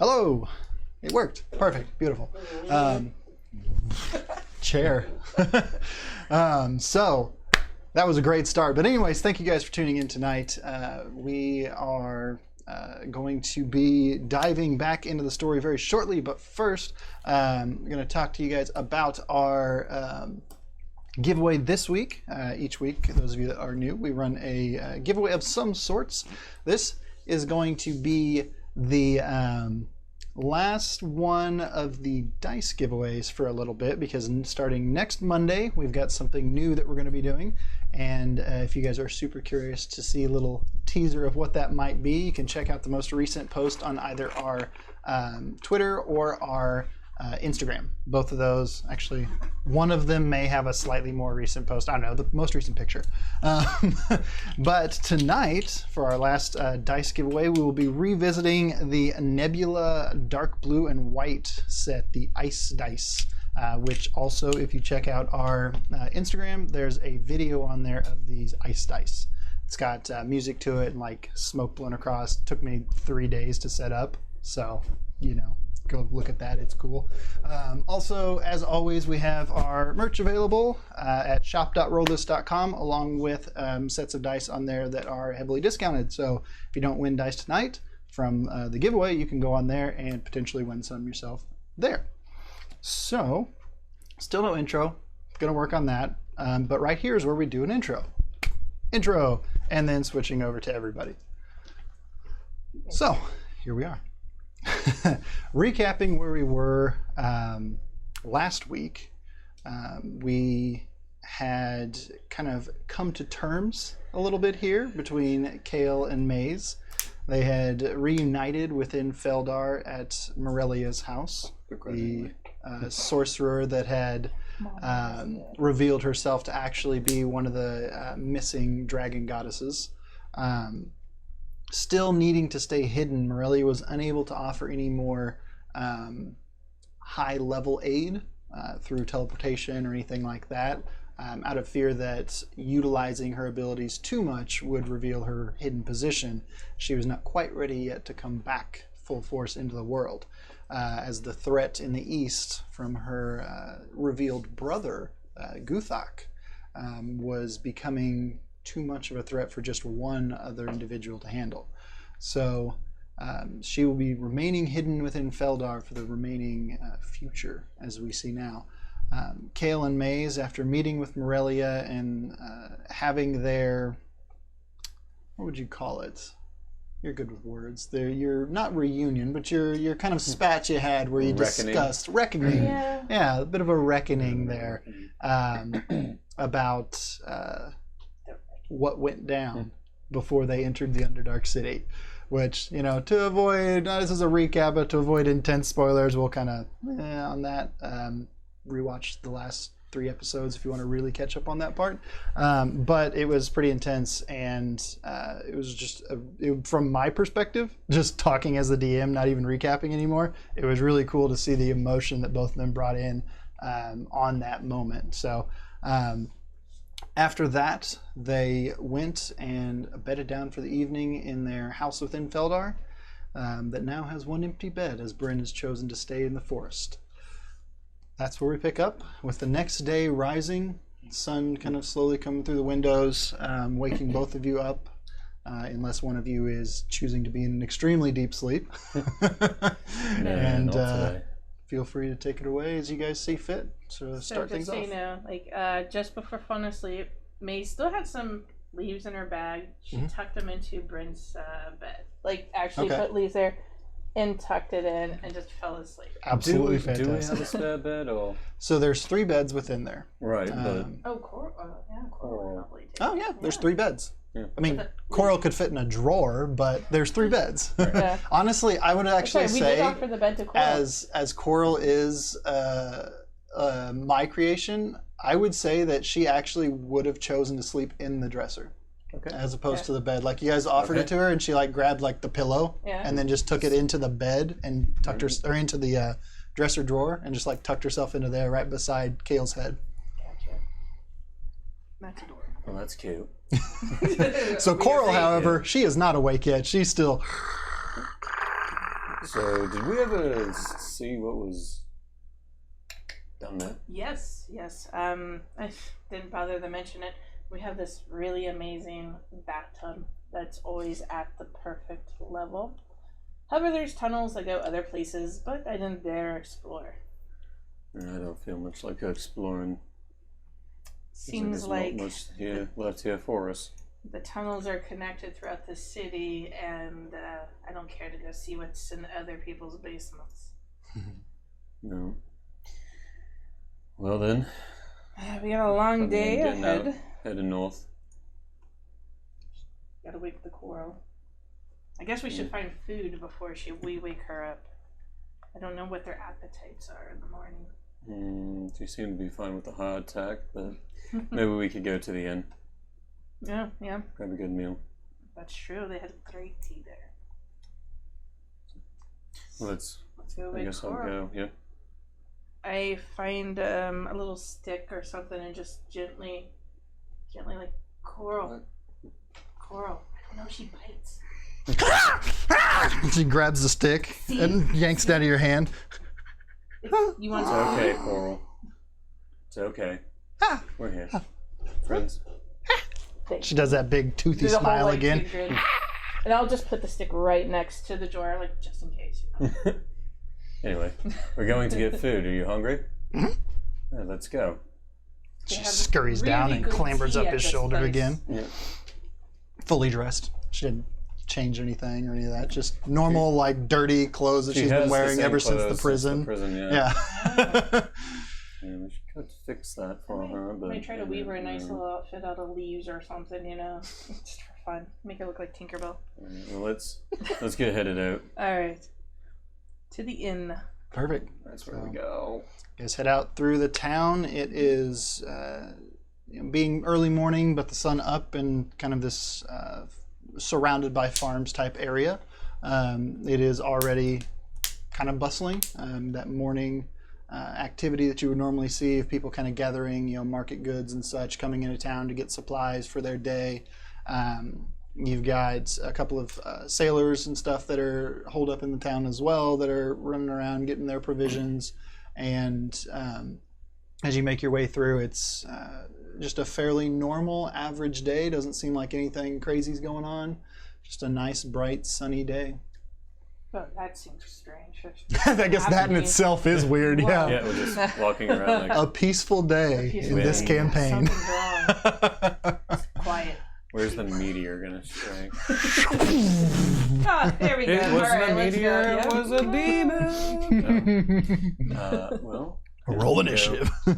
Hello. It worked. Perfect. Beautiful. Chair. So that was a great start. But anyways, thank you guys for tuning in tonight. We are going to be diving back into the story very shortly. But first, I'm going to talk to you guys about our giveaway this week. Each week, those of you that are new, we run a giveaway of some sorts. This is going to be the last one of the dice giveaways for a little bit, because starting next Monday we've got something new that we're going to be doing, and if you guys are super curious to see a little teaser of what that might be, you can check out the most recent post on either our Twitter or our Instagram. Both of those, actually, one of them may have a slightly more recent post. I don't know, the most recent picture. But tonight, for our last dice giveaway, we will be revisiting the Nebula Dark Blue and White set, the Ice Dice, which also, if you check out our Instagram, there's a video on there of these Ice Dice. It's got music to it and like smoke blown across. It took me 3 days to set up, so, you know, go look at that. It's cool. Also, as always, we have our merch available at shop.rollthis.com, along with sets of dice on there that are heavily discounted. So if you don't win dice tonight from the giveaway, you can go on there and potentially win some yourself there. So, still no intro. Gonna work on that. But right here is where we do an intro. Intro, and then switching over to everybody. So, here we are. Recapping where we were last week, we had kind of come to terms a little bit here between Kale and Maze. They had reunited within Feldar at Morelia's house, the sorcerer that had revealed herself to actually be one of the missing dragon goddesses. Still needing to stay hidden, Morelia was unable to offer any more high-level aid through teleportation or anything like that, out of fear that utilizing her abilities too much would reveal her hidden position. She was not quite ready yet to come back full force into the world, as the threat in the east from her revealed brother, Guthok, was becoming too much of a threat for just one other individual to handle. So she will be remaining hidden within Feldar for the remaining future, as we see now. Kale and Maze, after meeting with Morelia and having their, what would you call it? You're good with words. You're not reunion, but your kind of spat you had where you discussed reckoning. Yeah, a bit of a reckoning there about what went down before they entered the Underdark City, which, you know, to avoid, this is a recap, but to avoid intense spoilers, we'll kind of on that rewatch the last 3 episodes if you want to really catch up on that part. But it was pretty intense, and it was just from my perspective, just talking as the DM, not even recapping anymore, it was really cool to see the emotion that both of them brought in on that moment. So after that, they went and bedded down for the evening in their house within Feldar that now has one empty bed, as Bryn has chosen to stay in the forest. That's where we pick up, with the next day rising, sun kind of slowly coming through the windows, waking both of you up, unless one of you is choosing to be in an extremely deep sleep. And feel free to take it away as you guys see fit. So start things off. So just so you know, like just before falling asleep, May still had some leaves in her bag. She tucked them into Bryn's bed. Like actually put leaves there and tucked it in and just fell asleep. Absolutely fantastic. Do we have a spare bed or? So there's 3 beds within there. Right. Coral probably too. Oh yeah, there's 3 beds. Yeah. I mean, Coral could fit in a drawer, but there's 3 beds. Right. Yeah. Honestly, I would actually we say, did offer the bed to Coral. as Coral is my creation, I would say that she actually would have chosen to sleep in the dresser. Okay. As opposed to the bed. Like, you guys offered it to her, and she like grabbed like the pillow and then just took it into the bed and tucked her, or into the dresser drawer, and just like tucked herself into there right beside Kale's head. Gotcha. That's adorable. Well, that's cute. So Coral, however, she is not awake yet. She's still So, did we ever see what was down there? Yes. I didn't bother to mention it. We have this really amazing bathtub that's always at the perfect level. However, there's tunnels that go other places, but I didn't dare explore. I don't feel much like exploring. Seems there's like not much here left here for us. the tunnels are connected throughout the city, and I don't care to go see what's in other people's basements. No. Well then. We got a long day getting out, ahead. heading north. Gotta wake the coral. I guess we should find food before we wake her up. I don't know what their appetites are in the morning. She seemed to be fine with the heart attack, but maybe we could go to the inn. Yeah. Grab a good meal. That's true. They had great tea there. Well, let's go I wake guess Coral. I'll go, yeah. I find a little stick or something and just gently like, Coral. Coral. I don't know, she bites. She grabs the stick and yanks it out of your hand. You want It's okay, Coral. It's okay. We're here. Friends. She does that big toothy Do the whole, smile like, again. big grin. And I'll just put the stick right next to the door, like, just in case. Anyway, we're going to get food. Are you hungry? Mhm. Yeah, let's go. They She have scurries down really and good clambers tea up at his this shoulder place. again. Yeah. Fully dressed. She didn't change anything or any of that. Just normal, like, dirty clothes that She she's has been the wearing same ever since the clothes prison. yeah. Yeah. Yeah, we could fix that for I her, but might try to weave her a nice little outfit out of leaves or something, just for fun. Make her look like Tinkerbell. Well, let's get headed out. Alright. To the inn. Perfect. That's where we go. You guys head out through the town. It is being early morning, but the sun up and kind of this surrounded by farms type area. It is already kind of bustling. That morning activity that you would normally see of people kind of gathering, market goods and such, coming into town to get supplies for their day. You've got a couple of sailors and stuff that are holed up in the town as well that are running around getting their provisions. And as you make your way through, it's just a fairly normal, average day. Doesn't seem like anything crazy is going on. Just a nice, bright, sunny day. Oh, that seems strange. I guess that in itself is weird, yeah. Yeah, we're just walking around like, A peaceful day in this campaign. Something's wrong. It's quiet. where's the meteor gonna strike? Ah, there we go. It wasn't Alright, a let's meteor, go. it Yep. was a demon! No. Well, Roll here we initiative. go.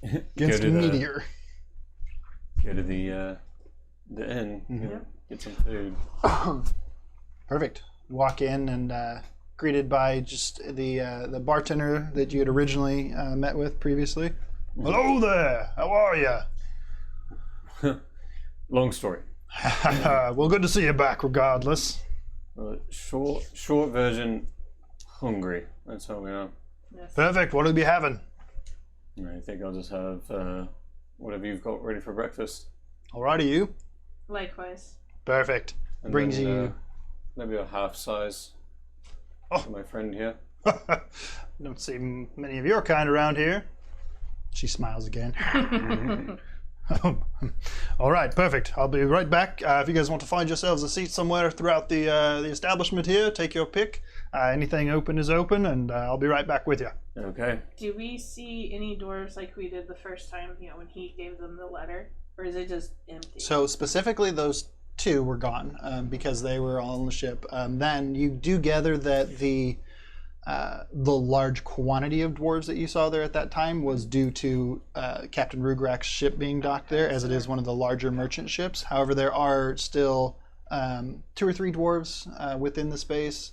Against Go to the- meteor. Go to the inn, Mhm. get some food. Perfect. You walk in and greeted by just the bartender that you had originally met with previously. Hello there. How are you? Long story. Well, good to see you back regardless. Short version, hungry. That's how we are. Yes. Perfect. What will you be having? I think I'll just have whatever you've got ready for breakfast. Alrighty, you. Likewise. Perfect. And Brings then, you... maybe a half size Oh. for my friend here. Don't see many of your kind around here. She smiles again. All right, perfect. I'll be right back. If you guys want to find yourselves a seat somewhere throughout the establishment here, take your pick. Anything open is open, and I'll be right back with you. Okay. Do we see any dwarves like we did the first time, when he gave them the letter? Or is it just empty? So specifically those two were gone because they were all on the ship. Then you do gather that the large quantity of dwarves that you saw there at that time was due to Captain Rugrak's ship being docked there, as it is one of the larger merchant ships. However, there are still 2 or 3 dwarves within the space.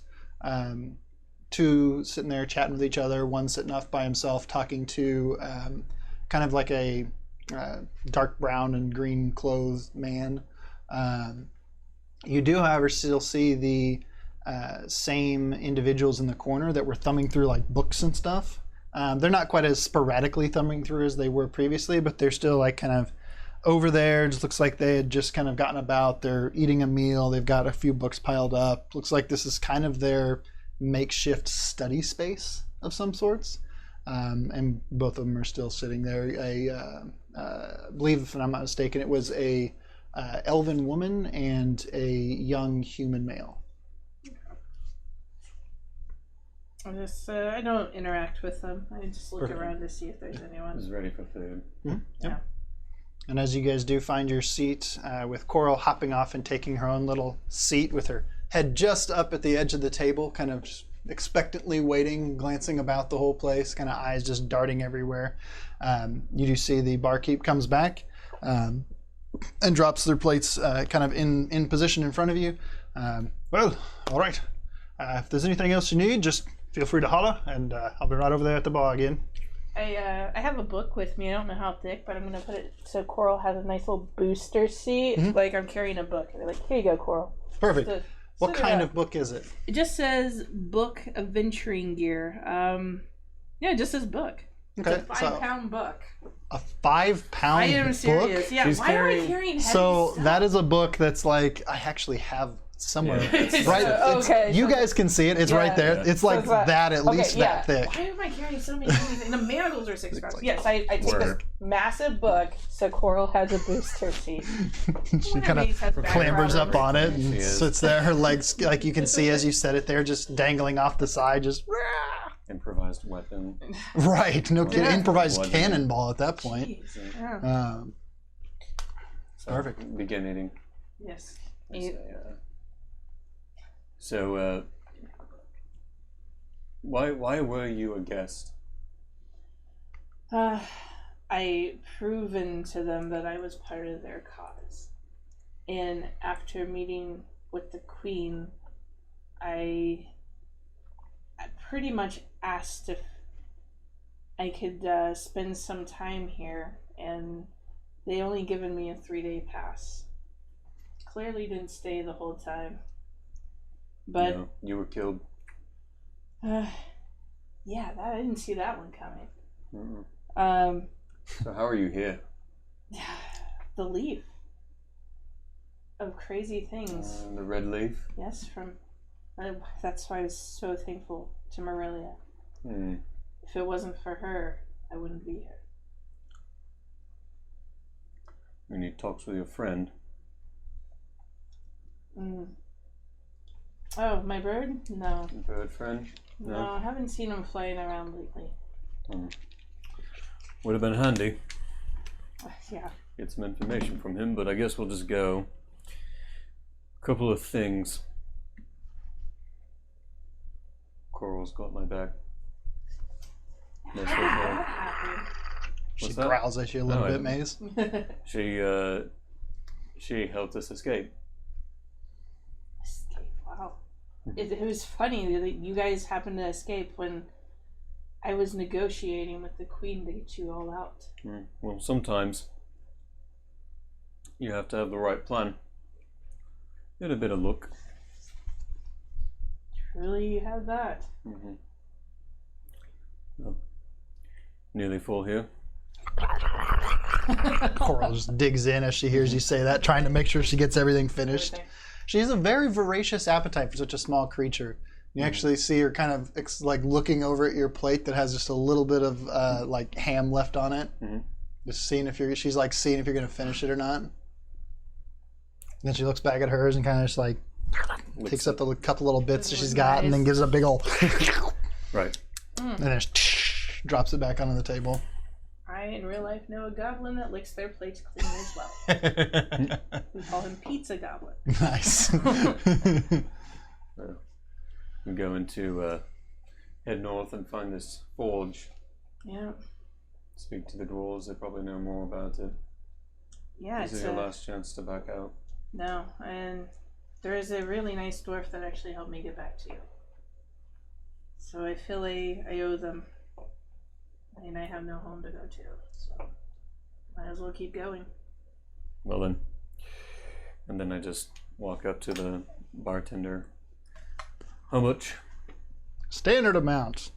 2 sitting there chatting with each other, 1 sitting off by himself talking to kind of like a dark brown and green clothed man. You do, however, still see the same individuals in the corner that were thumbing through like books and stuff. They're not quite as sporadically thumbing through as they were previously, but they're still like kind of over there. It just looks like they had just kind of gotten about. They're eating a meal. They've got a few books piled up. Looks like this is kind of their makeshift study space of some sorts. And both of them are still sitting there. I believe, if I'm not mistaken, it was a elven woman and a young human male. I don't interact with them. I just look around to see if there's anyone. Who's ready for food. Mm-hmm. Yeah. And as you guys do find your seat, with Coral hopping off and taking her own little seat with her head just up at the edge of the table, kind of just expectantly waiting, glancing about the whole place, kind of eyes just darting everywhere. You do see the barkeep comes back and drops their plates kind of in position in front of you. Well, all right. If there's anything else you need, just feel free to holler, and I'll be right over there at the bar again. I have a book with me. I don't know how thick, but I'm going to put it so Coral has a nice little booster seat. Mm-hmm. Like I'm carrying a book. And they're like, here you go, Coral. Perfect. So, what kind of book is it? It just says Book of Venturing Gear. Yeah, it just says book. Okay. It's a 5-pound book. A 5-pound book? I am serious. Yeah, why am I carrying heavy So stuff? That is a book that's like, I actually have somewhere. Yeah. Right. Okay. You guys can see it. It's right there. Yeah. It's like that at least that thick. Why am I carrying so many things? And the manacles are 6 pounds. Yes, I take this massive book so Coral has a booster seat. She kind of clambers up on it and sits there. Her legs, like you can see as you set it there, just dangling off the side, just... Improvised weapon. Right. No kidding. Improvised cannonball at that point. Perfect. Begin eating. Yes. So, why were you a guest? I proven to them that I was part of their cause. And after meeting with the Queen, I pretty much asked if I could spend some time here, and they only given me a 3-day pass. Clearly didn't stay the whole time. But no, you were killed. Yeah, I didn't see that one coming. Mm-mm. So how are you here? The leaf of crazy things. The red leaf? Yes, that's why I was so thankful to Marilia. If it wasn't for her, I wouldn't be here. You need talks with your friend. Oh, my bird? No. Bird friend? No, I haven't seen him flying around lately. Would have been handy. Yeah. Get some information from him, but I guess we'll just go. Couple of things. Coral's got my back. She growls at you a little bit, Maze. She helped us escape. Wow. It was funny that you guys happened to escape when I was negotiating with the Queen to get you all out. Well, sometimes you have to have the right plan. Get a bit of luck. Truly, you have that. Oh. Nearly full here. Coral just digs in as she hears you say that, trying to make sure she gets everything finished. She has a very voracious appetite for such a small creature. You actually see her kind of like looking over at your plate that has just a little bit of like ham left on it. Just seeing if she's like seeing if you're going to finish it or not. Then she looks back at hers and kind of just like takes up the couple little bits that she's got and then gives it a big old right. And then drops it back onto the table. I, in real life, know a goblin that licks their plates clean as well. We call him Pizza Goblin. Nice. We're going to head north and find this forge. Yeah. Speak to the dwarves. They probably know more about it. Yeah, this is your last chance to back out. No, and there is a really nice dwarf that actually helped me get back to you. So I feel I owe them. And I have no home to go to, so might as well keep going. Well then. And then I just walk up to the bartender. How much? Standard amount.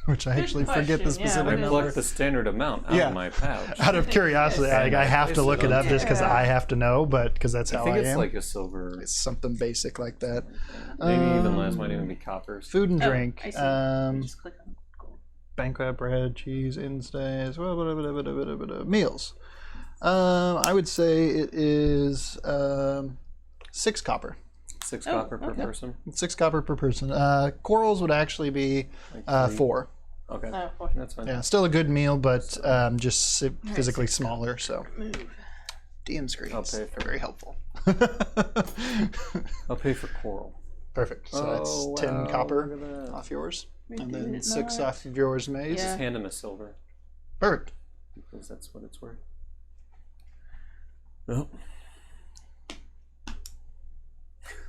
which I actually forget the question, yeah, specific what I is number. plucked the standard amount out of my pouch. Out of curiosity, I have to look it up just because Yeah. I have to know, but because that's I how think I it's am. like a silver. It's something basic like that. Maybe even less. Might even be coppers. Food and Oh, drink. I see. Just click on gold. Banquet, bread, cheese, instays, meals. I would say it is 6 copper. 6 copper per person. 6 copper per person. Corals would actually be Like 4. Okay, that's fine. Yeah, still a good meal, but just physically smaller. So, Move. DM screens I'll pay for very helpful. I'll pay for coral. Perfect. So that's 10 Look copper at that. off yours, We and did then it 6 not. off of yours, Maze. Yeah. Just hand him a silver Perfect. because that's what it's worth. Well,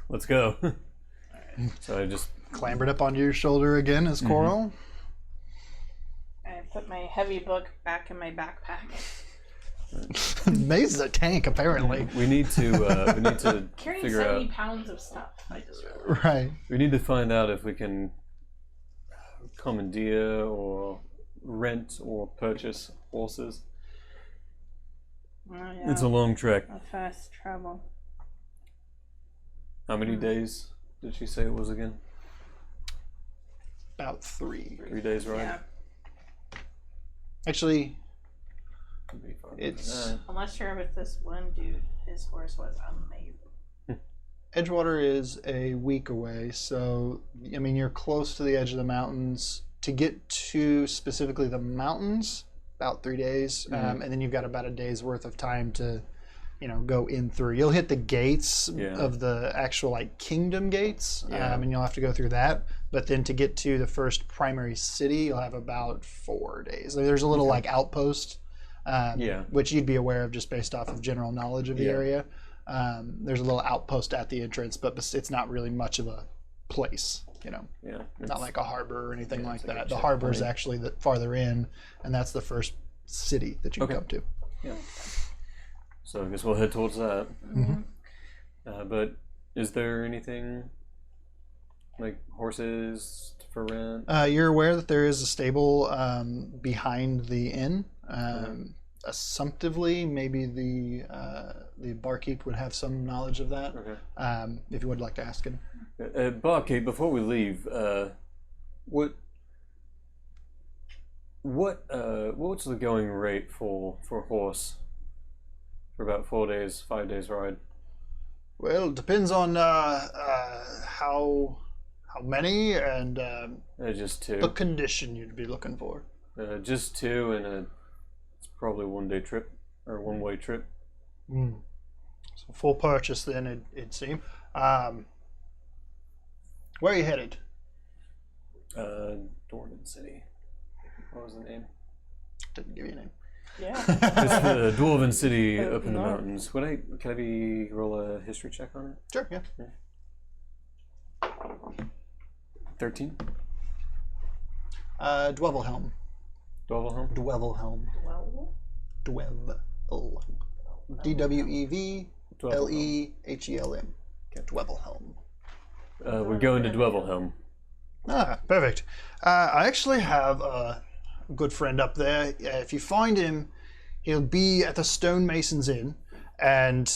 let's go. So I just Clambered up onto your shoulder again as Coral. I put my heavy book back in my backpack. Maze is a tank, apparently. we need to Carrying figure 70 out. pounds of stuff. I just realized. Right. We need to find out if we can commandeer or rent or purchase horses. Oh, yeah. It's a long trek. A fast travel. How many days did she say it was again? About 3. 3 days ride? Yeah. Actually, Could be farther than it's that. Unless you're with this one dude, his horse was amazing. Edgewater is a week away, so I mean you're close to the edge of the mountains. To get to specifically the mountains, about 3 days, and then you've got about a day's worth of time to, go in through. You'll hit the gates of the actual kingdom gates, and you'll have to go through that. But then to get to the first primary city, you'll have about 4 days. There's a little outpost, which you'd be aware of just based off of general knowledge of the area. There's a little outpost at the entrance, but it's not really much of a place. Not like a harbor or anything like that. The harbor is actually farther in, and that's the first city that you come to. Yeah. So I guess we'll head towards that. But is there anything like horses for rent? You're aware that there is a stable behind the inn. Assumptively, maybe the barkeep would have some knowledge of that. Okay. If you would like to ask him. Barkeep, before we leave, what's the going rate for horse for about 4 days, 5 days ride? Well, it depends on how many and Just 2. the condition you'd be looking for. Just 2, and it's probably a 1 day trip or 1 way trip. So full purchase then, it'd seem. Where are you headed? Dorman City. What was the name? Didn't give you a name. Yeah. It's the Dwarven City Oh, up in the no. mountains. Can I roll a history check on it? Sure, yeah. 13. Dwevelhelm. Dwarvelhelm? Dwevelhelm. Well, Dwevelhelm. DWEVLEHELM. Dwevelhelm. We're going to Dwarvelhelm. Ah, perfect. I actually have a good friend up there. If you find him, he'll be at the Stonemasons Inn, and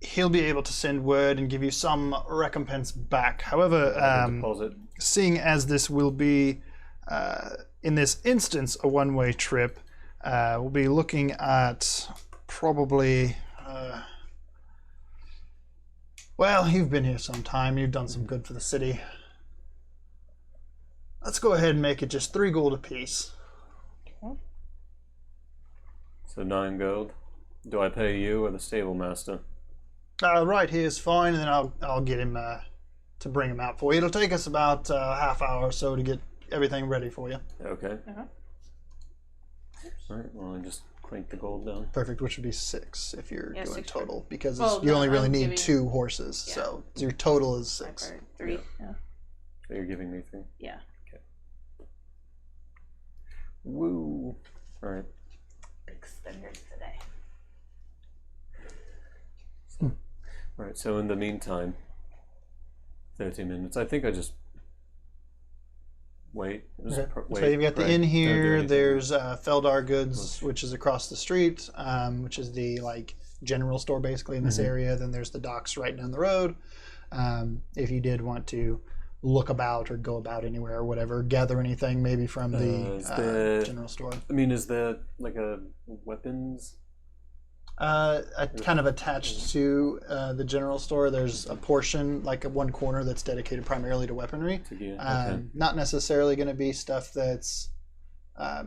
he'll be able to send word and give you some recompense back. However, Deposit. seeing as this will be, in this instance, a one-way trip, we'll be looking at probably... well, you've been here some time. You've done some good for the city. Let's go ahead and make it just 3 gold apiece. So 9 gold. Do I pay you or the stable master? Right here is fine, and then I'll get him to bring him out for you. It'll take us about a half hour or so to get everything ready for you. Okay. All right. Well, I just crank the gold down. Perfect, which would be 6 if you're doing 6 total, because Well, you no, only really I'm need giving- 2 horses, so your total is 6. 3. Yeah. So you're giving me 3. Yeah. Woo. All right. Big spenders today. All right. So in the meantime, 30 minutes. I think I just wait. So you've got the inn here. There's Feldar Goods, which is across the street, which is the general store basically in this area. Then there's the docks right down the road. If you did want to look about or go about anywhere or whatever, gather anything maybe from the general store. I mean, is there like a weapons? Kind of attached to the general store, there's a portion, like one corner, that's dedicated primarily to weaponry. Not necessarily going to be stuff that's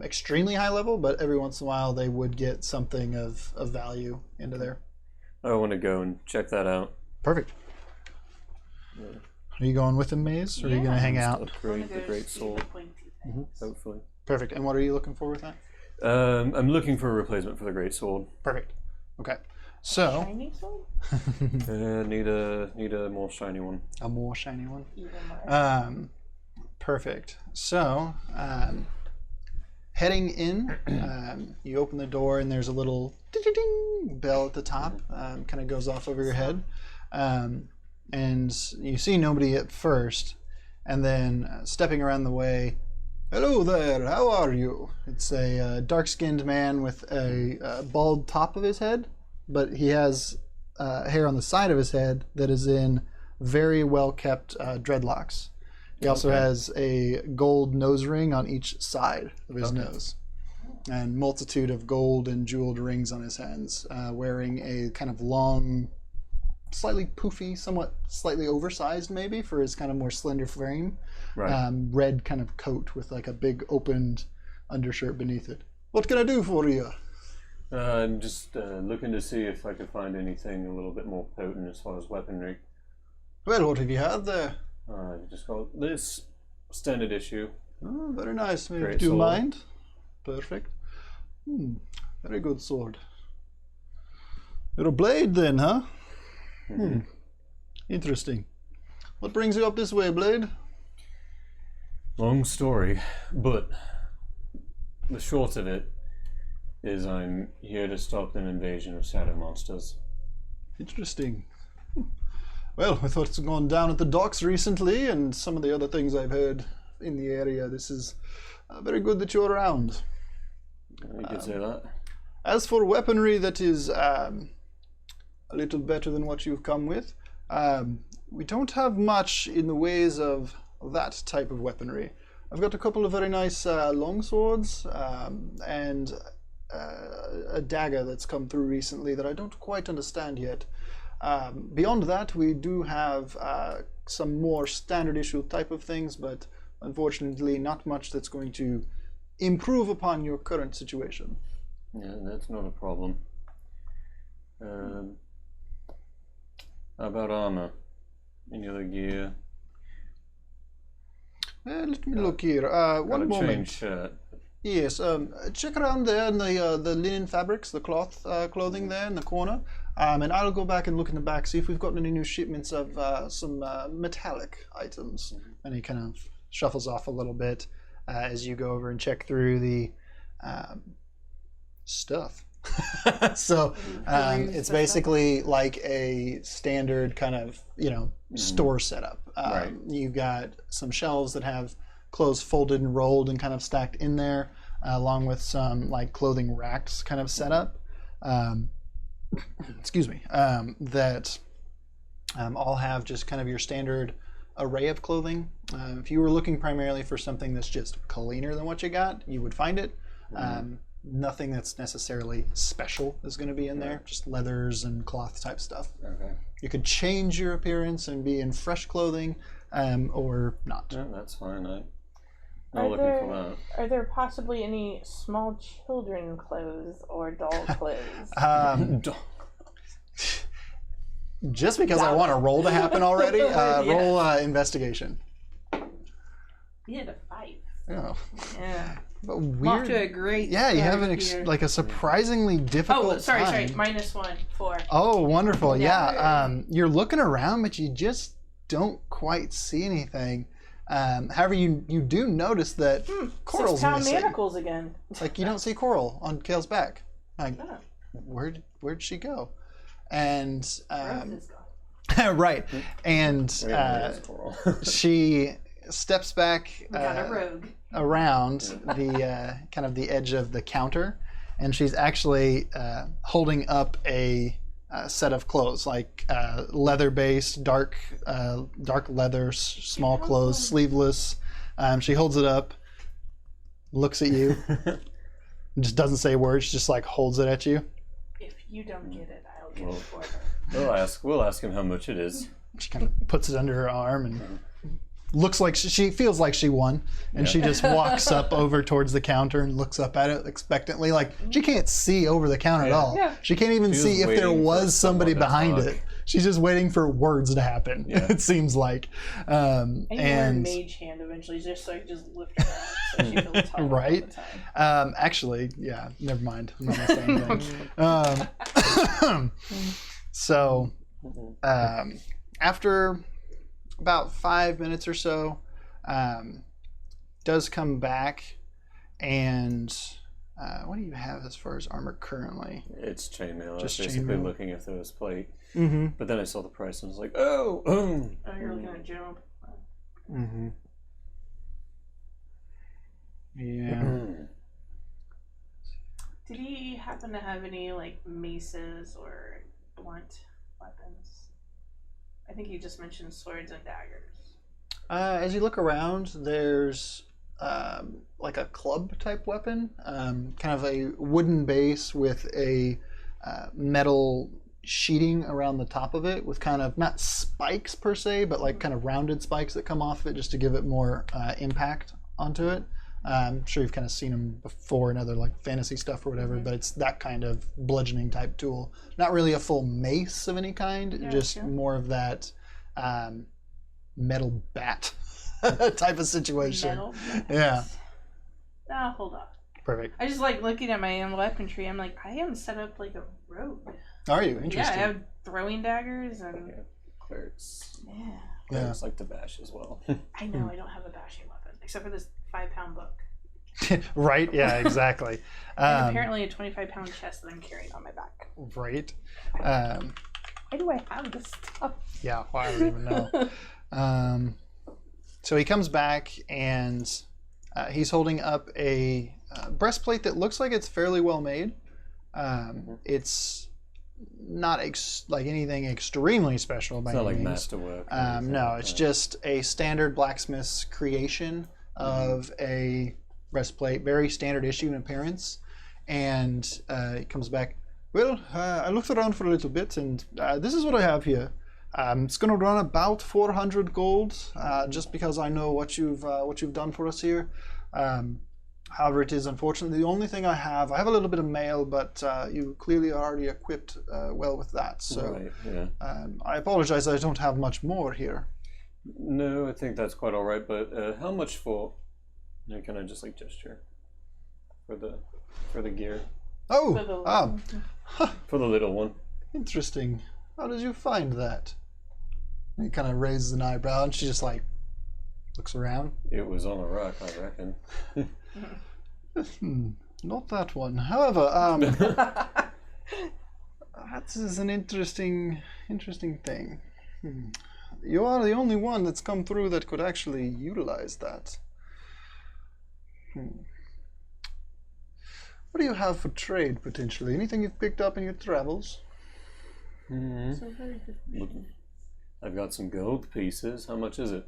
extremely high level, but every once in a while they would get something of value into there. I want to go and check that out. Perfect. Yeah. Are you going with him, Maze, or are you going to hang out? Upgrade the great sword, hopefully. Perfect. And what are you looking for with that? I'm looking for a replacement for the great sword. Perfect. Okay. So. Shiny sword? Need a more shiny one. A more shiny one. Even more. Perfect. So, heading in, you open the door and there's a little ding bell at the top. Kind of goes off over your head. And you see nobody at first, and then stepping around the way, "Hello there, how are you?" It's a dark-skinned man with a bald top of his head, but he has hair on the side of his head that is in very well-kept dreadlocks. He also has a gold nose ring on each side of his nose, and multitude of gold and jeweled rings on his hands, wearing a kind of long, slightly poofy, somewhat slightly oversized maybe for his kind of more slender frame, red kind of coat with like a big opened undershirt beneath it. What can I do for you? I'm just looking to see if I could find anything a little bit more potent as far as weaponry. Well, what have you had there? Just got this standard issue. Oh, very nice. Do Great you sword. mind? Perfect. Very good sword. You're a blade then, huh? Interesting. What brings you up this way, Blade? Long story, but the short of it is I'm here to stop an invasion of shadow monsters. Interesting. Well, with what's gone down at the docks recently and some of the other things I've heard in the area, this is very good that you're around. You could say that. As for weaponry that is a little better than what you've come with, we don't have much in the ways of that type of weaponry. I've got a couple of very nice long swords and a dagger that's come through recently that I don't quite understand yet. Beyond that, we do have some more standard issue type of things, but unfortunately not much that's going to improve upon your current situation. Yeah, that's not a problem. How about armor? Any other gear? Let me look here. One moment. Change shirt. Yes, check around there in the linen fabrics, the cloth clothing there in the corner, and I'll go back and look in the back, see if we've gotten any new shipments of some metallic items. And he kind of shuffles off a little bit as you go over and check through the stuff. So it's basically like a standard kind of store setup. You've got some shelves that have clothes folded and rolled and kind of stacked in there, along with some like clothing racks kind of set up. Excuse me. That all have just kind of your standard array of clothing. If you were looking primarily for something that's just cleaner than what you got, you would find it. Nothing that's necessarily special is going to be in there, just leathers and cloth type stuff. Okay. You could change your appearance and be in fresh clothing or not. Yeah, that's fine. I'm looking for that. Are there possibly any small children clothes or doll clothes? Just because I want a roll to happen already, roll investigation. We had a 5. Oh. Yeah. But Off weird. to a great Yeah, you have start a surprisingly difficult sorry, time. -1, 4. Oh, wonderful. Yeah. Yeah. You're looking around, but you just don't quite see anything. However, you do notice that Coral's 6-pound missing. manacles again. Like, you don't see Coral on Kale's back. Like, Oh. where'd she go? And Rose is gone. right. And Where's Coral? she steps back Got a rogue. around the kind of the edge of the counter, and she's actually holding up a set of clothes, like leather-based, dark leather, small clothes, sleeveless. She holds it up, looks at you, just doesn't say a word. She just like holds it at you. If you don't get it, I'll get it for her. We'll ask him how much it is. She kind of puts it under her arm and looks like she feels like she won, and she just walks up over towards the counter and looks up at it expectantly. Like she can't see over the counter at all. Yeah. She can't even see if there was somebody behind it. She's just waiting for words to happen. Yeah. It seems like. And mage hand eventually, just so I just lift her up so she feels taller right. all the time. Actually, yeah. Never mind. I'm not gonna say anything. So, after about 5 minutes or so, does come back, and what do you have as far as armor currently? It's chainmail. I was Just basically chainmail. looking if there was plate. Mm-hmm. But then I saw the price and was like, Oh, you're looking at Joe. Mm-hmm. Yeah. Did he happen to have any like maces or blunt weapons? I think you just mentioned swords and daggers. As you look around, there's like a club type weapon, kind of a wooden base with a metal sheeting around the top of it, with kind of not spikes per se, but like kind of rounded spikes that come off it just to give it more impact onto it. I'm sure you've kind of seen them before in other like fantasy stuff or whatever, but it's that kind of bludgeoning type tool. Not really a full mace of any kind, just more of that metal bat type of situation. Metal bat. Yeah. Now hold on. Perfect. I just like looking at my own weaponry. I'm like, I am set up like a rogue. Are you? Interesting. Yeah, I have throwing daggers and clerics. yeah. Clerics like to bash as well. I know I don't have a bashing weapon except for this 5-pound book. Right? Yeah, exactly. And apparently a 25-pound chest that I'm carrying on my back. Right. Why do I have this stuff? Yeah, well, I don't even know. So he comes back and he's holding up a breastplate that looks like it's fairly well made. It's not like anything extremely special by It's not any like means. masterwork. No, it's just a standard blacksmith's creation of a breastplate, very standard issue in appearance. And he comes back. Well, I looked around for a little bit, and this is what I have here. It's going to run about 400 gold, just because I know what you've done for us here. However, it is unfortunately the only thing I have. I have a little bit of mail, but you clearly are already equipped well with that. So Right, yeah. I apologize. I don't have much more here. No, I think that's quite all right. But how much for? Can I just like gesture for the gear Oh, for the little one? interesting. How did you find that? He kind of raises an eyebrow, and she just like looks around. It was on a rock, I reckon. Not that one. However, that is an interesting thing. You are the only one that's come through that could actually utilize that. What do you have for trade, potentially? Anything you've picked up in your travels? So very good. I've got some gold pieces. How much is it?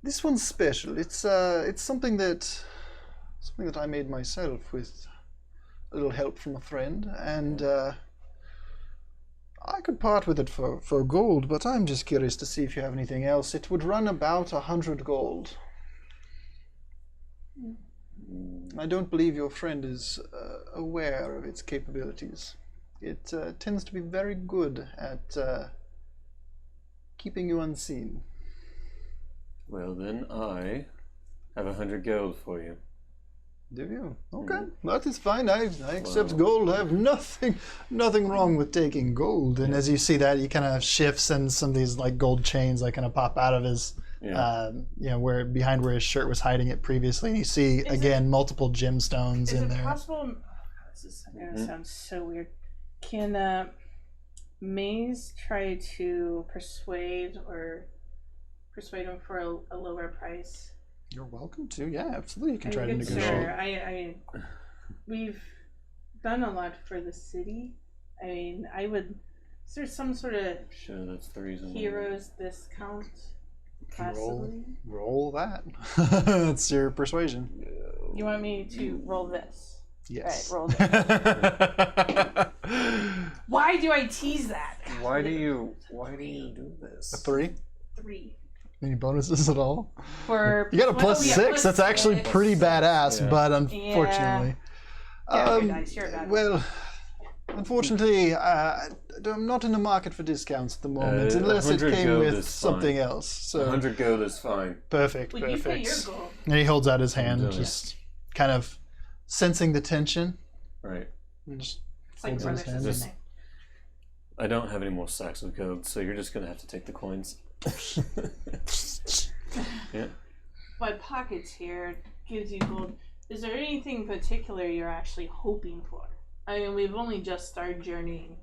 This one's special. It's something that I made myself with a little help from a friend, and I could part with it for gold, but I'm just curious to see if you have anything else. It would run about 100 gold. I don't believe your friend is aware of its capabilities. It tends to be very good at keeping you unseen. Well, then I have 100 gold for you. Do you? Okay, that is fine. I accept gold. I have nothing wrong with taking gold. And as you see that, he kind of shifts, and some of these like gold chains like kind of pop out of his, behind where his shirt was hiding it previously. And you see multiple gemstones in there. Is it possible? This is going to sound so weird. Can Maze try to persuade or persuade him for a lower price. You're welcome to. Yeah, absolutely. You can try to Good negotiate. sir, we've done a lot for the city. I mean, is there some sort of Sure, that's the reason. hero's discount? Possibly. Roll that. That's your persuasion. You want me to roll this? Yes. Right, roll this. Why do I tease that? Why do you do this? A 3? 3. Any bonuses at all? For You got a plus 6. That's actually pretty badass, Yeah. but unfortunately. You're a bad one. Well, unfortunately, I'm not in the market for discounts at the moment, unless it 100 came gold with is something fine. else. So 100 gold is fine. perfect, Would you pay your perfect. gold? And he holds out his hand, doing it. just kind of sensing the tension. Right. And just It's like holds brother his hand. sister thing. I don't have any more sacks of gold, so you're just gonna have to take the coins. Yeah. My pockets here gives you gold. Is there anything particular you're actually hoping for? I mean, we've only just started journeying,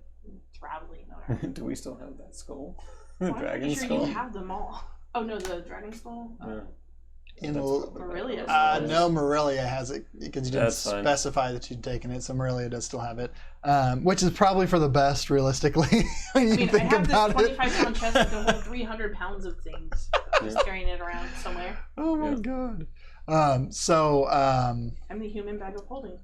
traveling around. Do we still have that skull? The Well, I'm dragon pretty sure skull? you have them all. Oh no, the dragon skull. Yeah. In That's the- probably Morelia better. No, Morelia has it because you didn't That's fine. specify that you'd taken it, so Morelia does still have it, which is probably for the best, realistically, when you I mean, I think have this about it. 25-pound chest that can hold 300 pounds of things. I'm just carrying it around somewhere. Oh my Yeah. god! I'm the human bag of holding.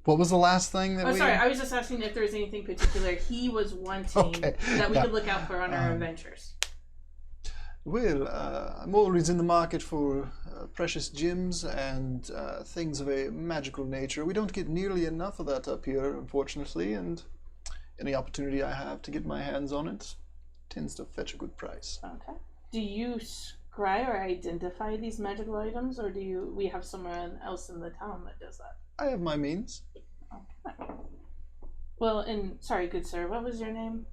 What was the last thing that Oh, we? sorry. I was just asking if there was anything particular he was wanting Okay, that we yeah. could look out for on our adventures. Well, I'm always in the market for precious gems and things of a magical nature. We don't get nearly enough of that up here, unfortunately, and any opportunity I have to get my hands on it tends to fetch a good price. Okay. Do you scry or identify these magical items, or do we have someone else in the town that does that? I have my means. Okay. Well, and sorry, good sir, what was your name?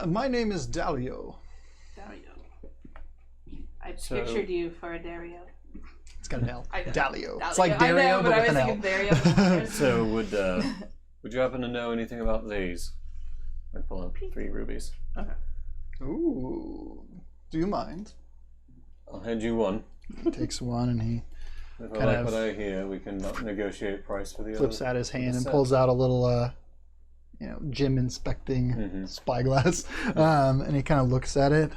My name is Dalio. Dario. I So- pictured you for a Dario. It's got an L. I know. Dalio. It's Dalio. like I Dario, know, but but I with was an thinking L. Dario. So would you happen to know anything about these? I pull out 3 rubies. Ooh. Do you mind? I'll hand you one. He takes one and he If I Kind like of what I hear, we can negotiate price for the flips other. out his hand and set. pulls out a little, gem inspecting Mhm. spyglass, and he kind of looks at it.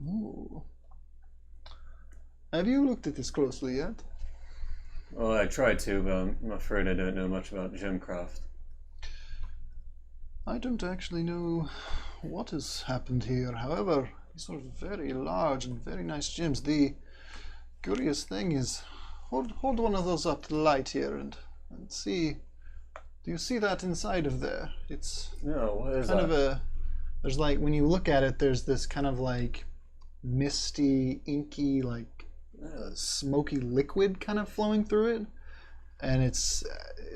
Ooh. Have you looked at this closely yet? Well, I tried to, but I'm afraid I don't know much about gemcraft. I don't actually know what has happened here. However, these are very large and very nice gems. The curious thing is, hold one of those up to the light here and see. Do you see that inside of there? It's No, what is kind that? of a. There's like when you look at it, there's this kind of like misty, inky, like smoky liquid kind of flowing through it, and it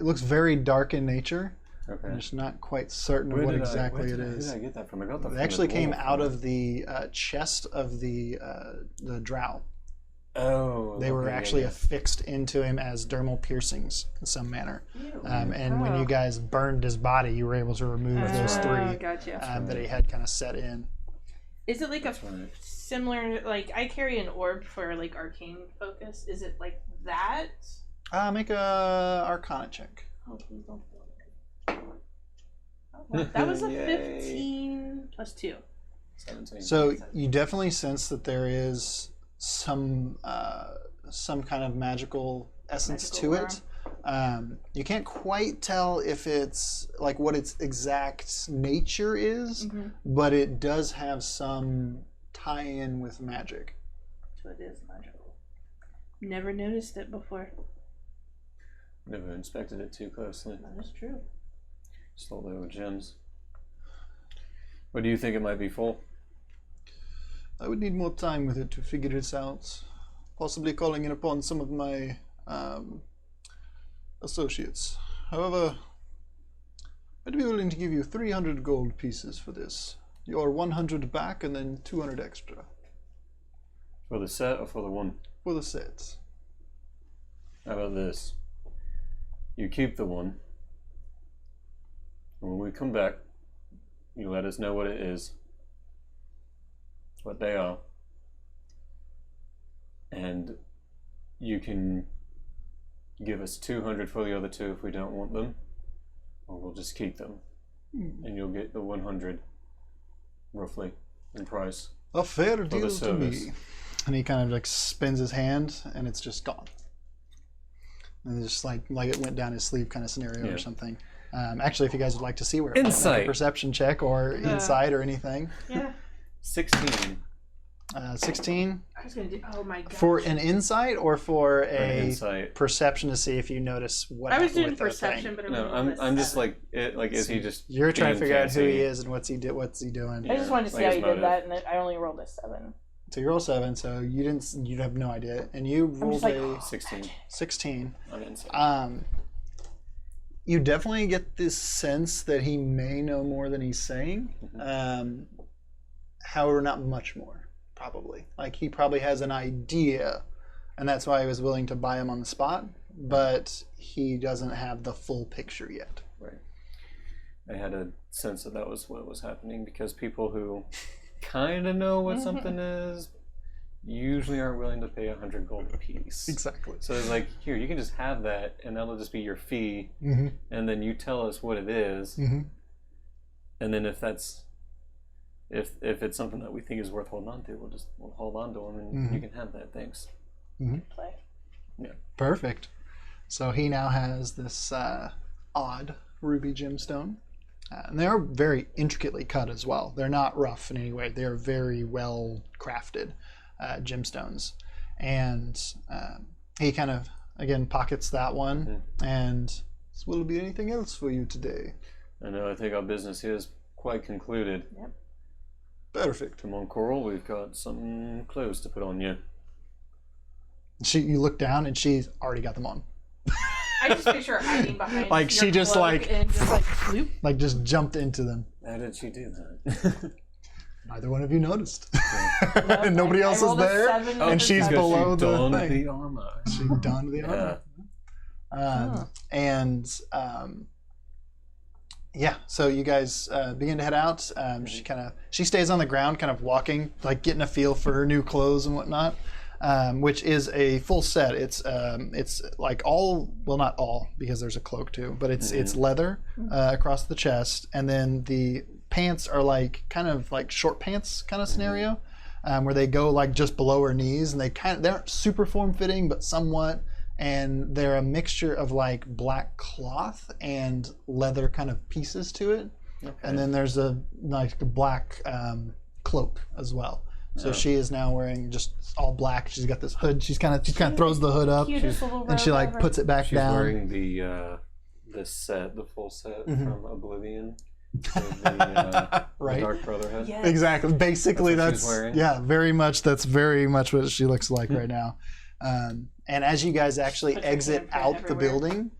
looks very dark in nature. Okay. I'm just not quite certain of Where what did exactly where it did is. Where did I get that from? I got that It from actually the came dwarf, out right? of the chest of the drow. Oh. They were okay, actually yeah. affixed into him as dermal piercings in some manner. Ew. And when Oh. you guys burned his body, you were able to remove those Oh, 3 gotcha. that he had kind of set in. Is it like a That's right. similar, like I carry an orb for like arcane focus? Is it like that? Make a Arcana check. Oh, please don't fail me. Oh, wow. That was a Yay. 15 plus 2. 17. So you definitely sense that there is some kind of magical essence Magical to it. You can't quite tell if it's like what its exact nature is, but it does have some tie-in with magic. So it is magical. Never noticed it before. Never inspected it too closely. That is true. Just thought they were gems. What do you think it might be for? I would need more time with it to figure this out. Possibly calling in upon some of my associates. However, I'd be willing to give you 300 gold pieces for this. Your 100 back and then 200 extra For the set or for the one? for the sets. How about this? You keep the one. And when we come back, you let us know what it is, what they are, and you can give us 200 for the other 2 if we don't want them, or we'll just keep them, and you'll get the 100 roughly in price. A fair deal to service. me. And he kind of like spins his hand, and it's just gone. And it's just like it went down his sleeve kind of scenario or something. Actually, if you guys would like to see where Insight. make a perception check or insight or anything. Yeah. 16. 16 I was gonna do. Oh my god. for an insight or for an a insight. perception to see if you notice what I was happened doing with the perception, thing. but it No, was I'm just like is he just? You're trying to being figure out who fancy? he is and what's he doing. I just wanted to see like how his you motive. did that, and I only rolled a 7. So you roll 7, so you have no idea, and you rolled like, a 16 16. on insight. You definitely get this sense that he may know more than he's saying. However, not much more, probably. Like, he probably has an idea, and that's why he was willing to buy him on the spot, but he doesn't have the full picture yet. Right. I had a sense that was what was happening, because people who kind of know what something is usually aren't willing to pay 100 gold a piece. Exactly. So it's like, here, you can just have that, and that'll just be your fee, and then you tell us what it is, and then if it's something that we think is worth holding on to, we'll hold on to them, and you can have that. Thanks. Play. Yeah. Perfect. So he now has this odd ruby gemstone. And they are very intricately cut as well. They're not rough in any way. They're very well crafted gemstones. And he kind of, again, pockets that one. And will there be anything else for you today? I know, I think our business here is quite concluded. Yep. Perfect. Come on, Coral, we've got some clothes to put on you. You look down and she's already got them on. I just picture her hiding behind. Like, your she just, cloak like- and just like bloop. Like, just jumped into them. How did she do that? Neither one of you noticed. And nobody else I is rolled a there. 7 and she's perception. below the donned thing. the armor. She donned the armor. Yeah, so you guys begin to head out. She stays on the ground, kind of walking, like getting a feel for her new clothes and whatnot, which is a full set. It's like not all, because there's a cloak too, but it's leather across the chest, and then the pants are like kind of like short pants kind of scenario, where they go like just below her knees, and they aren't super form fitting, but somewhat. And they're a mixture of like black cloth and leather kind of pieces to it. Okay. And then there's a black cloak as well. So she is now wearing just all black. She's got this hood. She kind of throws the hood up, and she like puts it back down. She's wearing the full set from Oblivion. The Right. Dark Brotherhood. Yes. Exactly. Basically, That's what she's wearing? yeah, very much. That's very much what she looks like right now. And as you guys actually Puts her exit handprint out the everywhere. building,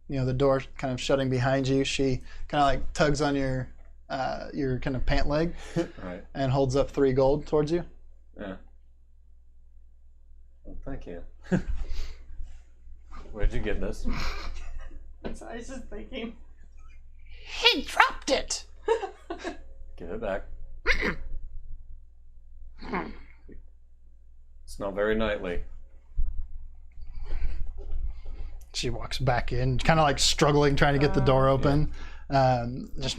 the door kind of shutting behind you, she kind of like tugs on your kind of pant leg Right. and holds up 3 gold towards you. Yeah. Well, thank you. Where'd you get this? So I was just thinking. He dropped it. Give it back. It's not very knightly. She walks back in, kind of like struggling, trying to get the door open. Just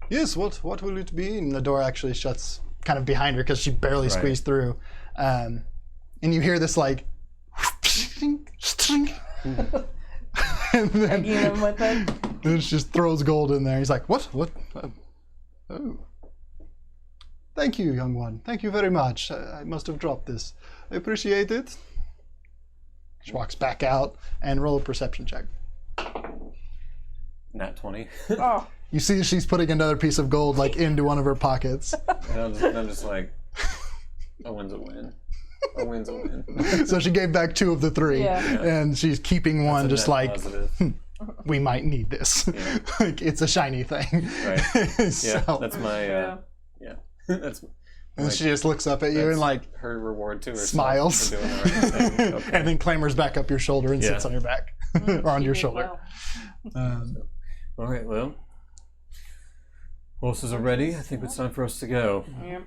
yes. What will it be? And the door actually shuts kind of behind her because she barely squeezed through. And you hear this like, and then With it. and she just throws gold in there. He's like, what? Oh. Thank you, young one. Thank you very much. I must have dropped this. I appreciate it. She walks back out and roll a perception check. Nat 20. Oh. You see she's putting another piece of gold like into one of her pockets. And I'm just like, a win's a win. A win's a win. So she gave back 2 of the 3, Yeah. and she's keeping one, That's a just net like, positive. we might need this. Yeah. Like, it's a shiny thing. Right. Yeah, So- that's my, Yeah. that's and like, she just looks up at you and that's like her reward to herself smiles, for doing the right thing. Okay. and then clambers back up your shoulder and sits Yeah. on your back or on She your did shoulder. well. All right, well, horses are ready. I think it's time for us to go. Yeah.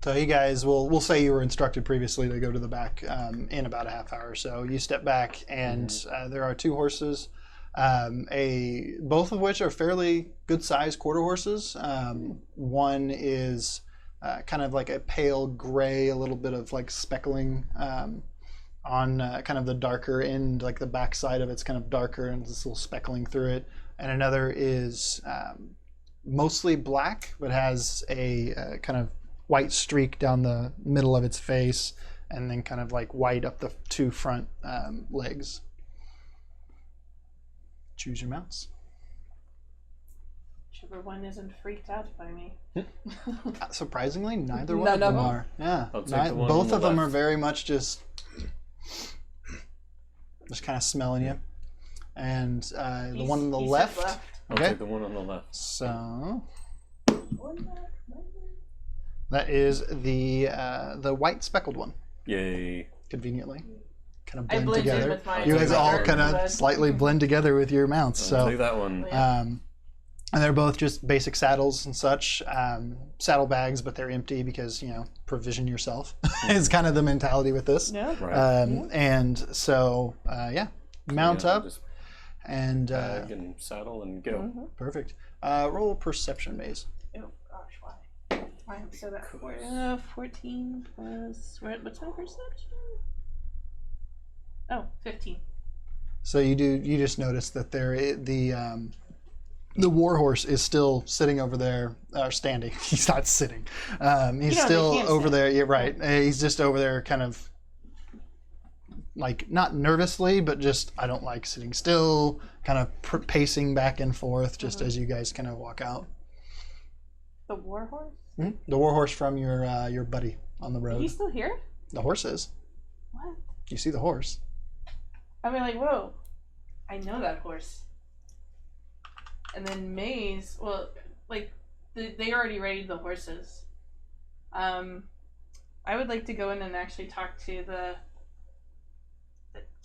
So you guys we'll say you were instructed previously to go to the back in about a half hour or so. You step back, and there are 2 horses, both of which are fairly good-sized quarter horses. One is kind of like a pale gray, a little bit of like speckling on kind of the darker end, like the back side of it's kind of darker and this little speckling through it. And another is mostly black, but has a kind of white streak down the middle of its face, and then kind of like white up the 2 front legs. Choose your mounts. Whichever one isn't freaked out by me. Surprisingly, neither one of them are. Yeah, on both the of them are left. very much just kind of smelling you. And the one on the left. I'll take the one on the left. So that is the white speckled one. Yay. Conveniently, kind of I blend blend in together. with mine. You guys all Blend. kind of slightly blend together with your mounts. I'll So take that one. and they're both just basic saddles and such, saddle bags, but they're empty because, provision yourself is kind of the mentality with this. Yeah. Right. And so, mount up Just and bag and saddle and go. perfect. Roll perception, Maze. Oh gosh, why? Why am I so that? 14 plus. What's my perception? Oh, 15. So you just notice that the warhorse is still sitting over there, or standing. He's not sitting. He's still over there. Yeah, right. He's just over there, kind of like not nervously, but just I don't like sitting still, kind of pacing back and forth, just as you guys kind of walk out. The warhorse? The warhorse from your buddy on the road. He's still here? The horse is. What? You see the horse? I mean, like, whoa. I know that horse. And then Maze, well, like, they already raided the horses. I would like to go in and actually talk to the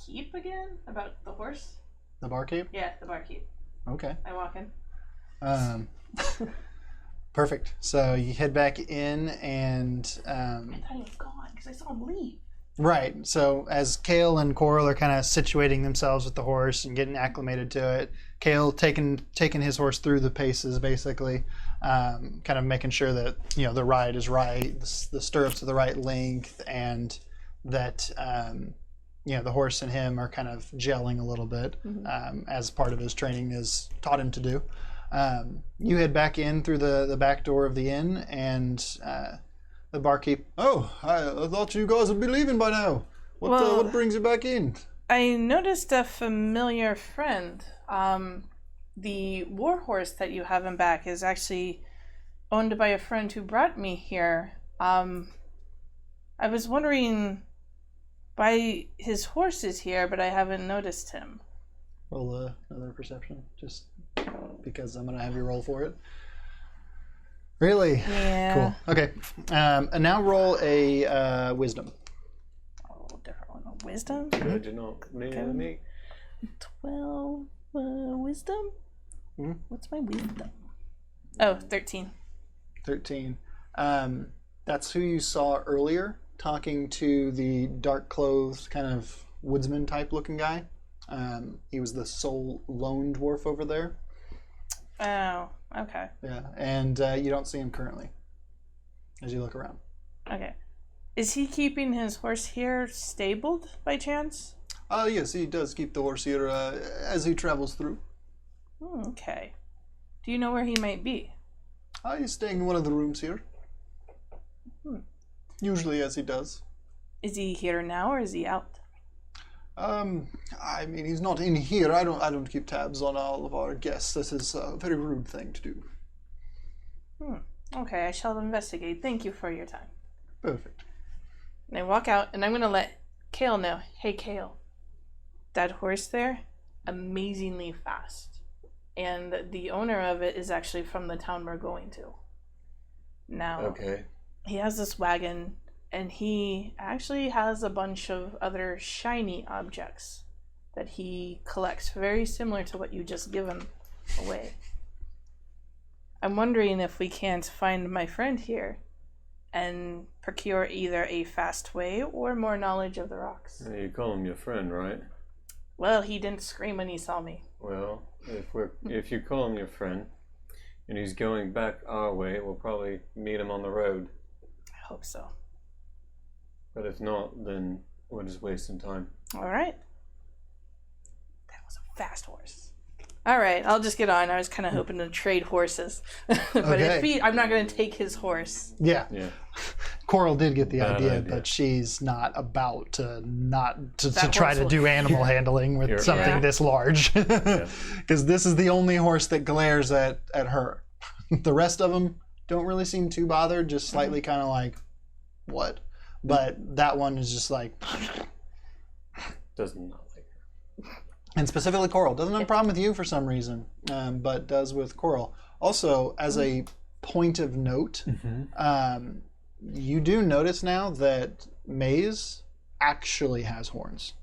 keep again about the horse. The barkeep? Yeah, the barkeep. Okay. I walk in. Perfect. So you head back in and I thought he was gone because I saw him leave. right. So as Kale and Coral are kind of situating themselves with the horse and getting acclimated to it, Kale taking his horse through the paces, basically, kind of making sure that the ride is right, the stirrups are the right length, and that the horse and him are kind of gelling a little bit, as part of his training has taught him to do. You head back in through the back door of the inn, and the barkeep. Oh, I thought you guys would be leaving by now. What brings you back in? I noticed a familiar friend. The warhorse that you have in back is actually owned by a friend who brought me here. I was wondering why his horse is here, but I haven't noticed him. Roll another perception, just because I'm gonna have you roll for it. Really? Yeah. Cool. Okay. And now roll a wisdom. Oh, different one. Wisdom? Good to know. Me. 12 wisdom? Mhm. What's my wisdom? Oh, 13. 13. That's who you saw earlier talking to the dark clothed kind of woodsman type looking guy. He was the sole lone dwarf over there. Oh, okay. Yeah, and you don't see him currently as you look around. Okay. Is he keeping his horse here stabled by chance? Yes, he does keep the horse here as he travels through. Okay. Do you know where he might be? He's staying in one of the rooms here. Usually as he does. Is he here now or is he out? I mean, he's not in here. I don't keep tabs on all of our guests. This is a very rude thing to do. Okay, I shall investigate. Thank you for your time. Perfect. And I walk out and I'm going to let Kale know. Hey, Kale. That horse there, amazingly fast. And the owner of it is actually from the town we're going to. Now, Okay. he has this wagon, and he actually has a bunch of other shiny objects that he collects, very similar to what you just given away. I'm wondering if we can't find my friend here and procure either a fast way or more knowledge of the rocks. You call him your friend, right? Well, he didn't scream when he saw me. Well, if you call him your friend, and he's going back our way, we'll probably meet him on the road. I hope so. But if not, then we're just wasting time. All right. That was a fast horse. All right, I'll just get on. I was kind of hoping to trade horses. But Okay. I'm not going to take his horse. Yeah. Coral did get the Bad idea, idea. but she's not about to to That try horse to will- do animal handling with something Yeah. this large. Because this is the only horse that glares at her. The rest of them don't really seem too bothered, just slightly kind of like, what? But that one is just like, Does not like her. and specifically Coral. Doesn't have a problem with you for some reason, but does with Coral. Also, as a point of note, you do notice now that Maze actually has horns.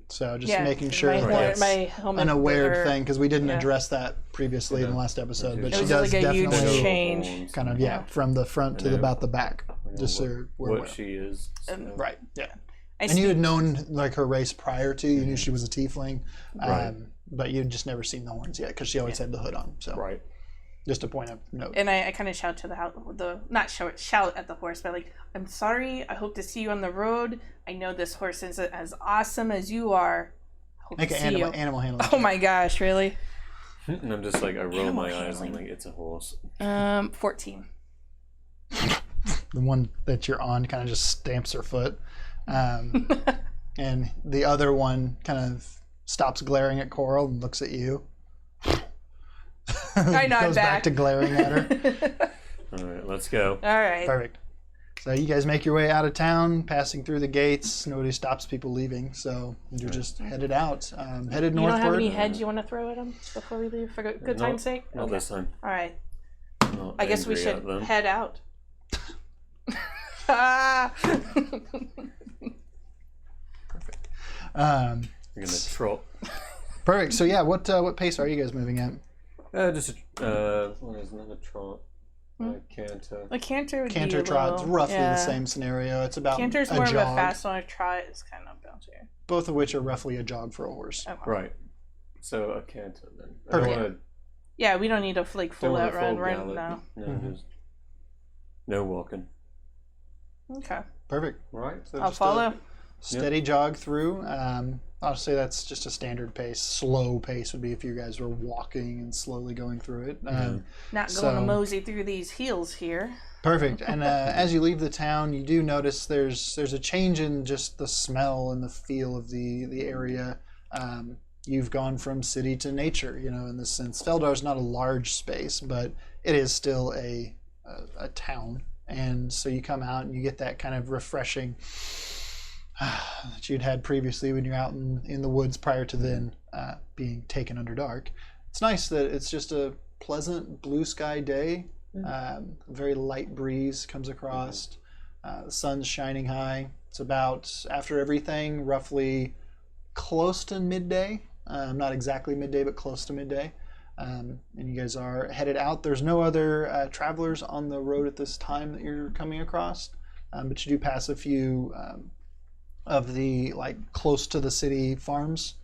So just making sure that's my helmet, an aware thing, because we didn't yeah. address that previously in the last episode. But It she was does like a huge definitely change. kind of, from the front to about the back. Just so we're what aware. she is. So. Right, yeah. I And you had known like her race prior to, you knew she was a tiefling, Right. but you'd just never seen the horns yet, because she always had the hood on. So Right. just a point of note. And I kind of shout to not shout at the horse, but like, I'm sorry. I hope to see you on the road. I know this horse isn't as awesome as you are. I hope Make to an see you. animal handling. Oh my gosh, really? And I'm just like, I roll my Animal eyes and handling. like, it's a horse. 14. The one that you're on kind of just stamps her foot. And the other one kind of stops glaring at Coral and looks at you. I nod Goes back to glaring at her. All right, let's go. All right. Perfect. So you guys make your way out of town, passing through the gates. Nobody stops people leaving, so you're just headed out, headed You northward. don't have any heads you want to throw at him before we leave for good time's sake? Not this time. All right. Not I guess we angry at should them. head out. Ah! Um, We're gonna trot. perfect. So yeah, what pace are you guys moving at? Just what is another trot? Canter. A canter would Canter be a trot's little, roughly yeah. the same scenario. It's about Canter's a more jog, of a fast one. A trot is kind of bouncier. both of which are roughly a jog for a horse. Okay. Right. So a canter then. Perfect. I don't want Yeah, we don't need a full to outrun, right? gallop. No. No, just no walking. Okay. Perfect. Right. So I'll just follow. Steady jog through. I'll say that's just a standard pace. Slow pace would be if you guys were walking and slowly going through it. Not going So- to mosey through these hills here. Perfect. And as you leave the town, you do notice there's a change in just the smell and the feel of the area. You've gone from city to nature, in this sense. Feldar's not a large space, but it is still a town. And so you come out and you get that kind of refreshing that you'd had previously when you're out in the woods prior to then being taken under dark. It's nice that it's just a pleasant blue sky day. Very light breeze comes across. The sun's shining high. It's about, after everything, roughly close to midday. Not exactly midday, but close to midday. And you guys are headed out. There's no other travelers on the road at this time that you're coming across, but you do pass a few of the close to the city farms.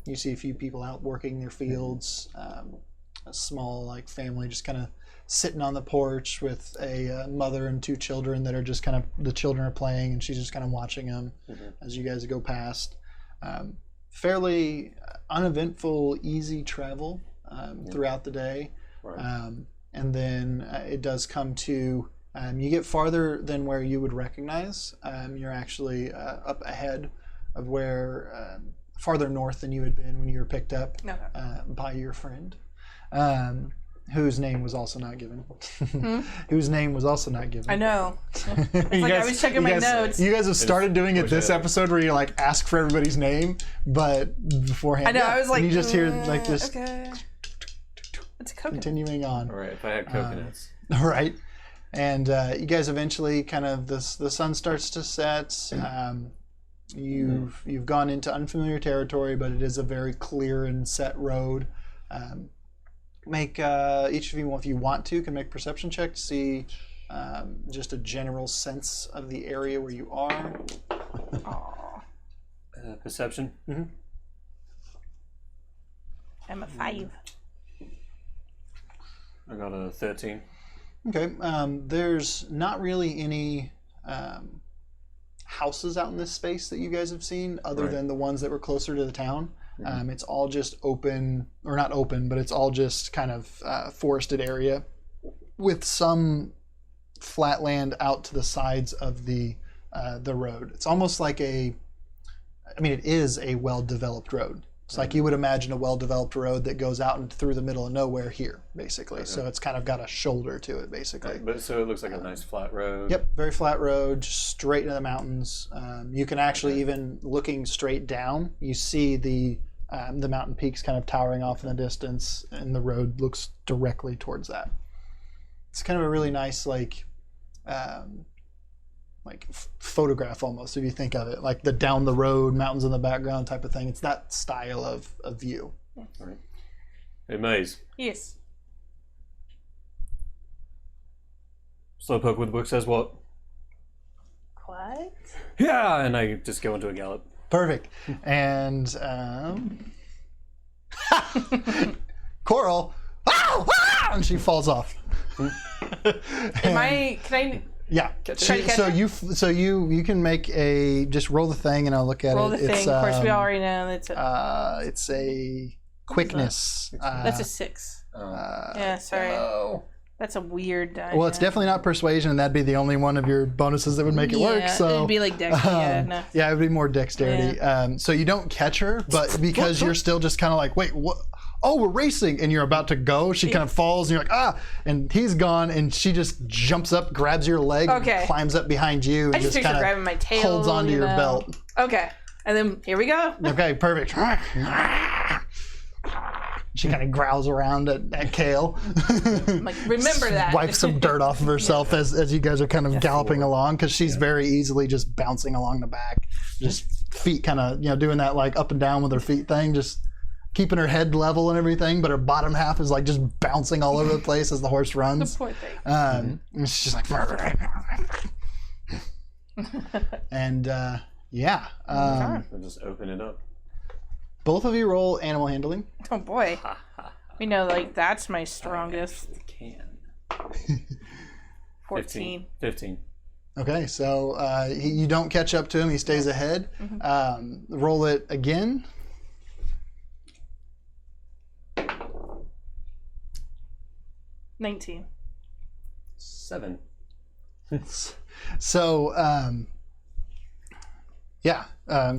You see a few people out working their fields. A small family just kind of sitting on the porch with a mother and two children that are just kind of, the children are playing and she's just kind of watching them as you guys go past. Fairly uneventful, easy travel throughout the day. Right. And then it does come to, you get farther than where you would recognize. You're actually up ahead of where, farther north than you had been when you were picked up by your friend, whose name was also not given. Whose name was also not given. I know. I was checking my notes. You guys have started doing it this episode where you ask for everybody's name, but beforehand. I know. I was like, and you just hear this Okay. It's a coconut. continuing on. All right. If I had coconuts. Right. And you guys eventually kind of the sun starts to set. You've gone into unfamiliar territory, but it is a very clear and set road. Make each of you, if you want to, can make a perception check to see just a general sense of the area where you are. Perception. Mm-hmm. I'm a 5. I got a 13. Okay. There's not really any houses out in this space that you guys have seen, other than the ones that were closer to the town. It's all just open, or not open, but it's all just kind of forested area with some flat land out to the sides of the road. It's almost like it is a well-developed road. It's like you would imagine a well-developed road that goes out and through the middle of nowhere here, basically. Okay. So it's kind of got a shoulder to it, basically. Right, but so it looks like a nice flat road. Yep, very flat road, just straight into the mountains. You can actually, even looking straight down, you see the mountain peaks kind of towering off in the distance, and the road looks directly towards that. It's kind of a really nice, photograph almost, if you think of it, like the down the road, mountains in the background type of thing. It's that style of view. Yes. Right. Hey, Maze. Yes. Slowpoke with the book says what? What? Yeah, and I just go into a gallop. Perfect. And Coral, and she falls off. Can I? Yeah. So you can make just roll the thing, and I'll look at roll it. the thing. Of course, we already know it's a quickness. That's a 6. Yeah, sorry. No. That's a weird die. Well, it's definitely not persuasion, and that'd be the only one of your bonuses that would make it work. So it'd be like dexterity. Yeah, it would be more dexterity. Yeah. So you don't catch her, but because you're still just kind of like, wait, what? Oh, we're racing, and you're about to go. She kind of falls, and you're like, and he's gone, and she just jumps up, grabs your leg, and climbs up behind you, and just kind of grabbing my tail, holds onto your belt. Okay, and then here we go. Okay, perfect. She kind of growls around at Kale. I'm like, remember that. Wipes some dirt off of herself as you guys are kind of galloping along, because she's very easily just bouncing along the back, just feet kind of doing that like up and down with her feet thing, just keeping her head level and everything, but her bottom half is like just bouncing all over the place as the horse runs. The poor thing. And she's just like, and yeah. I'll just open it up. Both of you roll animal handling. Oh boy. We know, that's my strongest. I can. 14. 15. Okay, so you don't catch up to him. He stays ahead. Roll it again. 19. 7. So,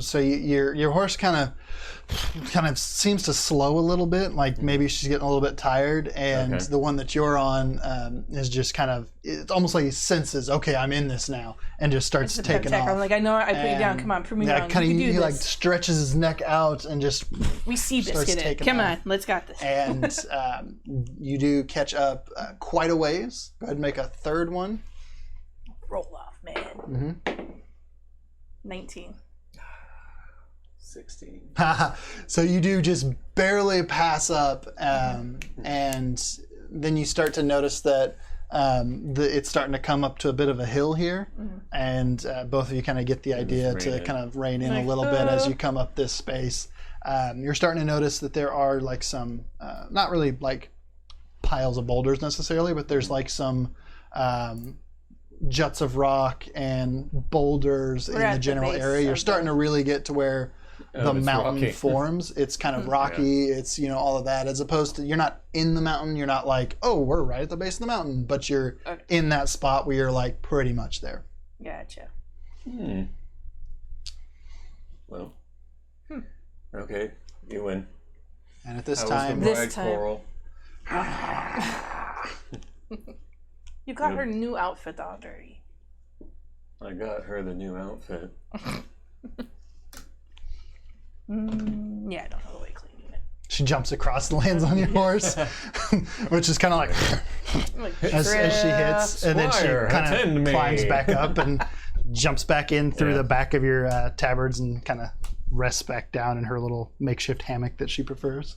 so your horse kind of seems to slow a little bit, like maybe she's getting a little bit tired, and the one that you're on is just kind of, it's almost like he senses, okay, I'm in this now, and just starts taking off. I'm like, I know, I put you down, come on, prove me wrong. He like stretches his neck out and just we see biscuit it. Come on, let's got this. And you do catch up quite a ways. Go ahead and make a third one. Roll off, man. 19. 16. So you do just barely pass up, and then you start to notice that it's starting to come up to a bit of a hill here, and both of you kind of get the idea to kind of rein in a little bit as you come up this space. You're starting to notice that there are like some, not really like piles of boulders necessarily, but there's like some juts of rock and boulders in the general area. You're starting to really get to where the mountain forms. It's kind of rocky. It's, all of that, as opposed to, you're not in the mountain. You're not like, oh, we're right at the base of the mountain, but you're in that spot where you're like pretty much there. Gotcha. Well, okay, you win. And at this time, Coral? You got her new outfit already. I got her the new outfit. Yeah, I don't know the way cleaning it. She jumps across and lands on your horse, which is kind of like as she hits, and then she kind of climbs back up and jumps back in through the back of your tabards and kind of rests back down in her little makeshift hammock that she prefers.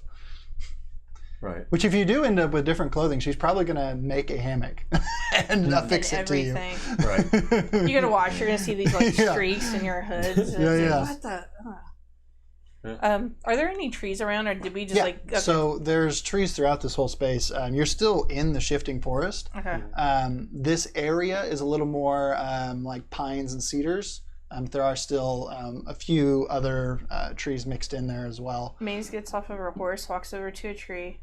Right. Which if you do end up with different clothing, she's probably going to make a hammock and affix it to you. Right. You're going to watch, you're going to see these like streaks in your hoods. Yeah. What the? Are there any trees around, or did we just like? Okay. So there's trees throughout this whole space. You're still in the shifting forest. Okay. This area is a little more like pines and cedars. There are still a few other trees mixed in there as well. Maze gets off of her horse, walks over to a tree,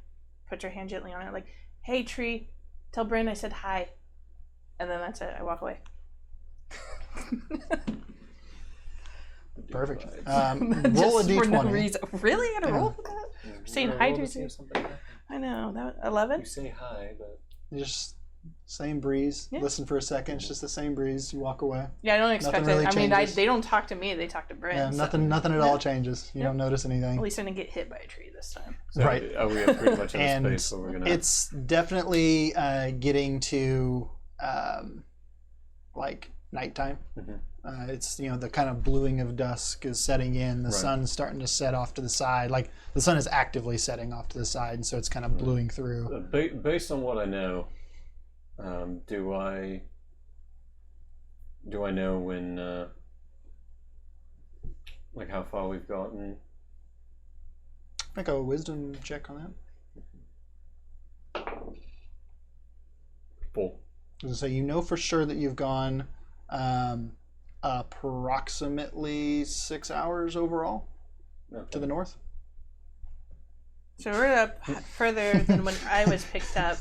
puts her hand gently on it, like, "Hey, tree, tell Bryn I said hi," and then that's it. I walk away. Perfect. Roll a d20. For no reason. Really? I gotta roll for that? Saying hi to you. I know. That 11. You say hi, but Just same breeze. Yeah. Listen for a second. It's just the same breeze. You walk away. Yeah, I don't expect Nothing really it. I mean, changes. they don't talk to me. They talk to Bryn. Yeah, so. nothing at all changes. You don't notice anything. At least I didn't get hit by a tree this time. so Right. Are we at pretty much in And a space where we're gonna? it's definitely getting to like nighttime. Mhm. It's the kind of bluing of dusk is setting in. The Right. sun's starting to set off to the side. Like the sun is actively setting off to the side, and so it's kind of bluing through. Based on what I know, do I know when like how far we've gotten? Make a wisdom check on that. 4. So you know for sure that you've gone approximately 6 hours overall to the north. So we're up further than when I was picked up.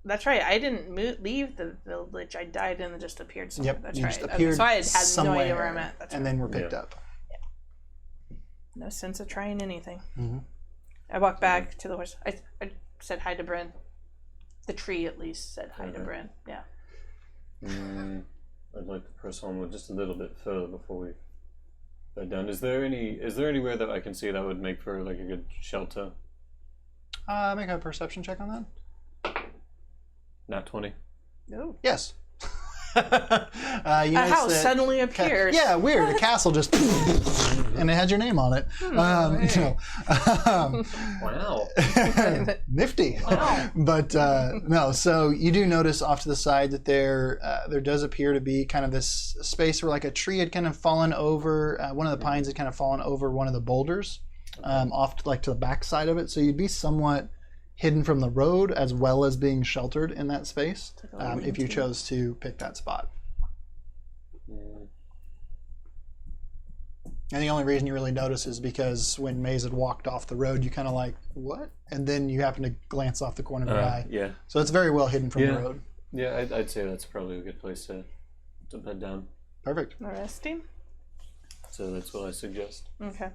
That's right. I didn't leave the village. I died and just appeared somewhere. Yep, That's you right. just Okay, appeared so I had somewhere, no idea where I'm at. That's and right. then we're picked Yeah. up. No sense of trying anything. Mm-hmm. I walked back to the horse. I said hi to Bryn. The tree, at least, said hi to Bryn. Yeah. I'd like to press onward just a little bit further before we bed down. Is there anywhere that I can see that would make for like a good shelter? Make a perception check on that. Nat 20. No. Yes. A house suddenly appears. Yeah, weird. The castle just and it had your name on it. Wow. Nifty. Wow. But no, so you do notice off to the side that there does appear to be kind of this space where like a tree had kind of fallen over, one of the pines had kind of fallen over one of the boulders off to, like to the back side of it. So you'd be somewhat hidden from the road as well as being sheltered in that space if you chose to pick that spot. And the only reason you really notice is because when Maze had walked off the road, you kind of like, what? And then you happen to glance off the corner of your eye. Yeah. So it's very well hidden from the road. Yeah, I'd say that's probably a good place to bed down. Perfect. Resting? So that's what I suggest. Okay.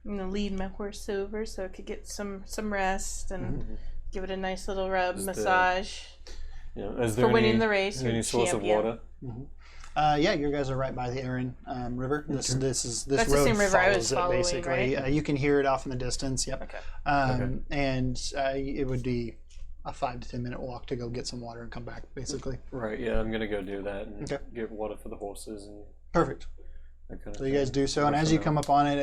I'm going to lead my horse over so it could get some rest and give it a nice little rub, massage. Is there for winning the race. Is there any source of water? Yeah, you guys are right by the Erin River. This That's road the same river I was follows it following, basically. right? You can hear it off in the distance. Yep. Okay. And it would be a 5 to 10 minute walk to go get some water and come back, basically. Right. Yeah, I'm gonna go do that and Okay. get water for the horses and Perfect. that kind of So thing. you guys do so, and as you come up on it,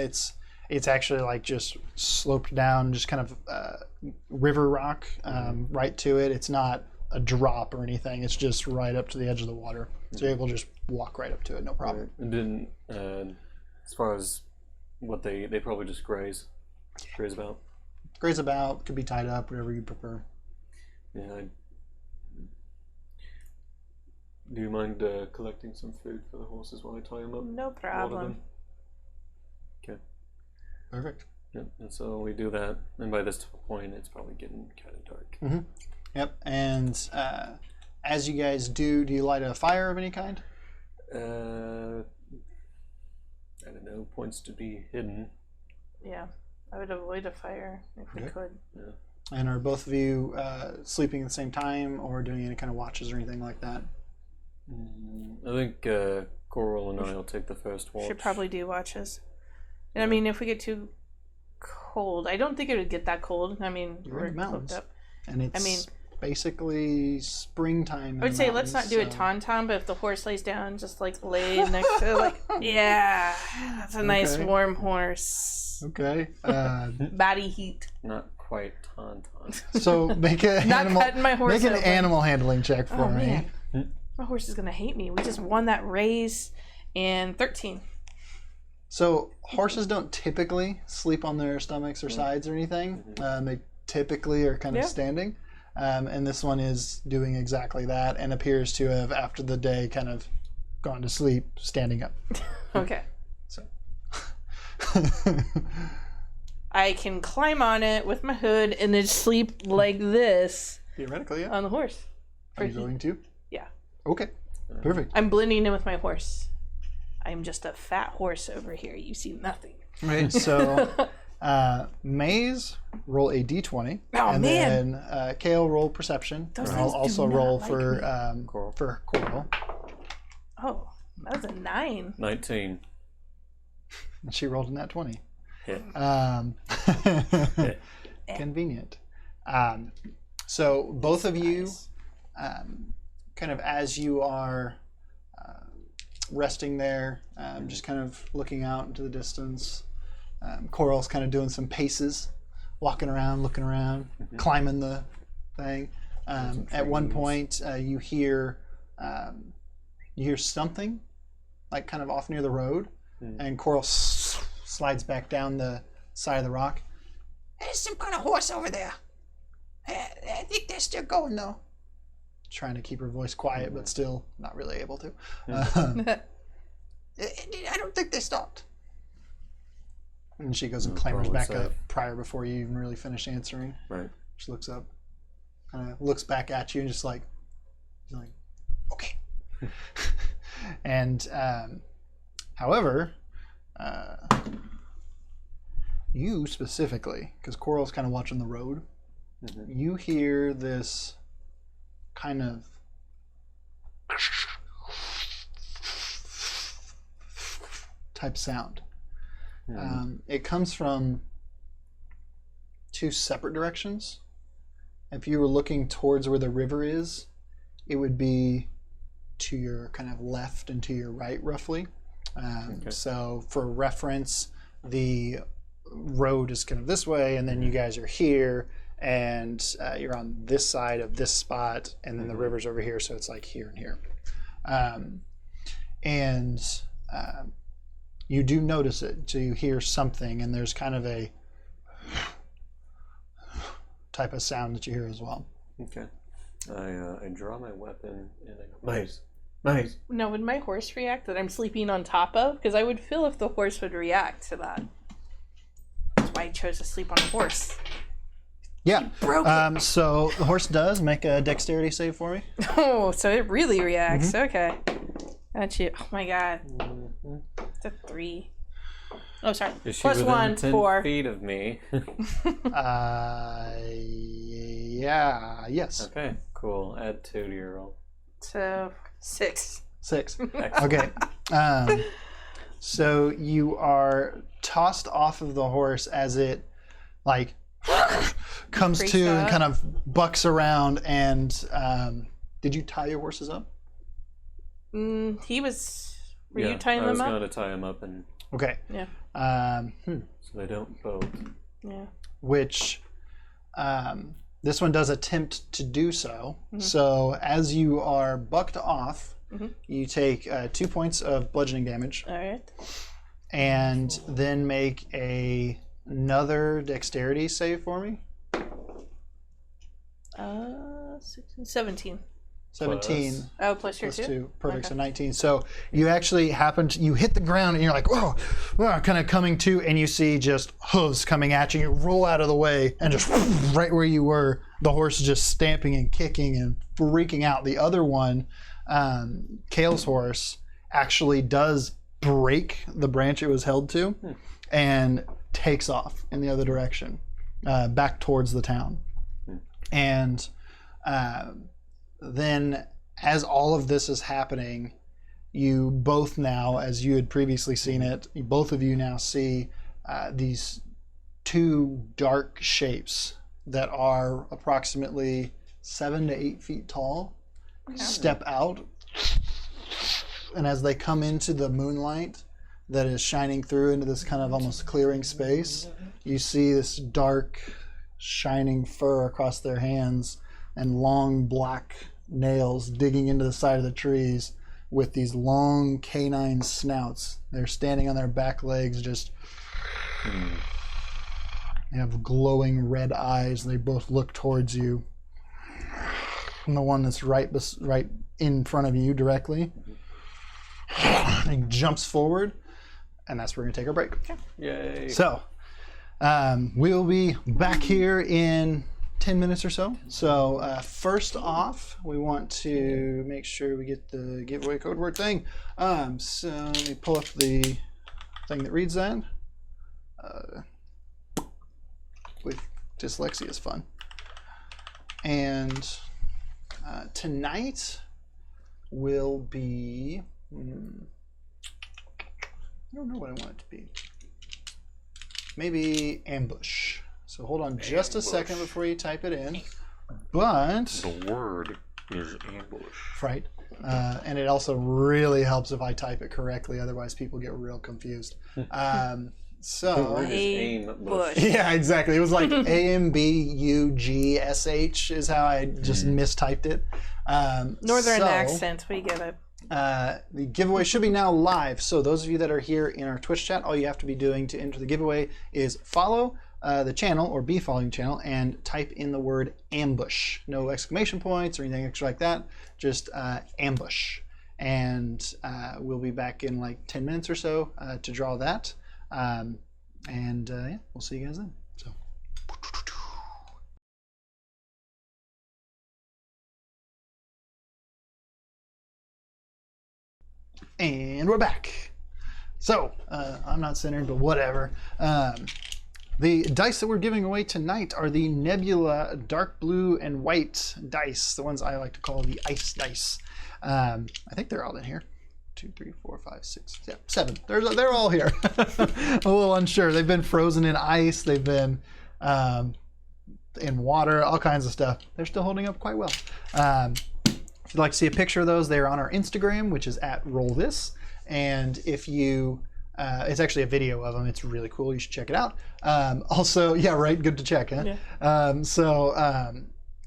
it's actually like just sloped down, just kind of river rock right to it. It's not a drop or anything. It's just right up to the edge of the water. So you're able to just walk right up to it, no problem. And then, as far as what they probably just graze about. Graze about, could be tied up, whatever you prefer. Yeah. Do you mind collecting some food for the horses while I tie them up? No Water problem. them? Okay. Perfect. Yep. And so we do that, and by this point, it's probably getting kind of dark. Yep. And as you guys do you light a fire of any kind? I don't know. Points to be hidden. Yeah. I would avoid a fire if we could. Yeah. And are both of you sleeping at the same time or doing any kind of watches or anything like that? I think Coral and I will take the first watch. Should probably do watches. And I mean, if we get too cold, I don't think it would get that cold. I mean, You're we're in the mountains. hooked up. And it's basically springtime. I would say let's not do a tauntaun, but if the horse lays down, just like lay next to it, like, that's a nice Okay. warm horse. Okay. Body heat. Not quite tauntaun. So make an Not cutting my horse make an open. animal handling check for Oh me. man, my horse is gonna hate me. We just won that race, and 13. So horses don't typically sleep on their stomachs or sides or anything. They typically are kind of standing. And this one is doing exactly that and appears to have, after the day, kind of gone to sleep standing up. Okay. So I can climb on it with my hood and then sleep like this theoretically, yeah. on the horse. Are you going to? Yeah. Okay. Perfect. I'm blending in with my horse. I'm just a fat horse over here. You see nothing. Right. So, Maze, roll a d20. Oh, and man. then Kale, roll perception. Those And things I'll also do not roll like for me. Coral. Oh, that was a 9. 19. And she rolled in that 20. Hit. Convenient. So both of you, kind of as you are resting there, just kind of looking out into the distance. Coral's kind of doing some paces, walking around, looking around, climbing the thing. At one point, you hear something, like kind of off near the road, and Coral slides back down the side of the rock. There's some kind of horse over there. I think they're still going though. Trying to keep her voice quiet, but still not really able to. I don't think they stopped. And she goes and clambers back up before you even really finish answering. Right. She looks up, kind of looks back at you, and just like, okay. And however, you specifically, because Coral's kind of watching the road, you hear this kind of type sound. It comes from two separate directions. If you were looking towards where the river is, it would be to your kind of left and to your right, roughly. So for reference, the road is kind of this way, and then you guys are here, and you're on this side of this spot, and then the river's over here, so it's like here and here. You do notice it, so you hear something, and there's kind of a type of sound that you hear as well. Okay. I draw my weapon and I go, Maze. Now, would my horse react that I'm sleeping on top of? Because I would feel if the horse would react to that. That's why I chose to sleep on a horse. Yeah. Broke it. So the horse does make a dexterity save for me. Oh, so it really reacts. Okay. Got you. Oh my god. It's a 3. Oh, sorry. Is she Plus within 1, 10 4. feet of me? Yeah. Yes. Okay, cool. Add 2 to your roll. So 6. 6. Excellent. Okay. So you are tossed off of the horse as it like comes Freaks to and out. kind of bucks around. And did you tie your horses up? He was. Were Yeah, you tying I was them up? going to tie him up and Okay. Yeah. so they don't bolt. Yeah. Which this one does attempt to do so. So as you are bucked off, you take 2 points of bludgeoning damage, All right. and then make another dexterity save for me. 16, 17. 17 Oh, plus your plus 2? 2. Perfect. Okay. So 19. So you actually you hit the ground and you're like, whoa, kind of coming to, and you see just hooves coming at you. You roll out of the way, and just right where you were, the horse is just stamping and kicking and freaking out. The other one, Kale's horse, actually does break the branch it was held to and takes off in the other direction, back towards the town. And then as all of this is happening, you both now, as you had previously seen it, both of you now see these 2 dark shapes that are approximately 7 to 8 feet tall step out. And as they come into the moonlight that is shining through into this kind of almost clearing space, you see this dark shining fur across their hands and long black nails digging into the side of the trees with these long canine snouts. They're standing on their back legs, just they have glowing red eyes. They both look towards you. And the one that's right in front of you directly, he jumps forward, and that's where we're gonna take our break. Okay. Yay. So we'll be back here in 10 minutes or so. So first off, we want to make sure we get the giveaway code word thing. So let me pull up the thing that reads that. With dyslexia is fun. And tonight will be, I don't know what I want it to be. Maybe ambush. So hold on just a second before you type it in. But the word is ambush. Right. And it also really helps if I type it correctly, otherwise people get real confused. The So word is aim bush. yeah, exactly. It was like AMBUGSH is how I just mistyped it. Northern so, accent, we get it. The giveaway should be now live. So those of you that are here in our Twitch chat, all you have to be doing to enter the giveaway is follow the channel or be following the channel and type in the word ambush. No exclamation points or anything extra like that. Just ambush. And we'll be back in like 10 minutes or so to draw that. Yeah, we'll see you guys then. So. And we're back. So, I'm not centered, but whatever. The dice that we're giving away tonight are the Nebula dark blue and white dice, the ones I like to call the ice dice. I think they're all in here. 2, 3, 4, 5, 6, 7. They're all here. A little unsure. They've been frozen in ice. They've been in water, all kinds of stuff. They're still holding up quite well. If you'd like to see a picture of those, they're on our Instagram, which is at RoleThis. And if you, it's actually a video of them. It's really cool. You should check it out. Also, yeah, right. Good to check, huh? Yeah.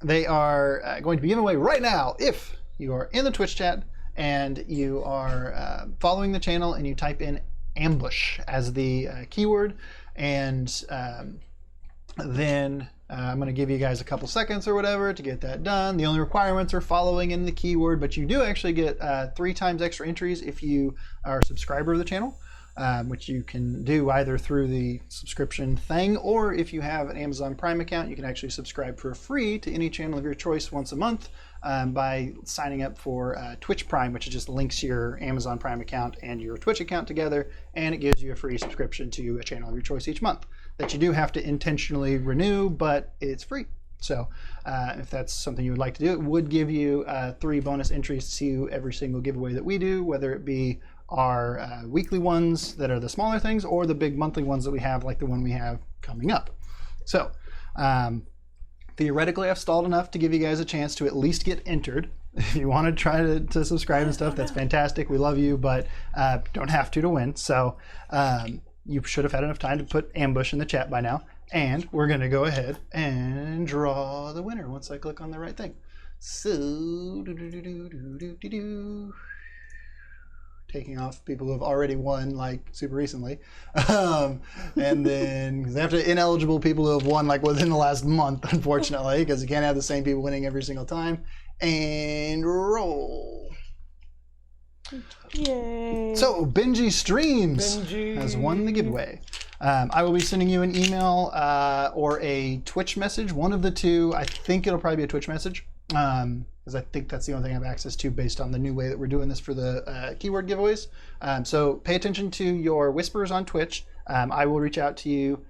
They are going to be given away right now if you are in the Twitch chat and you are following the channel and you type in ambush as the keyword, and then I'm going to give you guys a couple seconds or whatever to get that done. The only requirements are following in the keyword, but you do actually get 3 times extra entries if you are a subscriber of the channel, which you can do either through the subscription thing, or if you have an Amazon Prime account, you can actually subscribe for free to any channel of your choice once a month by signing up for Twitch Prime, which just links your Amazon Prime account and your Twitch account together, and it gives you a free subscription to a channel of your choice each month that you do have to intentionally renew, but it's free. So if that's something you would like to do, it would give you 3 bonus entries to every single giveaway that we do, whether it be our weekly ones that are the smaller things or the big monthly ones that we have, like the one we have coming up. So theoretically, I've stalled enough to give you guys a chance to at least get entered. If you want to try to subscribe and stuff, that's fantastic. We love you, but don't have to win. So you should have had enough time to put ambush in the chat by now. And we're going to go ahead and draw the winner once I click on the right thing. So, taking off people who have already won like super recently. And then they have to ineligible people who have won like within the last month, unfortunately, because you can't have the same people winning every single time. And roll. Yay. So Benji Streams has won the giveaway. I will be sending you an email or a Twitch message, one of the two. I think it'll probably be a Twitch message, because I think that's the only thing I have access to based on the new way that we're doing this for the keyword giveaways. So pay attention to your whispers on Twitch. I will reach out to you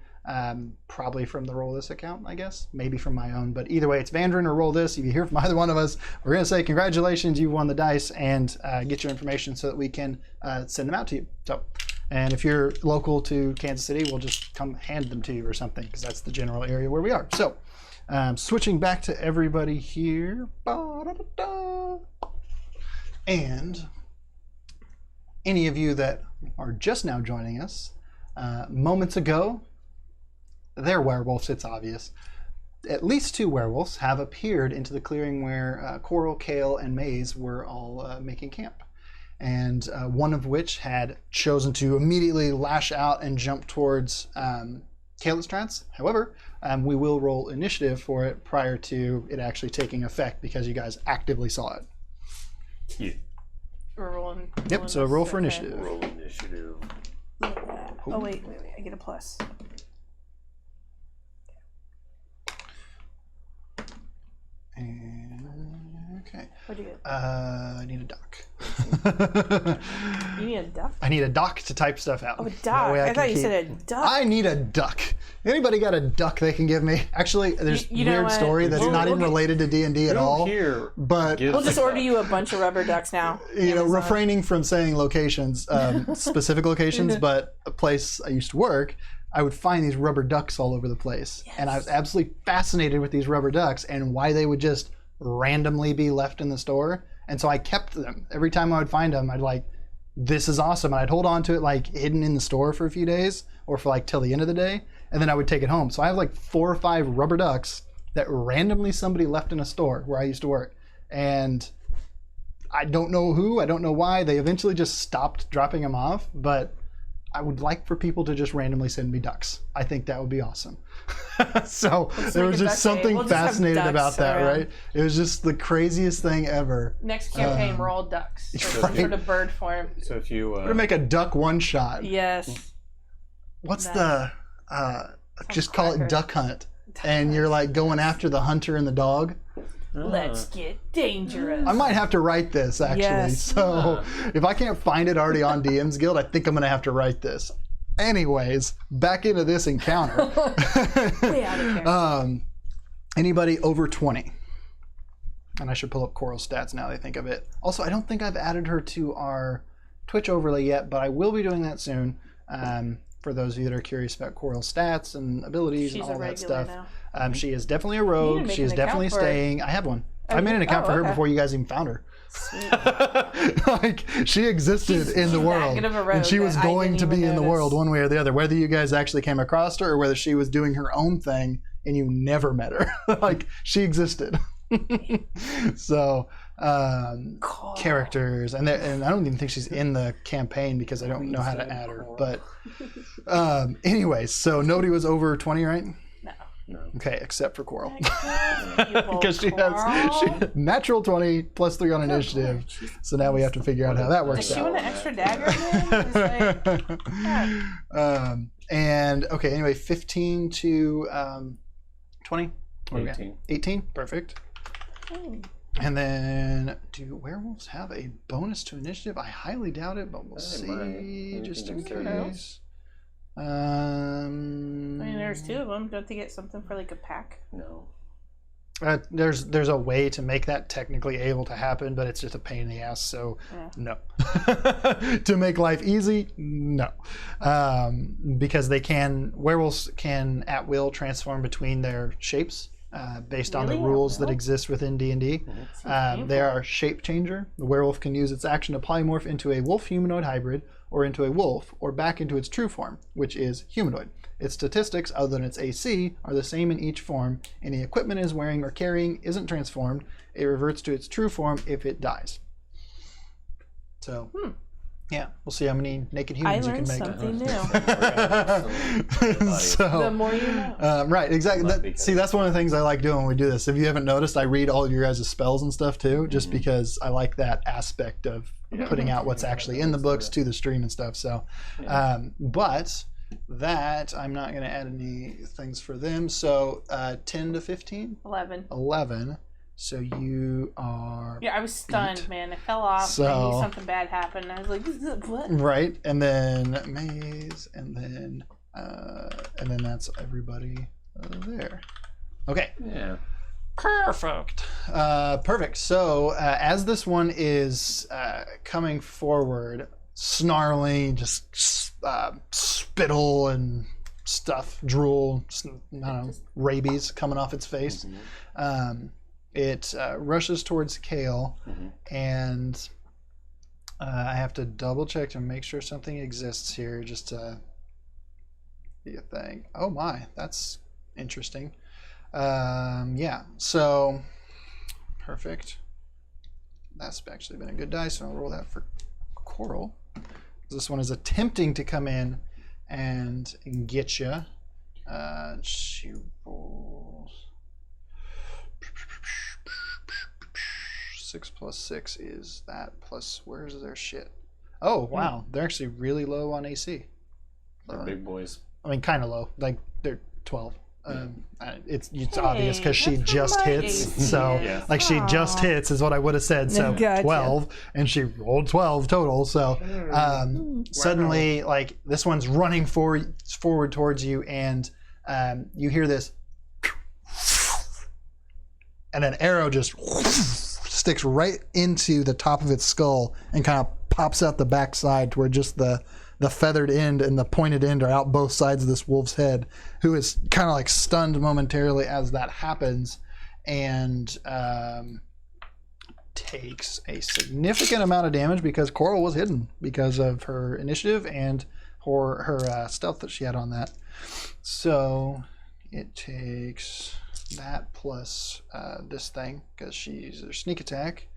probably from the RoleThis account, I guess, maybe from my own, but either way, it's Vandrin or RoleThis. If you hear from either one of us, we're going to say congratulations, you won the dice, and get your information so that we can send them out to you. So, and if you're local to Kansas City, we'll just come hand them to you or something, because that's the general area where we are. So switching back to everybody here. And any of you that are just now joining us, moments ago, they're werewolves, it's obvious. at least 2 werewolves have appeared into the clearing where Coral, Kale, and Maze were all making camp. And one of which had chosen to immediately lash out and jump towards Kalestrats. However, we will roll initiative for it prior to it actually taking effect because you guys actively saw it. Yeah. We're rolling. Yep, so roll for initiative. Roll initiative. Oh, wait. I get a plus. And, okay. What'd you get? I need a doc. You need a duck? I need a doc to type stuff out. Oh, a That duck. way I can thought you keep- said a duck. I need a duck. Anybody got a duck they can give me? Actually, there's You know weird what? story that's We'll- not we'll even get- related to D&D at all. Here, But give We'll just the order duck. you a bunch of rubber ducks now. you know, Amazon. refraining from saying locations, specific locations, but a place I used to work, I would find these rubber ducks all over the place. And I was absolutely fascinated with these rubber ducks and why they would just randomly be left in the store. And so I kept them. Every time I would find them, I'd like, this is awesome. And I'd hold on to it like hidden in the store for a few days or for like till the end of the day. And then I would take it home. So I have like 4 or 5 rubber ducks that randomly somebody left in a store where I used to work. And I don't know who, I don't know why. They eventually just stopped dropping them off, but I would like for people to just randomly send me ducks. I think that would be awesome. So there make was a just duck something day. We'll just have fascinating ducks about that, around. right? It was just the craziest thing ever. Next campaign, we're all ducks. Or some Right. sort of bird form. So if you We're gonna make a duck one shot. Yes. What's Nice. the just call cracker. it duck hunt. And you're like going after the hunter and the dog. Let's get dangerous. I might have to write this actually. Yes. So if I can't find it already on DM's Guild, I think I'm gonna have to write this. Anyways, back into this encounter. Way out of here. Anybody over 20? And I should pull up Coral's stats now that I think of it. Also, I don't think I've added her to our Twitch overlay yet, but I will be doing that soon. For those of you that are curious about Coral's stats and abilities She's and a all that regular stuff. now. She is definitely a You need rogue. to make She is an account definitely for her. staying. I have one. I made an account for her okay. before you guys even found her. Like she existed in the she's that world, good of a rogue and she was that I going didn't to be even in the notice. world one way or the other. Whether you guys actually came across her or whether she was doing her own thing and you never met her, like she existed. So Cool. characters, and I don't even think she's in the campaign because I don't know how to add her. But anyways, so nobody was over 20, right? No. Okay, except for Coral. Because Because she has natural 20 plus 3 on initiative. So now we have to figure out how that Does works she out. want an extra dagger? Man? It's like, yeah. And okay, anyway, 15 to 20? 18. 18, perfect. And then, do werewolves have a bonus to initiative? I highly doubt it, but we'll They see might. just in Anything case. I mean, there's 2 of them. Don't they get something for like a pack? No. There's a way to make that technically able to happen, but it's just a pain in the ass. So no. To make life easy, no, because werewolves can at will transform between their shapes based on the Really? At rules that will? exist within D&D. They are shape changer. The werewolf can use its action to polymorph into a wolf humanoid hybrid, or into a wolf, or back into its true form, which is humanoid. Its statistics, other than its AC, are the same in each form. Any equipment it is wearing or carrying isn't transformed. It reverts to its true form if it dies. So, yeah, we'll see how many naked I humans you can learned make. something new. The So, more you know. right, exactly. Might be See, that's one of the things I like doing when we do this. If you haven't noticed, I read all of your guys' spells and stuff too, just because I like that aspect of putting out what's actually in the books to the stream and stuff. So, but that I'm not going to add any things for them. So 10 to 15? 11. 11. So you are Yeah, I was stunned, man. I fell off. So- I knew something bad happened. I was like, what? right, and then Maze, and then that's everybody there. Okay. Yeah. Perfect. Perfect. So as this one is coming forward, snarling, just spittle and stuff, drool, I don't know, rabies coming off its face. It rushes towards Kale, and I have to double check to make sure something exists here, just to be a thing. Oh my, that's interesting. Yeah, so perfect. That's actually been a good die, so I'll roll that for Coral. This one is attempting to come in and get you. She rolls 6 plus 6 is that plus, where's their shit? Oh, wow. They're actually really low on AC. They're big boys. I mean, kind of low. Like, they're 12. It's obvious because she just hits. AC So, is. like, she just hits is what I would have said. So, Gotcha. 12. And she rolled 12 total. So, suddenly, like, this one's running forward towards you, and you hear this. And an arrow just sticks right into the top of its skull and kind of pops out the backside to where just the feathered end and the pointed end are out both sides of this wolf's head, who is kind of like stunned momentarily as that happens, and takes a significant amount of damage because Coral was hidden because of her initiative and her stealth that she had on that. So it takes that plus this thing because she's her sneak attack,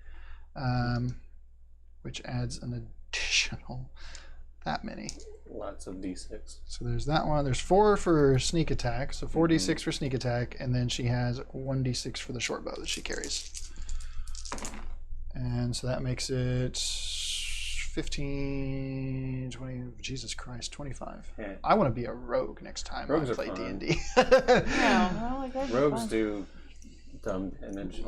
which adds an additional that many. Lots of d6. So there's that one. There's 4 for sneak attack, so 4d6 for sneak attack, and then she has 1d6 for the short bow that she carries. And so that makes it 15, 20, Jesus Christ, 25. Yeah. I want to be a rogue next time Rogues I are play fun. D&D. Rogues do dumb damage.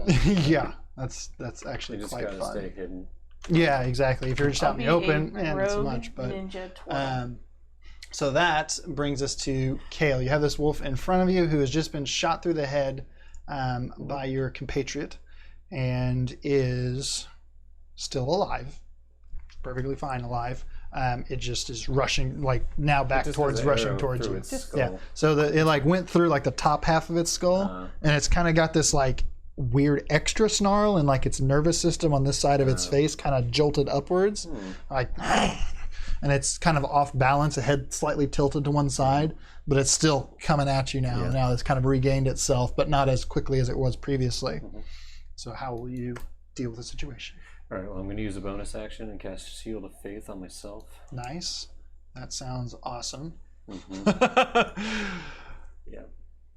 Yeah, that's You actually just quite gotta fun. stay hidden. Yeah, exactly. If you're just out in the open, not so rogue much. But ninja twirl. so that brings us to Kale. You have this wolf in front of you who has just been shot through the head by your compatriot and is still alive, perfectly fine alive. It just is rushing, like now back Just towards has an rushing arrow towards through you. its skull. Yeah. So it like went through like the top half of its skull, and it's kind of got this like weird extra snarl, and like its nervous system on this side of its face kind of jolted upwards, like, and it's kind of off balance. The head slightly tilted to one side, but it's still coming at you now. Yeah. Now it's kind of regained itself, but not as quickly as it was previously. So how will you deal with the situation? All right, well, I'm going to use a bonus action and cast Shield of Faith on myself. Nice. That sounds awesome. Yeah,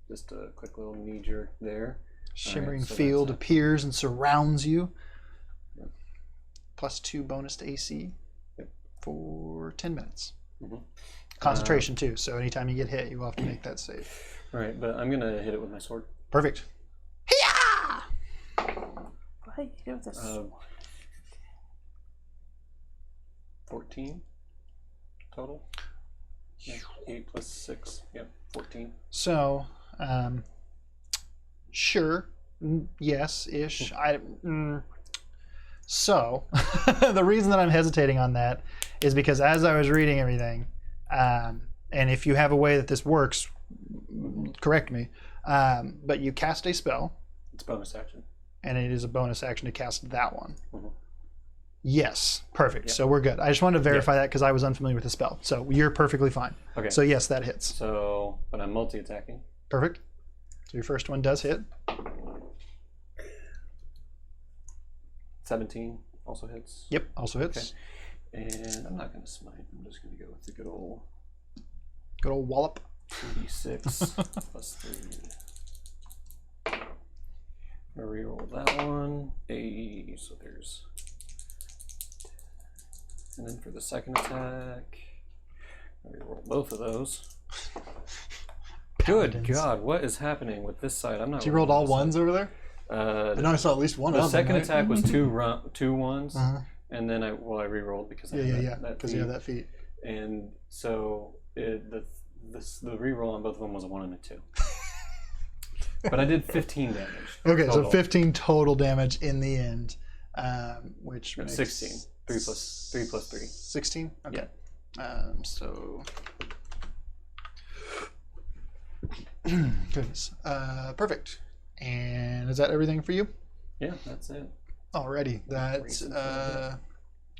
just a quick little knee jerk there. Shimmering so field that's appears and surrounds you. Yep. +2 bonus to AC Yep. for 10 minutes. Mhm. Concentration too, so anytime you get hit, you will have to make that save. All right, but I'm going to hit it with my sword. Perfect. What do you do with this? 14 total. Yeah, 8 plus 6. Yep, 14. So, sure, yes-ish. So, the reason that I'm hesitating on that is because as I was reading everything, and if you have a way that this works, correct me, but you cast a spell, It's bonus action. and it is a bonus action to cast that one. Mhm. Yes, perfect. Yep. So we're good. I just wanted to verify that because I was unfamiliar with the spell. So you're perfectly fine. Okay. So yes, that hits. So, but I'm multi-attacking. Perfect. So your first one does hit. 17 also hits. Yep, also hits. And I'm not going to smite. I'm just going to go with the good old Good old wallop. 2d6 plus 3. I'm going to reroll that one. So there's. And then for the second attack, I reroll both of those. Good Paladins. God, what is happening with this side? I'm not. You rolled all rolling ones over there? this side. I know I saw at least one The of them. second right? attack was two ones, Uh-huh. and then I rerolled because I Yeah, had yeah, that because feat. you have that feat. And so the reroll on both of them was a 1 and a 2. But I did 15 damage. Okay, total. so 15 total damage in the end, which That's makes 16. 3 plus 3. 16? Okay. So... Goodness. Perfect. And is that everything for you? Yeah, that's it. Alrighty. That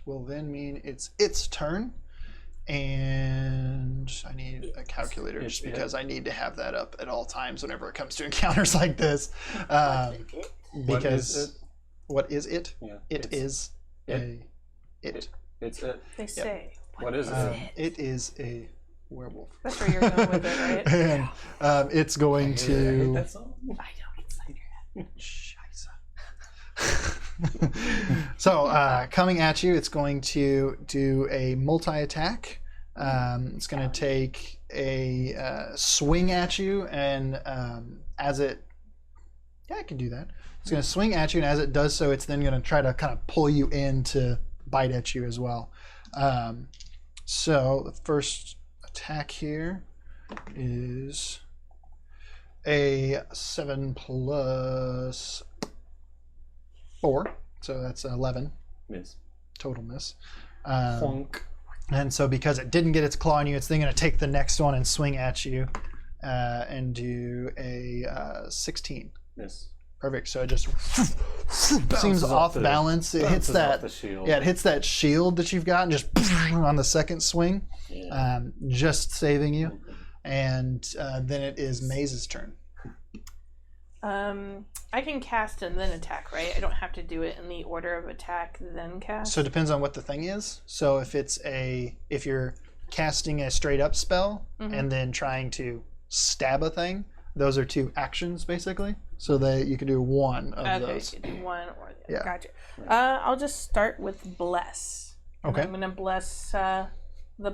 will then mean it's its turn. And I need a calculator just because I need to have that up at all times whenever it comes to encounters like this. Because what is it? Yeah, it is a it. It's it. They say. What is it? It is a werewolf. That's where you're going with it, right? And it's going I hate to. that song. I know, it's like your Scheisse. So coming at you, it's going to do a multi-attack. It's going to take a swing at you, and as it, I can do that. It's going to swing at you, and as it does so, it's then going to try to kind of pull you in to bite at you as well. So the first attack here is a 7 plus 4, so that's 11. Miss. Total miss. Honk. And so because it didn't get its claw on you, it's then going to take the next one and swing at you and do a 16. Miss. Perfect. So it just seems off balance. It hits that. The shield. Yeah, it hits that shield that you've got and just on the second swing, just saving you. And then it is Maze's turn. I can cast and then attack, right? I don't have to do it in the order of attack then cast. So it depends on what the thing is. So if you're casting a straight up spell and then trying to stab a thing, those are 2 actions basically. So that you can do one of those. Okay, you can do one or the other. Yeah. Gotcha. I'll just start with bless. Okay. I'm gonna bless the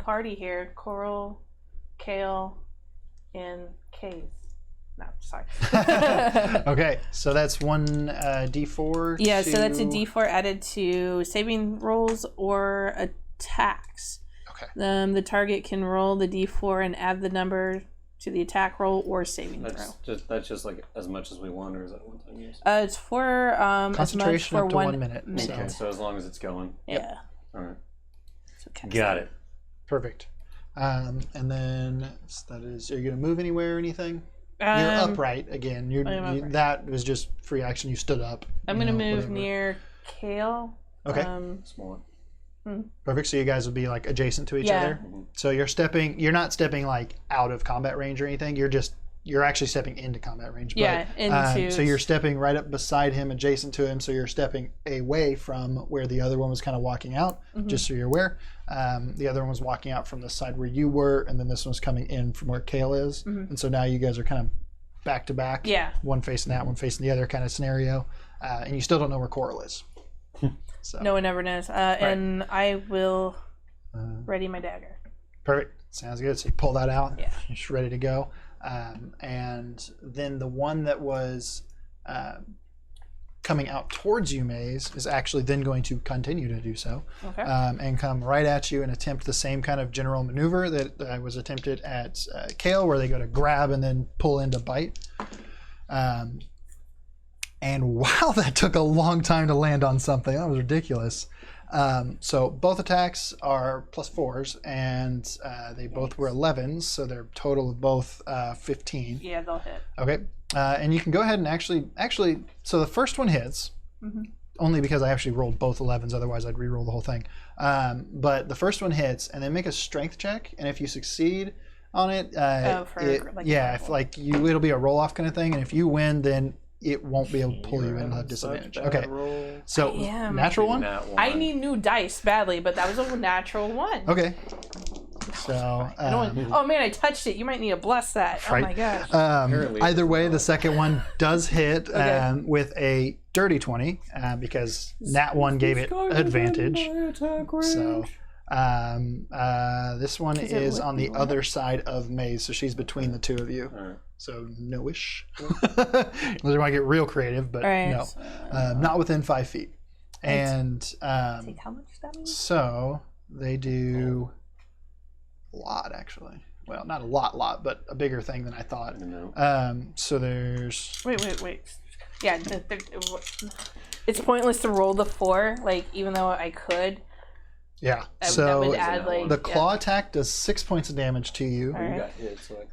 party here: Coral, Kale, and Case. No, sorry. Okay, so that's 1 d4. Yeah, so that's a d4 added to saving rolls or attacks. Okay. The target can roll the d4 and add the number to the attack roll or saving throw. That's just like as much as we want, or is that one time use? It's for as much Concentration for up to 1 minute. Okay, so as long as it's going. Yeah. All right. So cast Got it. Perfect. And then that is. Are you going to move anywhere or anything? You're upright again. upright. That was just free action. You stood up. I'm gonna move near Kale. Okay. Small one. Perfect. So you guys will be like adjacent to each other. So you're not stepping like out of combat range or anything. You're actually stepping into combat range. Yeah, into. So you're stepping right up beside him, adjacent to him. So you're stepping away from where the other one was kind of walking out. Just so you're aware. The other one was walking out from the side where you were, and then this one's coming in from where Kale is. And so now you guys are kind of back to back. Yeah. One facing that, one facing the other kind of scenario, and you still don't know where Coral is. So. No one ever knows. And I will ready my dagger. Perfect. Sounds good. So you pull that out. Yeah. You're just ready to go. And then the one that was coming out towards you, Maze, is actually then going to continue to do so. Okay. And come right at you and attempt the same kind of general maneuver that was attempted at Kale, where they go to grab and then pull in to bite. And wow, that took a long time to land on something. That was ridiculous. So both attacks are +4s, and they both were 11s, so they're total of both 15. Yeah, they'll hit. Okay. And you can go ahead and actually, so the first one hits, only because I actually rolled both 11s, otherwise I'd re-roll the whole thing. But the first one hits, and then make a strength check, and if you succeed on it, it'll be a roll-off kind of thing, and if you win, then it won't be able to pull you in at disadvantage. Okay. So natural one? I need new dice badly, but that was a natural 1. Okay. So oh man, I touched it. You might need to bless that. Right. Oh my gosh. Either way, the second one does hit with a dirty 20 because Nat 1 gave it advantage. So this one is on the other side of Maze, so she's between the two of you. So no-ish. Unless you want to get real creative, but no. Not within 5 feet. And take how much damage? So they do a lot, actually. Well, not a lot, but a bigger thing than I thought. So there's... Wait. Yeah, it's pointless to roll the 4, like, even though I could. Yeah, that would add, like, the claw attack does 6 points of damage to you. Right.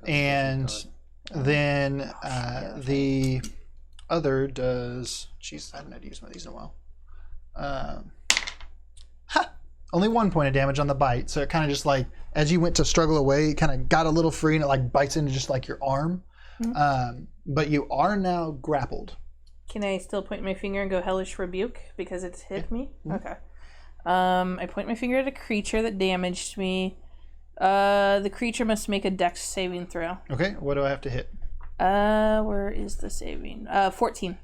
And then the other does... Jeez, I haven't had to use one of these in a while. Only 1 point of damage on the bite, so it kind of just like as you went to struggle away, it kind of got a little free and it like bites into just like your arm. But you are now grappled. Can I still point my finger and go hellish rebuke because it's hit me? Okay. I point my finger at a creature that damaged me. The creature must make a dex saving throw. Okay, what do I have to hit? Where is the saving? 14.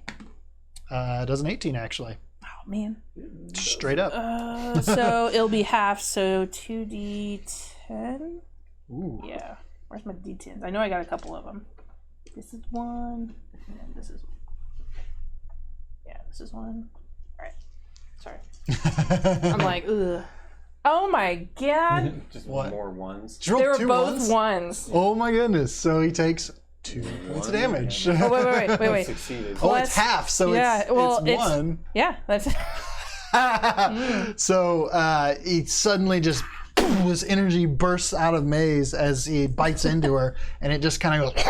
It does an 18 actually. Oh man. Straight up. So it'll be half, so 2d10. Ooh. Yeah. Where's my d10s? I know I got a couple of them. This is one. And this is. Yeah, this is one. All right. Sorry. I'm like, ugh. Oh my god. Just What? more ones. Did you roll They were two both ones. Oh my goodness. So he takes 2 points of damage. Oh, wait. Succeeded. Oh, it's half, so it's 1. Yeah, that's. So he suddenly just, this energy bursts out of Maze as he bites into her, and it just kind of goes,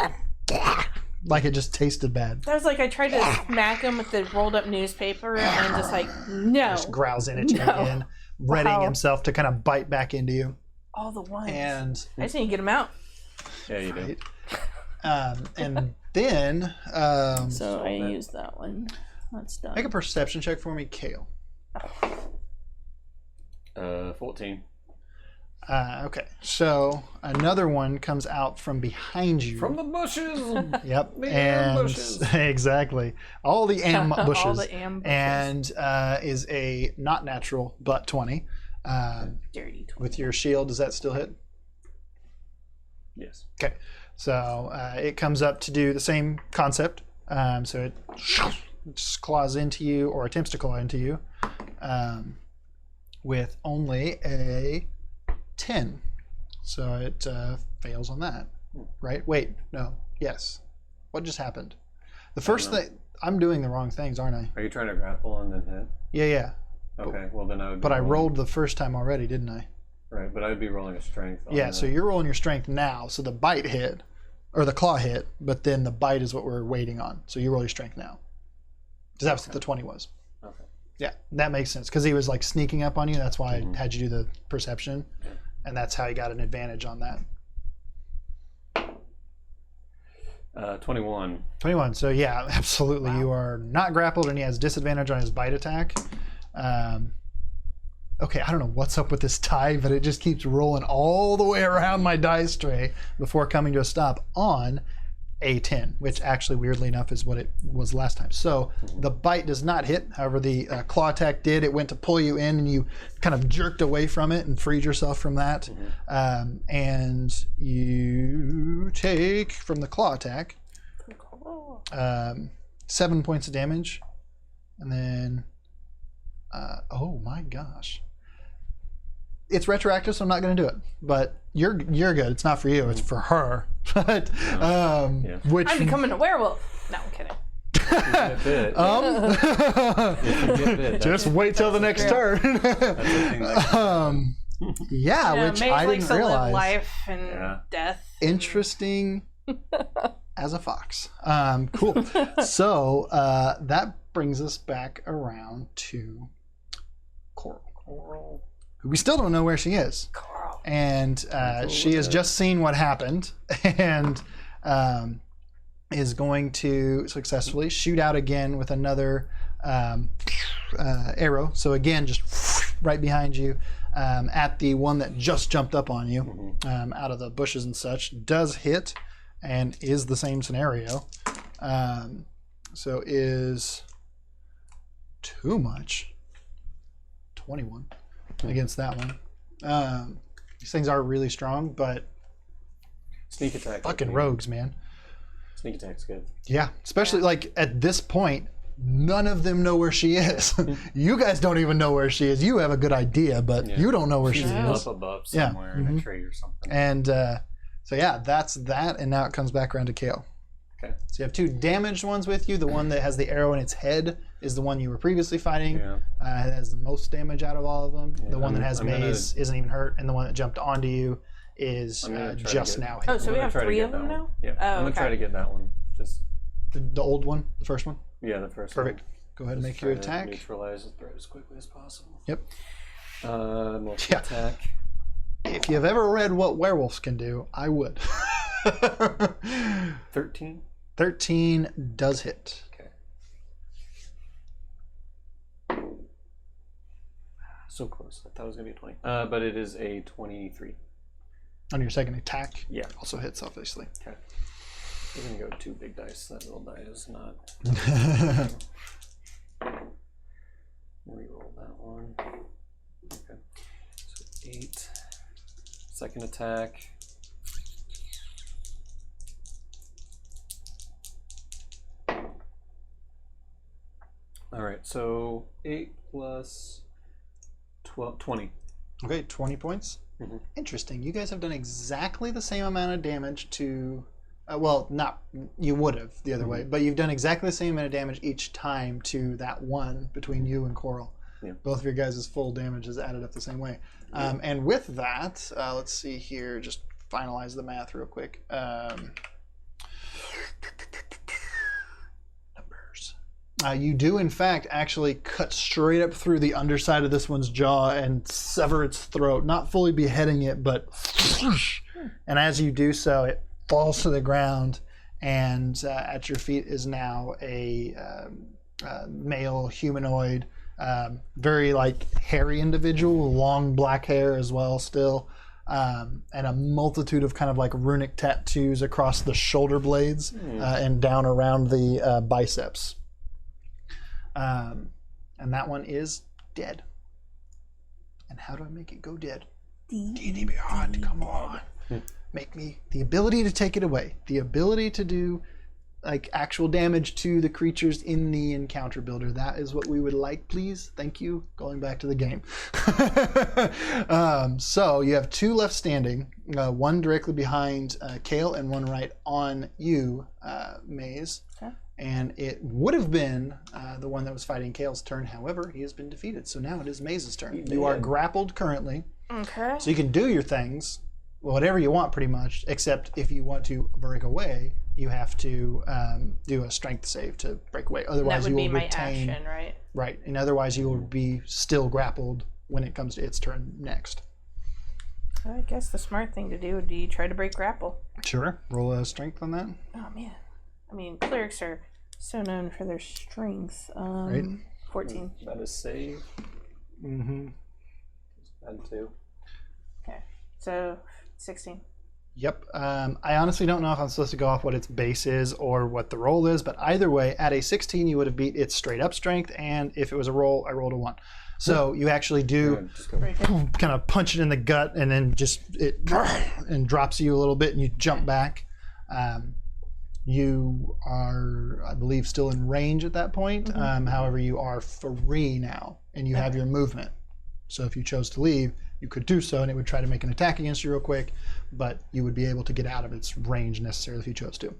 like it just tasted bad. That was like I tried to smack him with the rolled up newspaper, and just like, no. Just growls in at you again, readying himself to kind of bite back into you. All the ones. And I just need to get him out. Yeah, you do. right. And then So I used that one. That's done. make a perception check for me, Kale. 14. Okay, so another one comes out from behind you. From the bushes. Yep, The and ambushes. exactly all the bushes, All the ambushes. and is a not natural but 20. Dirty. With your shield, does that still hit? Yes. Okay, so it comes up to do the same concept. So it just claws into you, or attempts to claw into you, with only a 10. So it fails on that, right? Wait, no, yes. What just happened? The first thing, I'm doing the wrong things, aren't I? Are you trying to grapple and then hit? Yeah. Okay, well then I would be But I rolling- rolled the first time already, didn't I? Right, but I would be rolling a strength. Yeah, so you're rolling your strength now. So the bite hit, or the claw hit, but then the bite is what we're waiting on. So you roll your strength now. Because that's what the 20 was. Okay. Yeah, that makes sense. Because he was like sneaking up on you. That's why I had you do the perception. Yeah. And that's how he got an advantage on that. 21. 21. So yeah, absolutely. You are not grappled, and he has disadvantage on his bite attack. Okay, I don't know what's up with this tie, but it just keeps rolling all the way around my dice tray before coming to a stop on a 10, which actually, weirdly enough, is what it was last time. So the bite does not hit. However, the claw attack did. It went to pull you in, and you kind of jerked away from it and freed yourself from that. And you take, from the claw attack, 7 points of damage. And then, oh my gosh. It's retroactive, so I'm not going to do it. But you're good. It's not for you. It's for her. But which I'm becoming a werewolf. No, I'm kidding. Get bit. If you get bit, just wait till the next turn. that's a thing that Yeah, which Maze I likes didn't to realize. live life and death. Interesting as a fox. Cool. So that brings us back around to Coral. We still don't know where she is. Coral. And she has just seen what happened, and is going to successfully shoot out again with another arrow. So again, just right behind you, at the one that just jumped up on you, out of the bushes and such. Does hit, and is the same scenario. So is too much. 21 against that one. These things are really strong, but sneak attack. fucking rogues, man. Sneak attack's good. Yeah, especially like at this point, none of them know where she is. You guys don't even know where she is. You have a good idea, but you don't know where she She's is. up above somewhere in a tree or something. And so yeah, that's that. And now it comes back around to Kale. Okay. So you have two damaged ones with you. The one that has the arrow in its head is the one you were previously fighting. Yeah. It has the most damage out of all of them. Yeah, the one that has I'm gonna- maze isn't even hurt, and the one that jumped onto you is I'm gonna try to just get- now Oh, hit. so we I'm gonna have try to 3 get of them that one. now? Yeah. Oh, I'm gonna try okay. to get that one. Just The old one, the first one. yeah, the first Perfect. one. Go ahead and Just make your try to attack. Neutralize the threat as quickly as possible. Yep. Multi Yeah. attack. If if you've ever read what werewolves can do, I would. 13. 13 does hit. Okay. So close. I thought it was going to be a 20. But it is a 23. On your second attack, Yeah. also hits, obviously. Okay. We're going to go 2 big dice. That little die is not. Reroll that one. Okay. So 8. Second attack. Alright, so 8 plus 12, 20. Okay, 20 points. Mhm. Interesting. You guys have done exactly the same amount of damage to... well, not... You would have the other way, but you've done exactly the same amount of damage each time to that one between you and Coral. Yeah. Both of your guys' full damage is added up the same way. And with that, let's see here, just finalize the math real quick. Numbers. You do, in fact, actually cut straight up through the underside of this one's jaw and sever its throat, not fully beheading it, but and as you do so, it falls to the ground, and at your feet is now a male humanoid, very like hairy individual, long black hair as well still, and a multitude of kind of like runic tattoos across the shoulder blades and down around the biceps. And that one is dead. And how do I make it go dead? D&D Beyond, come on. Make me the ability to take it away. The ability to do like actual damage to the creatures in the encounter builder. That is what we would like, please. Thank you. Going back to the game. So you have 2 left standing, one directly behind Kale and one right on you, Maze. Okay. And it would have been the one that was fighting Kale's turn. However, he has been defeated. So now it is Maze's turn. You are grappled currently. Okay. So you can do your things, whatever you want pretty much, except if you want to break away, you have to do a strength save to break away. Otherwise, that you would will be my retain. action, right? Right, and otherwise you will be still grappled when it comes to its turn next. I guess the smart thing to do would be try to break grapple. Sure. Roll a strength on that. Oh man, I mean clerics are so known for their strength. Right. 14. That is save. Mm-hmm. Add 2. Okay, so 16. Yep. I honestly don't know if I'm supposed to go off what its base is or what the roll is, but either way, at a 16, you would have beat its straight up strength, and if it was a roll, I rolled a 1. So you actually do kind of punch it in the gut, and then just it and drops you a little bit, and you jump back. You are, I believe, still in range at that point. However, you are free now, and you have your movement. So if you chose to leave, you could do so, and it would try to make an attack against you real quick, but you would be able to get out of its range necessarily if you chose to.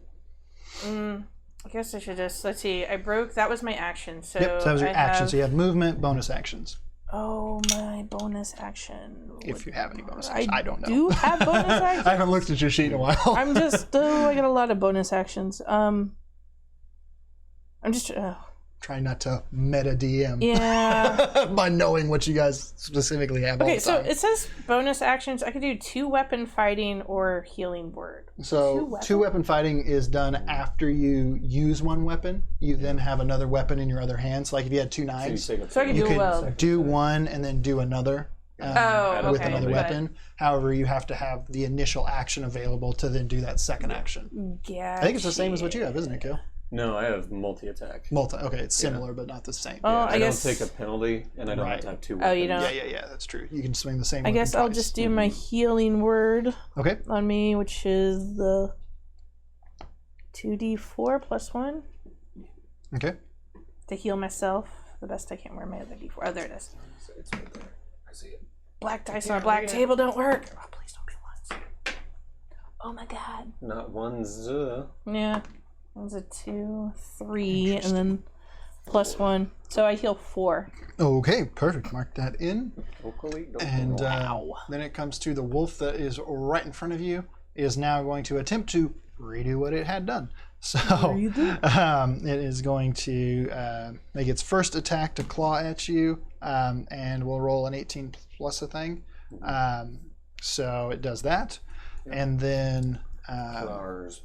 I guess I should just, let's see, I broke, that was my action. So, Yep, so that was your action. have, So you have movement, bonus actions. Oh, my bonus action. If you have any bonus actions. I don't know. Do have bonus actions? I haven't looked at your sheet in a while. I'm just, I got a lot of bonus actions. I'm just, Trying not to meta DM. Yeah. By knowing what you guys specifically have all Okay, the so time. it says bonus actions. I could do 2 weapon fighting or healing word. So 2 weapon fighting is done after you use 1 weapon. You then have another weapon in your other hand. So like if you had 2 knives, So I can you do could well. do 1 and then do another with okay, another but- weapon. However, you have to have the initial action available to then do that second action. Yeah. I think it's the same as what you have, isn't it, Kale? No, I have multi-attack. Okay, it's similar but not the same. Oh, I I guess. don't take a penalty, and I don't have to have 2 weapons. Oh, you don't? Yeah, that's true. You can swing the same I weapon guess I'll twice. just do my healing word Okay. on me, which is the 2d4 plus 1 Okay. to heal myself the best I can. Where my other d4? Oh, there it is. It's right there. I see it. Black dice on a black table don't work. Oh, please don't be ones. Oh my god. Not ones. Yeah. One's a 2, 3, and then plus 1. So I heal 4. Okay, perfect. Mark that in. Locally, And then it comes to the wolf that is right in front of you. Is now going to attempt to redo what it had done. So it is going to make its first attack to claw at you, and we'll roll an 18 plus a thing. So it does that. And then Flowers.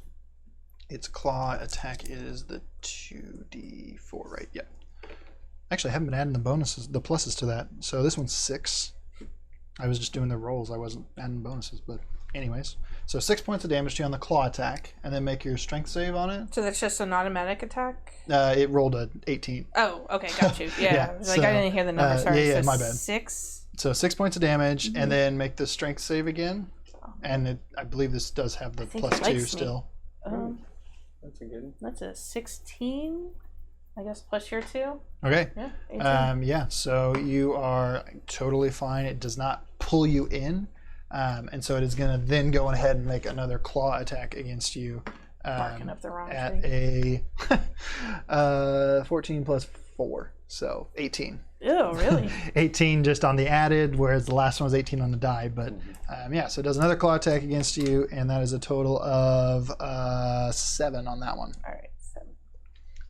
its claw attack is the 2d4, right? Yeah. Actually, I haven't been adding the pluses to that. So this one's 6. I was just doing the rolls. I wasn't adding bonuses, but anyways. So 6 points of damage to you on the claw attack, and then make your strength save on it. So that's just an automatic attack? It rolled a 18. Oh, okay, got you. Yeah, Yeah, I didn't hear the number. Sorry. yeah, So my bad. 6? So 6 points of damage, and then make the strength save again. And I believe this does have the think it +2 likes me. still. That's a good one. That's a 16, I guess, plus your 2. Okay. Yeah, 18. Yeah, so you are totally fine. It does not pull you in. And so it is going to then go ahead and make another claw attack against you. Barking up the wrong At tree. a 14 plus 4, so 18. Ew, really? 18 just on the added, whereas the last one was 18 on the die. But yeah, so it does another claw attack against you, and that is a total of 7 on that one. All right, 7.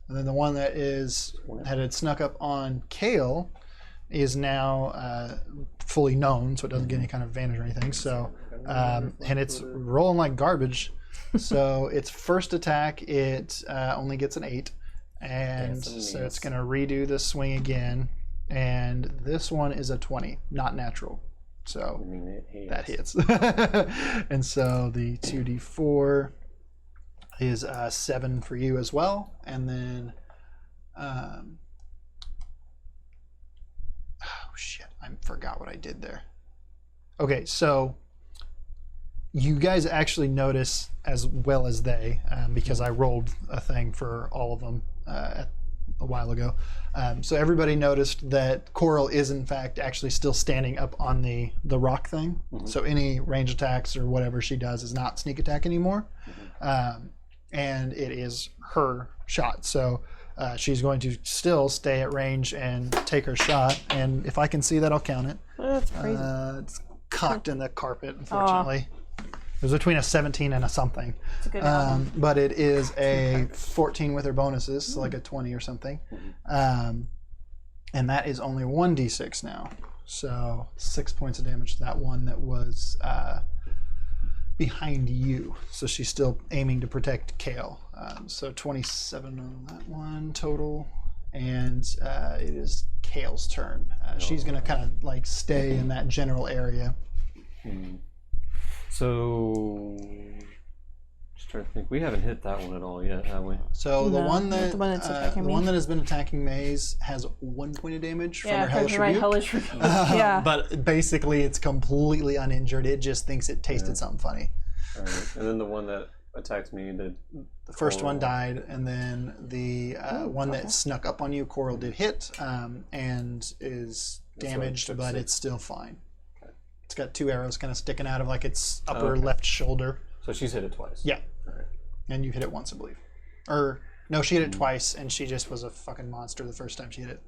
And then the one that had snuck up on Kale is now fully known, so it doesn't get any kind of advantage or anything. So, and it's rolling like garbage. So its first attack, it only gets an 8, and so it's going to redo the swing again. And this one is a 20, not natural. So that hits. And so the 2d4 is 7 for you as well. And then, oh shit, I forgot what I did there. Okay, so you guys actually notice as well as they, because I rolled a thing for all of them a while ago. So everybody noticed that Coral is in fact actually still standing up on the rock thing. So any range attacks or whatever she does is not sneak attack anymore. And it is her shot. So she's going to still stay at range and take her shot. And if I can see that, I'll count it. Oh, that's crazy. It's cocked in the carpet, unfortunately. It was between a 17 and a something. It's a good number. But it is a 14 with her bonuses, so like a 20 or something. And that is only 1d6 now. So 6 points of damage to that one that was behind you. So she's still aiming to protect Kale. So 27 on that one total. And it is Kale's turn. She's going to kind of like stay in that general area. So, just trying to think. We haven't hit that one at all yet, have we? So the No, one not that the one that's attacking me. has been attacking Maze has 1 point of damage from her Yeah, hellish because my rebuke. hellish rebuke. Yeah. But basically, it's completely uninjured. It just thinks it tasted something funny. All right. And then the one that attacked me did. The first one died, and then the one that snuck up on you, Coral, did hit and is damaged, took but 6. it's still fine. It's got 2 arrows kind of sticking out of like its upper left shoulder. So she's hit it twice. Yeah. All right. And you hit it once, I believe. Or, no, she hit it twice, and she just was a fucking monster the first time she hit it.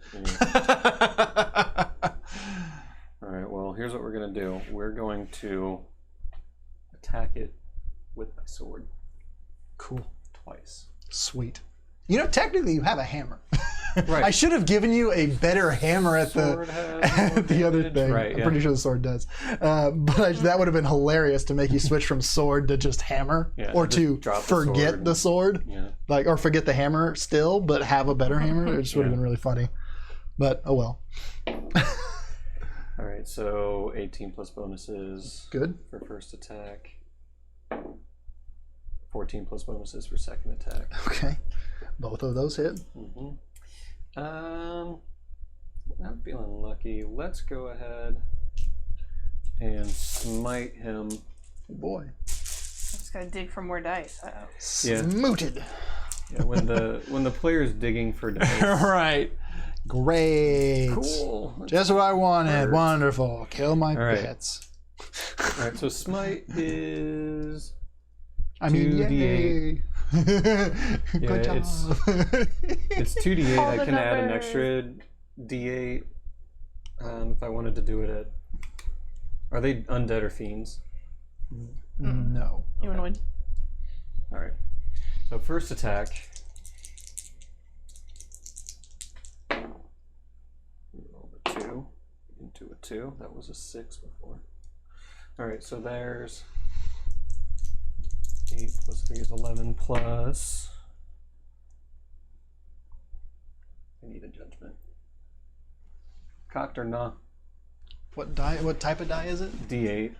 All right. Well, here's what we're gonna do. We're going to attack it with my sword. Cool. Twice. Sweet. You know, technically you have a hammer. Right. I should have given you a better hammer at Sword has at the other damage. thing. Right, I'm yeah. pretty sure the sword does. But that would have been hilarious to make you switch from sword to just hammer, Yeah, or just to drop the forget sword. the sword, Yeah. like, or forget the hammer still, but have a better hammer. It just would have Yeah. been really funny. But oh well. All right. So 18 plus bonuses Good. for first attack. 14 plus bonuses for second attack. Okay. Both of those hit. I'm feeling lucky. Let's go ahead and smite him. Oh boy. Just gotta dig for more dice. Yeah. Smooted. Yeah, when the player's digging for dice. Right. Great. Cool. Just what I wanted. Hurt. Wonderful. Kill my All right. pets. All right. So smite is. I mean, 2d8. yay. Yeah, Good job. It's 2d8. All I the can add an numbers. extra d8 if I wanted to do it at. Are they undead or fiends? No. You wanna win? All right. So first attack. Roll a 2 into a 2. That was a 6 before. All right, so there's 8 plus 3 is 11 plus. I need a judgment. Cocked or nah? What die? What type of die is it? D8.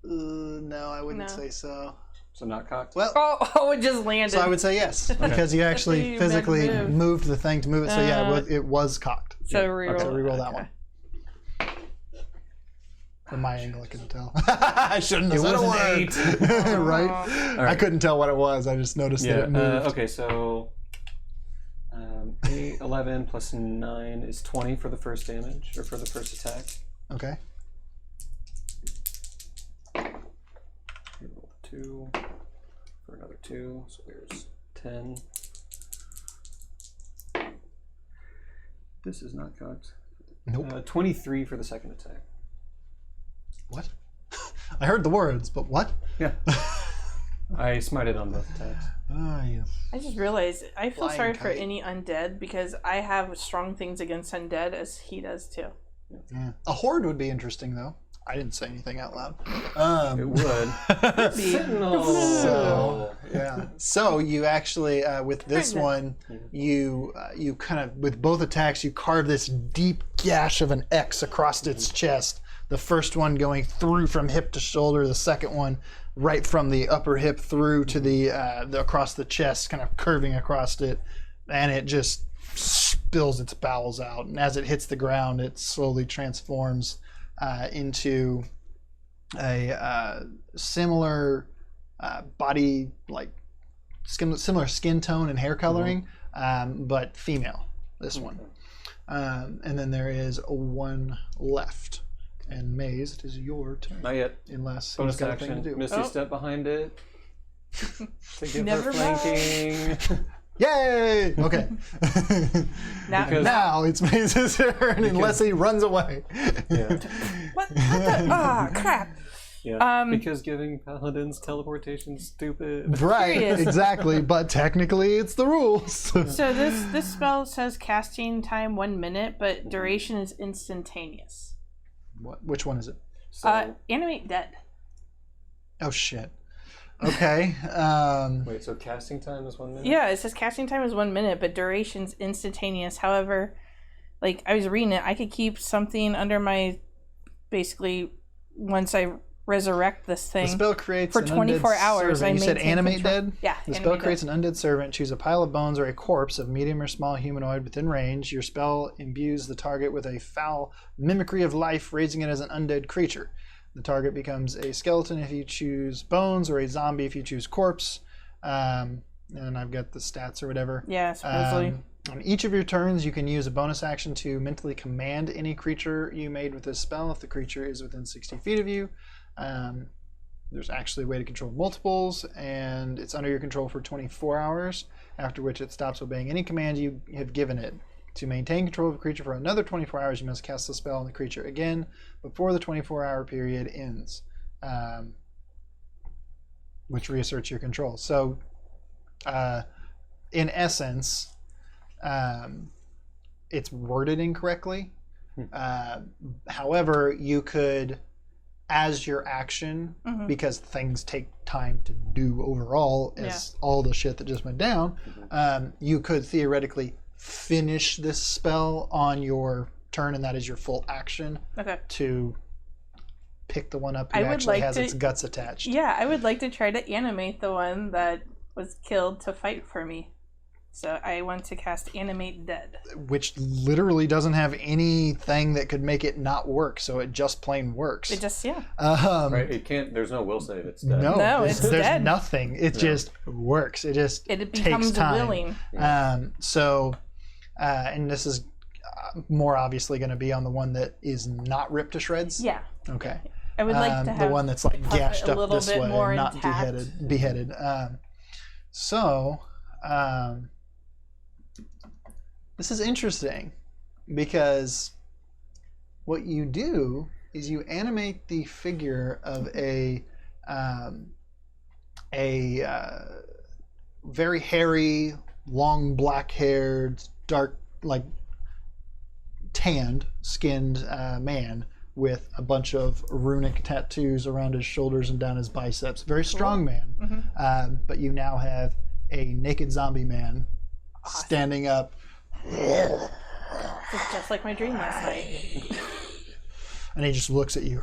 No, I wouldn't No. say so. So not cocked? Well, Oh, it just landed. so I would say yes because you actually You physically moved. moved the thing to move it. So yeah, it was cocked. So reroll. So reroll that one. From my angle, I couldn't tell. I shouldn't have said a word. Right? I couldn't tell what it was. I just noticed that it moved. Okay, so 8, 11 plus 9 is 20 for the first damage, or for the first attack. Okay. Roll 2 for another 2, so there's 10. This is not cocked. Nope. 23 for the second attack. What? I heard the words, but what? Yeah. I smited on both attacks. Ah, yes. I just realized I feel Flying sorry for kite. any undead because I have strong things against undead as he does too. Yeah. A horde would be interesting, though. I didn't say anything out loud. It would. Sentinel! So, yeah. So you actually, with this Pregnant. one, you kind of, with both attacks, you carve this deep gash of an X across its chest. The first one going through from hip to shoulder. The second one right from the upper hip through to the across the chest, kind of curving across it, and it just spills its bowels out. And as it hits the ground, it slowly transforms into a similar body, like similar skin tone and hair coloring, but female. This one, and then there is one left. And Maze, it is your turn. Not yet. Unless Bonus he's got a thing action. to do. Misty step behind it. To give Never her flanking. Yay! Okay. Now, Because- Now it's Maze's turn unless he runs away. Yeah. what the? Crap. Yeah. Because giving paladins teleportation's stupid. Right, Curious. exactly. But technically, it's the rules. So this spell says casting time 1 minute, but duration is instantaneous. Which one is it? So, Animate dead. Oh shit. Okay. wait, so casting time is 1 minute? Yeah, it says casting time is 1 minute, but duration's instantaneous. However, like I was reading it, I could keep something under my, basically, once I resurrect this The thing spell creates for an 24 undead hours. servant. You said maintain animate control. dead? Yeah. The spell animate dead. creates an undead servant. Choose a pile of bones or a corpse of medium or small humanoid within range. Your spell imbues the target with a foul mimicry of life, raising it as an undead creature. The target becomes a skeleton if you choose bones, or a zombie if you choose corpse. And I've got the stats or whatever. Yeah, supposedly. On each of your turns, you can use a bonus action to mentally command any creature you made with this spell if the creature is within 60 feet of you. There's actually a way to control multiples, and it's under your control for 24 hours, after which it stops obeying any command you have given it. To maintain control of a creature for another 24 hours, you must cast the spell on the creature again before the 24-hour period ends, which reasserts your control. So, in essence, it's worded incorrectly. However, you could, as your action, because things take time to do overall, as all the shit that just went down, you could theoretically finish this spell on your turn, and that is your full action to pick the one up who I would actually like has to- its guts attached. Yeah, I would like to try to animate the one that was killed to fight for me. So I want to cast Animate Dead. Which literally doesn't have anything that could make it not work, so it just plain works. It just, yeah. Right? It can't. There's no will save. It's dead. No, No, there's it's dead. nothing. It just works. It just It takes becomes time. willing. And this is more obviously going to be on the one that is not ripped to shreds. Yeah. Okay. I would like to have the one that's like puppet gashed a up little this bit way, more not intact. beheaded. This is interesting because what you do is you animate the figure of a very hairy, long black-haired, dark, like tanned, skinned man with a bunch of runic tattoos around his shoulders and down his biceps. Very strong man. But you now have a naked zombie man standing up. It's just like my dream last night. And he just looks at you.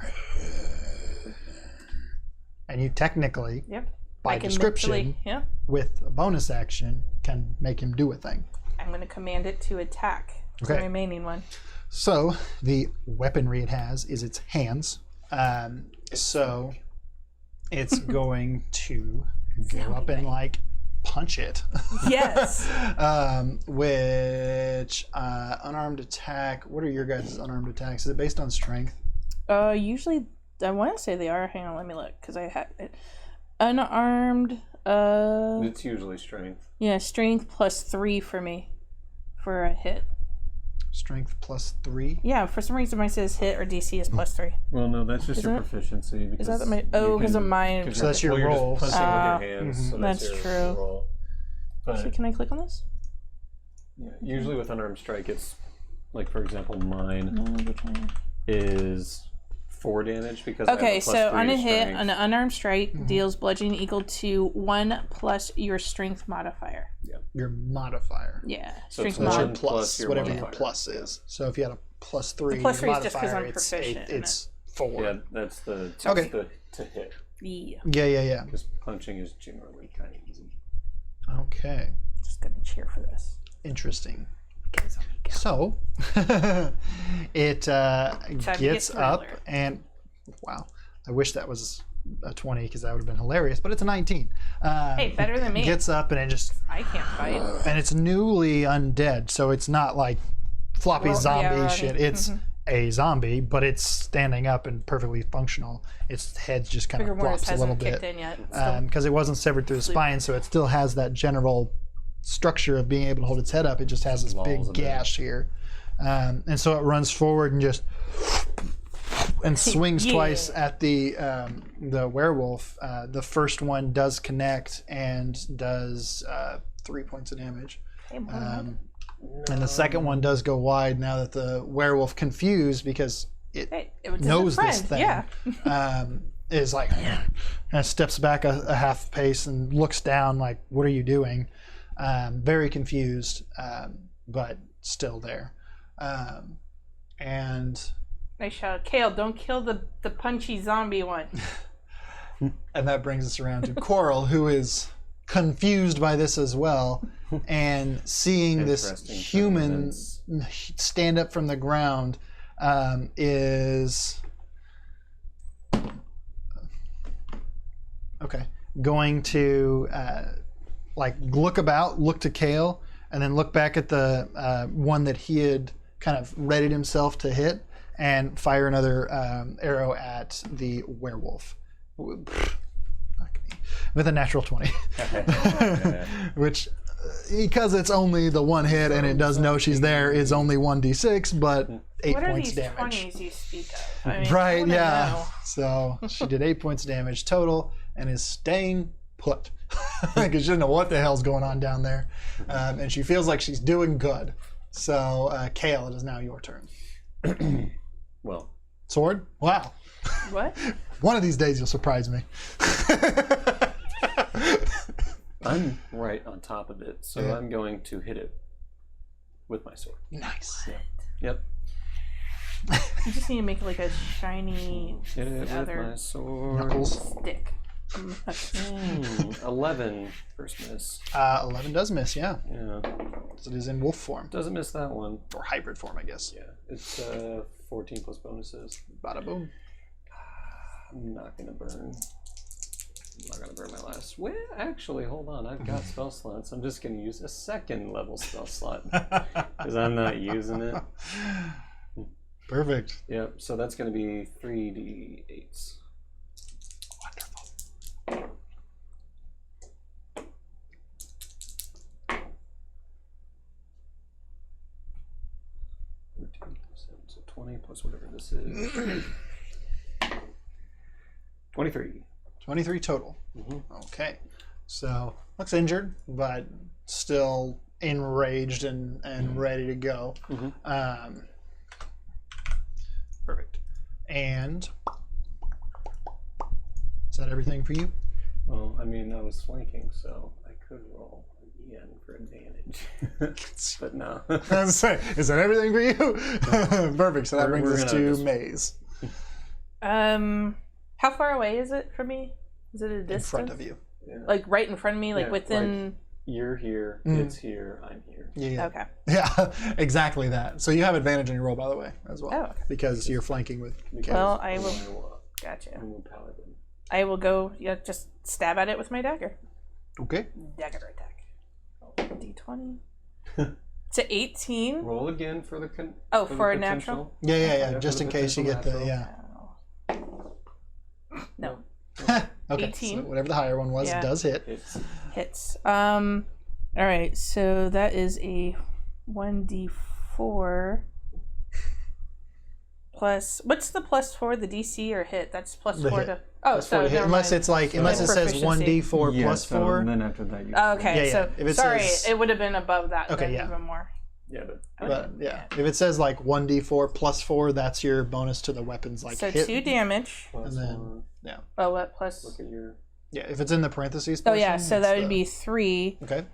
And you technically, by description, with a bonus action, can make him do a thing. I'm going to command it to attack. The remaining one. So the weaponry it has is its hands. So it's going to go up and like punch it. Yes. Which unarmed attack. What are your guys' unarmed attacks? Is it based on strength? Usually, I want to say they are. Hang on, let me look because I have it. Unarmed. It's usually strength. Yeah, strength plus 3 for me for a hit. Strength plus 3. Yeah, for some reason mine says hit or DC is plus 3. Well, no, that's just your proficiency. Is that my? Oh, because of mine. So that's your roll. You're just punching with your hands, so that's your true. roll. But, Actually, can I click on this? Yeah, usually with unarmed strike, it's like, for example, mine is 4 damage because I have a plus so 3 on a to hit, strength. an unarmed strike deals bludgeoning equal to 1 plus your strength modifier. Your modifier. Yeah, So strength So that's your mod. plus, whatever your modifier. plus is. So if you had a plus 3, The plus your 3 is just 'cause modifier, I'm it's proficient in it's 4. Yeah, that's the to hit. Yeah. Yeah. Because punching is generally kind of easy. Okay. Just gonna cheer for this. Interesting. Get zombie go. So it gets up thriller. and wow, I wish that was a 20 because that would have been hilarious, but it's a 19. Hey, better than me. Gets up and it just I can't fight. and it's newly undead, so it's not like floppy zombie shit. It's a zombie, but it's standing up and perfectly functional. Its head just kind of flops a little bit because it wasn't severed through the spine, so it still has that general structure of being able to hold its head up. It just has this big gash here, and so it runs forward and just and swings twice at the werewolf. The first one does connect and does 3 points of damage. And the second one does go wide now that the werewolf, confused because it knows this thing, is like, kind of steps back a half pace and looks down like, what are you doing? Very confused, but still there. And I shout, Kale, don't kill the punchy zombie one. and that brings us around to Coral, who is confused by this as well, and seeing this human stand up from the ground is going to like look to Kale, and then look back at the one that he had kind of readied himself to hit, and fire another arrow at the werewolf. With a natural 20. Which, because it's only the one hit and it does know she's there, is only 1d6, but 8 points damage. What are these 20s you speak of? I mean, right, yeah. know. So she did 8 points damage total and is staying put. Because she doesn't know what the hell's going on down there. And she feels like she's doing good. So, Kale, it is now your turn. Well. Sword? Wow. What? One of these days you'll surprise me. I'm right on top of it, so I'm going to hit it with my sword. Nice. Yep. You just need to make it like a shiny Hit it with my sword. Knuckles. stick. 11 first miss. 11 does miss, yeah. Yeah. So it is in wolf form. Doesn't miss that one. Or hybrid form, I guess. Yeah. It's 14 plus bonuses. Bada boom. I'm not gonna burn. I'm not gonna burn my last. Well, actually, hold on. I've got spell slots. I'm just gonna use a second level spell slot because I'm not using it. Perfect. Yep. So that's gonna be 3d8s. Wonderful. So 20 plus whatever this is. 23. 23 total. Okay. So, looks injured, but still enraged and ready to go. Perfect. And is that everything for you? Well, I mean, I was flanking, so I could roll again for advantage. But no. I was gonna say, is that everything for you? Perfect. So that brings We're us gonna to just- Maze How far away is it from me? Is it a distance? in front of you. Yeah. Like right in front of me, like Yeah, within. You're here, it's here, I'm here. Yeah. Okay. Yeah, exactly that. So you have advantage on your roll, by the way, as well. Oh, okay. Because you're flanking with. Because Well, I will. Gotcha. I'm a paladin. I will go. Yeah, just stab at it with my dagger. Okay. Dagger attack. D20. It's an 18. Roll again for the Oh, for the for a potential. natural? Yeah. for Just the in case you get potential the natural. No. Okay. 18. So whatever the higher one was Yeah. does hit. It's Hits. All right. So that is a 1d4 plus. What's the plus for the DC or hit? That's plus The 4 hit. to. Oh, Plus so four to hit. never Unless mind. it's like unless it says Proficiency. 1d4 plus so 4. then after that you Okay, Yeah, so if it sorry, says- it would have been above that. Okay, then yeah. even more. Yeah, But yeah, if it says like 1d4 plus 4, that's your bonus to the weapons like So hit. 2 damage. plus And then- one. Oh, what plus? Look at your Yeah, if it's in the parentheses. Oh yeah, portion, so it's that would the- be 3, Okay.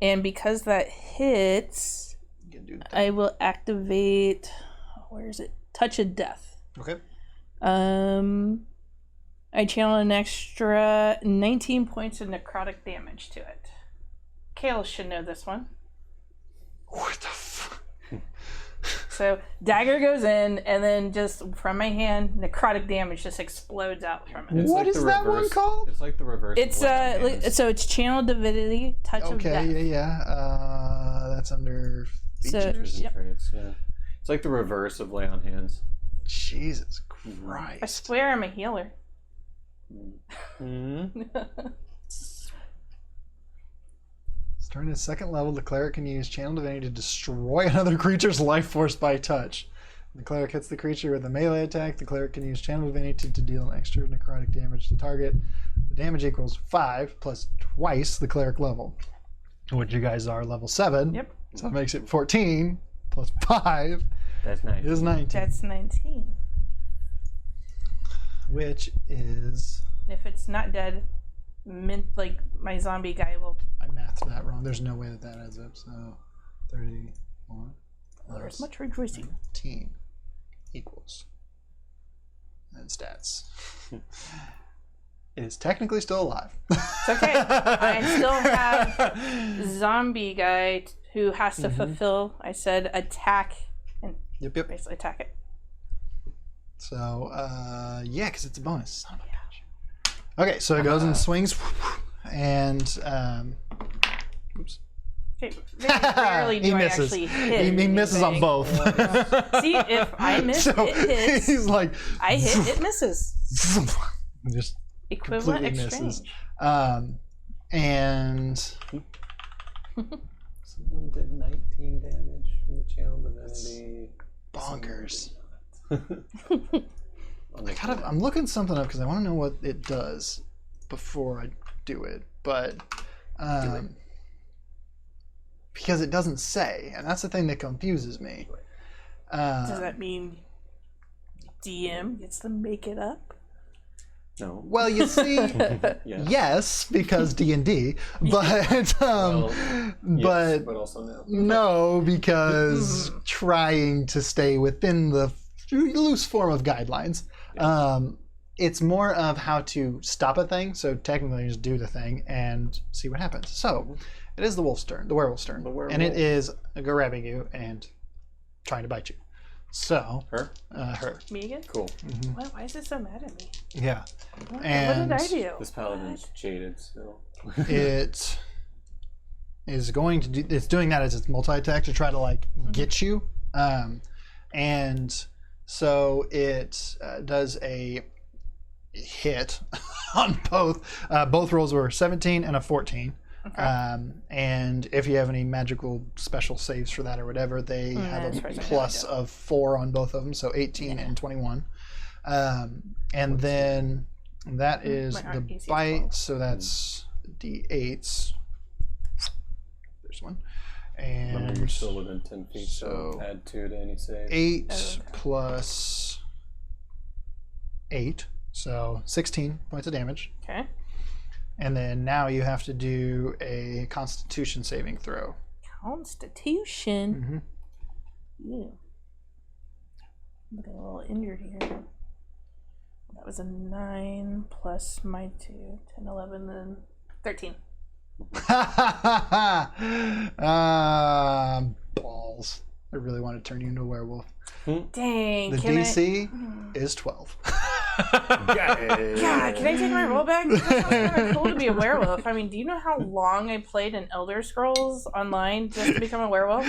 and because that hits, You can do that. I will activate. Where is it? Touch of Death. Okay. I channel an extra 19 points of necrotic damage to it. Kale should know this one. What the fuck? So dagger goes in, and then just from my hand, necrotic damage just explodes out from it. It's What like is the that one reverse- called? It's like the reverse. It's of Lay on Hands. so it's channel divinity, touch of death. Okay, yeah. That's under So- features. Features and Yep. traits, yeah. It's like the reverse of Lay on Hands. Jesus I Christ. swear I'm a healer. Mm-hmm. Starting at second level, the cleric can use channel divinity to destroy another creature's life force by touch. When the cleric hits the creature with a melee attack, the cleric can use channel divinity to deal an extra necrotic damage to the target. The damage equals 5 plus twice the cleric level, which you guys are level 7. Yep. So that makes it 14 plus 5 That's nice. is 19, That's 19. which is... If it's not dead, like my zombie guy will. I mathed that wrong. There's no way that that adds up. So 31 There's plus much rejoicing. 19 equals. And stats. It is technically still alive. It's okay. I still have zombie guy who has to fulfill. I said attack and Yep. basically attack it. So, yeah, because it's a bonus. Son of a bitch. Okay, so it goes and swings, and oops. Okay, very rarely do He I misses. actually hit. He misses on anything. both. See, if I miss, So it hits. he's like, I hit, it misses. just Equivalent completely exchange. misses. And Someone did 19 damage from the channel divinity. bonkers. I'm I'm looking something up because I want to know what it does before I do it, but because it doesn't say, and that's the thing that confuses me. Does that mean DM gets to make it up? No. Well, you see, Yes. yes, because D&D, but Well, but yes, but also no. no, because trying to stay within the loose form of guidelines. It's more of how to stop a thing. So technically, just do the thing and see what happens. So it is the wolf's turn, the werewolf's turn, The werewolf. and it is grabbing you and trying to bite you. So Her? her, Me again? Cool. Why is it so mad at me? yeah, What And did I do? This paladin's jaded still. it is going to do. It's doing that as its multi-attack to try to like get you, and so it does a hit on both. Both rolls were 17 and a 14. Okay. And if you have any magical special saves for that or whatever, they have as a far as I know, plus I don't. of 4 on both of them, so 18 and 21. And then that is My the AC is bite, 12. so that's d8s. There's one. Remember, you're And still within 10 feet, so so add 2 to any save. 8 Okay. plus 8, so 16 points of damage. Okay. And then now you have to do a Constitution saving throw. Constitution. Yeah. I'm getting a little injured here. That was a 9 plus my 2, 10, 11, then 13. Balls. I really want to turn you into a werewolf. Dang. The DC is 12. God, can I take my roll back? That sounds kind of cool to be a werewolf. I mean, do you know how long I played in Elder Scrolls Online just to become a werewolf?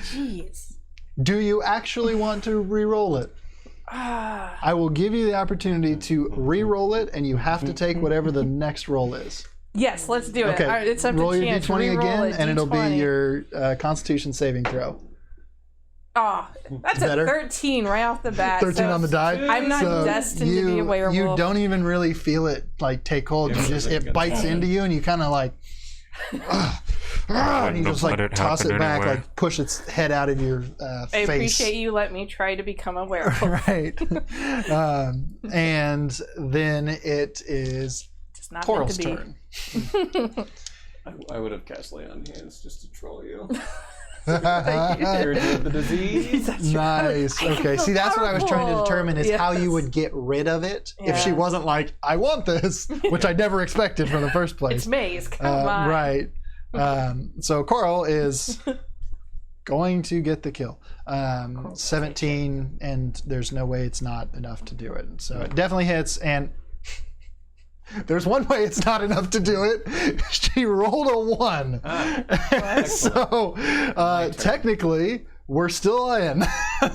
Jeez. Do you actually want to re-roll it? I will give you the opportunity to re-roll it, and you have to take whatever the next roll is. Yes, let's do it. Okay, All right, it's up roll to your chance. d20 Re-roll again, it, and it'll be D20. your Constitution saving throw. Oh, that's Better? a 13 right off the bat. 13 so on the die. I'm not destined to be a werewolf. You don't even really feel it like take hold. You just it bites into you, and you kind of like, and you just like toss it back, like push its head out of your face. I appreciate you letting me try to become a werewolf. Right. And then it is Just not Coral's meant to turn. I would have cast Lay on Hands just to troll you. Nice. The disease. Okay. See, that's what I was trying to determine is how you Yes. would get rid of it if she Yeah. wasn't like, I want this, which I never expected from the first place. It's Maze. Come on. Right. So Coral is going to get the kill. 17, and there's no way it's not enough to do it. So it definitely hits, and there's one way it's not enough to do it. She rolled a 1. So technically, we're still in.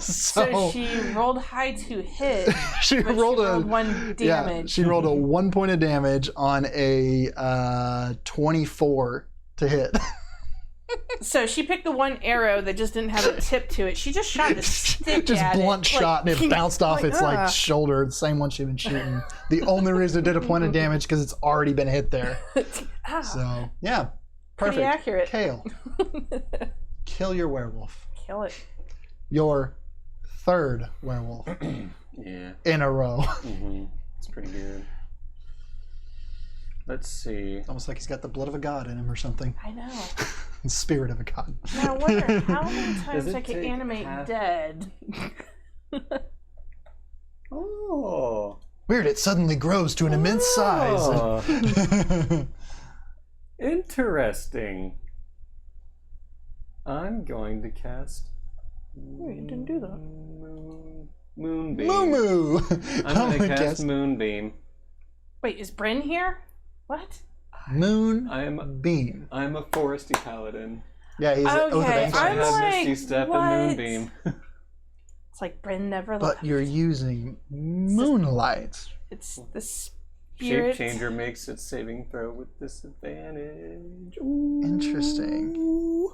So she rolled high to hit. She but rolled a 1 damage. Yeah, she rolled a 1 point of damage on a 24 to hit. So she picked the one arrow that just didn't have a tip to it. She just shot the stick Just at blunt it. shot, and it bounced off its ah. shoulder, the same one she'd been shooting. The only reason it did a point of damage because it's already been hit there. Ah, So yeah, perfect. pretty accurate. Kale, kill your werewolf. Kill it. Your 3rd werewolf Yeah. in a row. It's pretty good. Let's see. Almost like he's got the blood of a god in him or something. I know. The spirit of a god. Now I wonder how many times it I could take animate half- dead. Oh. Weird, it suddenly grows to an immense Oh. size. Interesting. I'm going to cast. Oh, you didn't do that. Moonbeam. Moo moo. I'm going to cast Moonbeam. Wait, is Bryn here? What? Moonbeam. I'm a foresty paladin. Yeah, he's an Oath of Okay, Ancient. I I'm have like, Misty Step what? and Moonbeam. It's like Bryn never But left. you're using moonlight. It's the Shape spirit. Changer makes its saving throw with disadvantage. Interesting.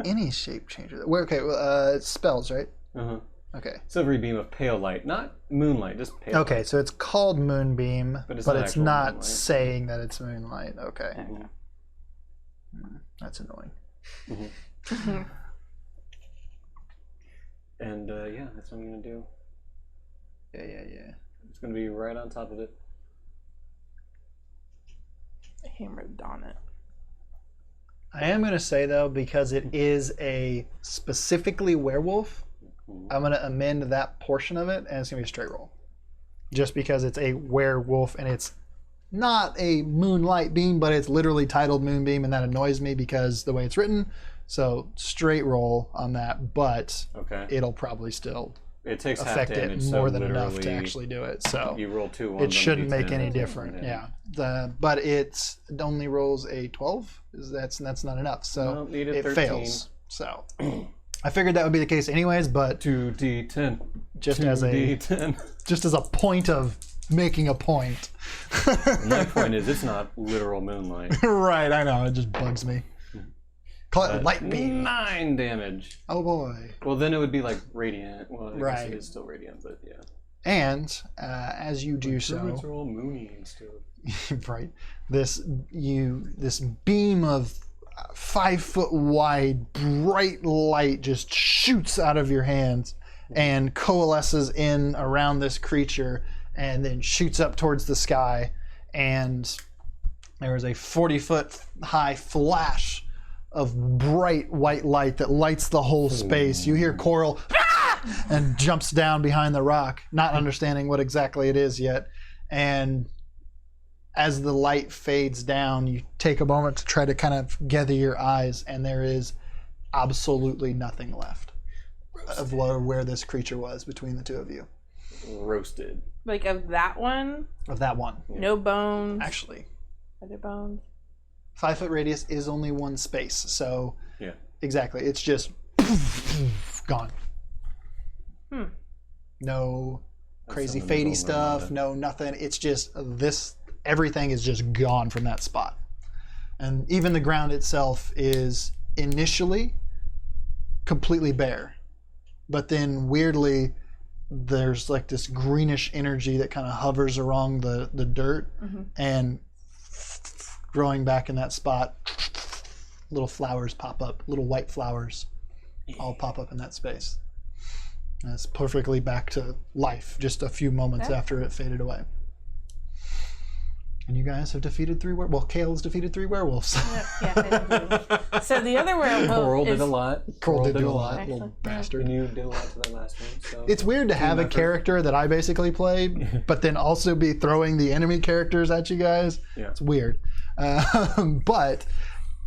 Any shape changer. Okay, well, it's spells, right? Uh-huh. Okay. Silvery beam of pale light, not moonlight, just pale. Okay, so it's called Moonbeam, But it's but not it's actual not moonlight. saying that it's moonlight. Okay. Okay. That's annoying. And yeah, that's what I'm gonna do. Yeah. It's gonna be right on top of it. I hammered on it. I am going to say, though, because it is a specifically werewolf, I'm going to amend that portion of it, and it's going to be a straight roll. Just because it's a werewolf, and it's not a moonlight beam, but it's literally titled Moonbeam, and that annoys me because the way it's written. So straight roll on that, but Okay. it'll probably still It takes affect half damage, it more so than enough to literally actually do it. So you roll 2 ones. it shouldn't on make D10. any difference. Yeah. But it only rolls a 12. That's not enough. So Well, needed it 13. fails. So I figured that would be the case anyways, but 2d10. just as a 2d10. point of making a point. My point is, it's not literal moonlight. Right, I know, it just bugs me. Call it light beam. 9 damage. Oh boy. Well, then it would be like radiant. Well, I guess Right. it is still radiant, but yeah. And as you do Druids so, are all moony and stuff. right, this beam of 5 foot wide bright light just shoots out of your hands and coalesces in around this creature and then shoots up towards the sky. And there is a 40-foot high flash of bright white light that lights the whole space. You hear Coral and jumps down behind the rock, not understanding what exactly it is yet. And as the light fades down, you take a moment to try to kind of gather your eyes, and there is absolutely nothing left of where this creature was between the two of you. Roasted. Like of that one? Of that one. No bones. Actually. Are there bones? 5-foot radius is only one space, so yeah, exactly. It's just gone. No crazy fadey stuff, no nothing. It's just this, everything is just gone from that spot. And even the ground itself is initially completely bare. But then weirdly, there's like this greenish energy that kind of hovers around the dirt, and growing back in that spot, little flowers pop up, little white flowers all pop up in that space. And it's perfectly back to life just a few moments after it faded away. And you guys have defeated 3 werewolves. Well, Kale's defeated 3 werewolves. Yeah, I did. So the other werewolf Coral did a lot. Coral did a lot, little bastard. And you did a lot to that last one. So. It's weird to have a character that I basically played, but then also be throwing the enemy characters at you guys. Yeah. It's weird. But,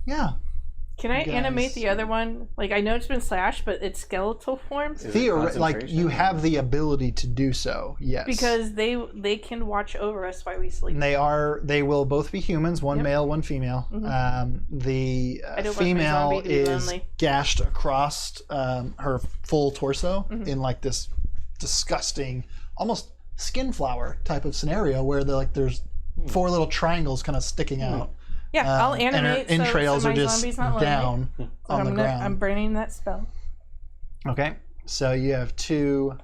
yeah. Can I animate the other one? Like, I know it's been slashed, but it's skeletal form. Like, you have the ability to do so, yes. Because they can watch over us while we sleep. And they will both be humans, one male, one female. The female is gashed across her full torso in like this disgusting, almost skin flower type of scenario where there's 4 little triangles kind of sticking out. Yeah, I'll animate. And her entrails are just down on the ground. I'm burning that spell. Okay, so you have 2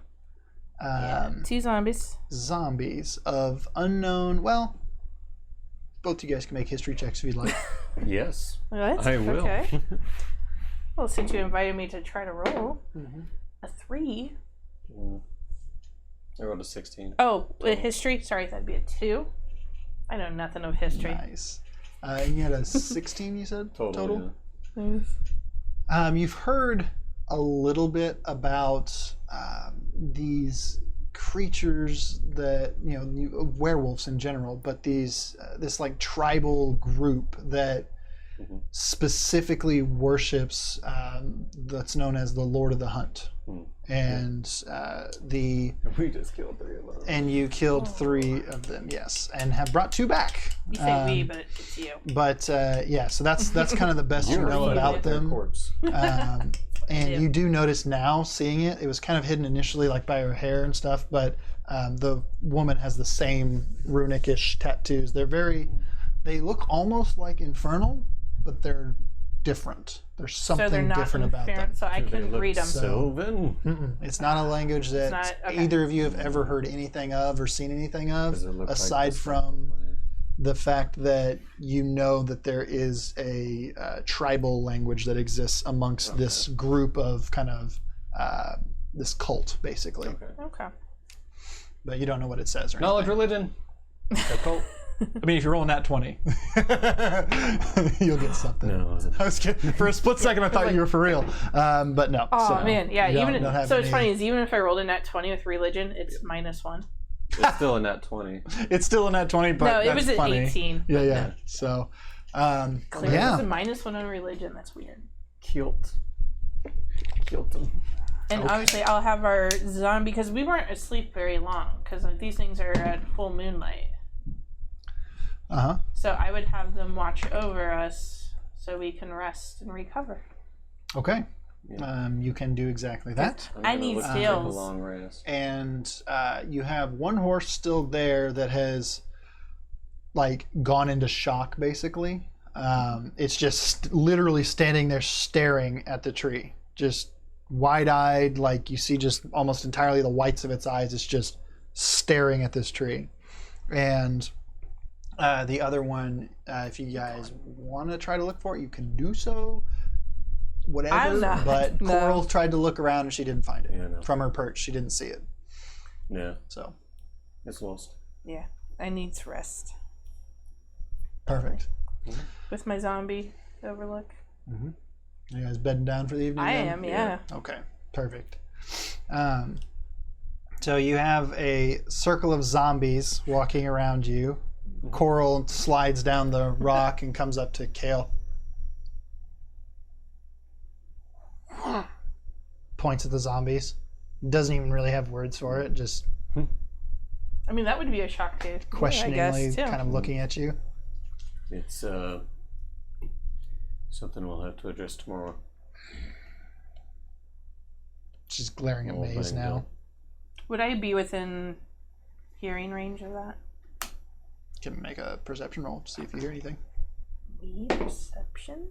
2 zombies. Zombies of unknown. Well, both you guys can make history checks if you'd like. Yes, what? I will. Okay. Well, since you invited me to try to roll a 3. I rolled a 16. Oh, history. Sorry, that'd be a 2. I know nothing of history. Nice. And you had a 16, you said? Total? Yeah. You've heard a little bit about these creatures that, werewolves in general, but this like tribal group that specifically worships that's known as the Lord of the Hunt. And we just killed 3 of them. And you killed 3 of them, yes, and have brought 2 back. You say we, but it's you. But so that's kind of the best you know about them. And you do notice now, seeing it, it was kind of hidden initially, like by her hair and stuff. But the woman has the same runic-ish tattoos. They look almost like infernal, but they're different. There's something different about them. So I couldn't read them. Sylvan? It's not a language that either of you have ever heard anything of or seen anything of, aside from the fact that you know that there is a tribal language that exists amongst this group of kind of this cult, basically. Okay. But you don't know what it says or anything. Knowledge religion. A cult. I mean, if you're rolling that 20, you'll get something. No, I was kidding. For a split second, I thought you were for real, but no. Oh man, yeah. It's funny is even if I rolled a nat 20 with religion, it's -1. It's still a nat 20. It's still a nat 20, but no, it that's was funny. at 18. Yeah. So, clearly it's a -1 on religion. That's weird. Killed them. And obviously, I'll have our zombie because we weren't asleep very long because these things are at full moonlight. So I would have them watch over us so we can rest and recover. Okay. You can do exactly that. I need skills. A long rest. And you have 1 horse still there that has like gone into shock, basically. It's just literally standing there staring at the tree, just wide-eyed, like you see just almost entirely the whites of its eyes. It's just staring at this tree. And the other one, if you guys want to try to look for it, you can do so. whatever. I'm not. But No. Coral tried to look around and she didn't find it. Yeah, no. From her perch, she didn't see it. Yeah, So it's lost. Yeah, I need to rest perfect. with my zombie overlook. You guys bedding down for the evening? I then? am, yeah. Okay, perfect. So you have a circle of zombies walking around you. Coral slides down the rock and comes up to Kale. Points at the zombies. Doesn't even really have words for it, just I mean, that would be a shock to questioningly I guess, too. kind of looking at you. It's something we'll have to address tomorrow. She's glaring at Maze now. Would I be within hearing range of that? Can make a perception roll to see if you hear anything. Perception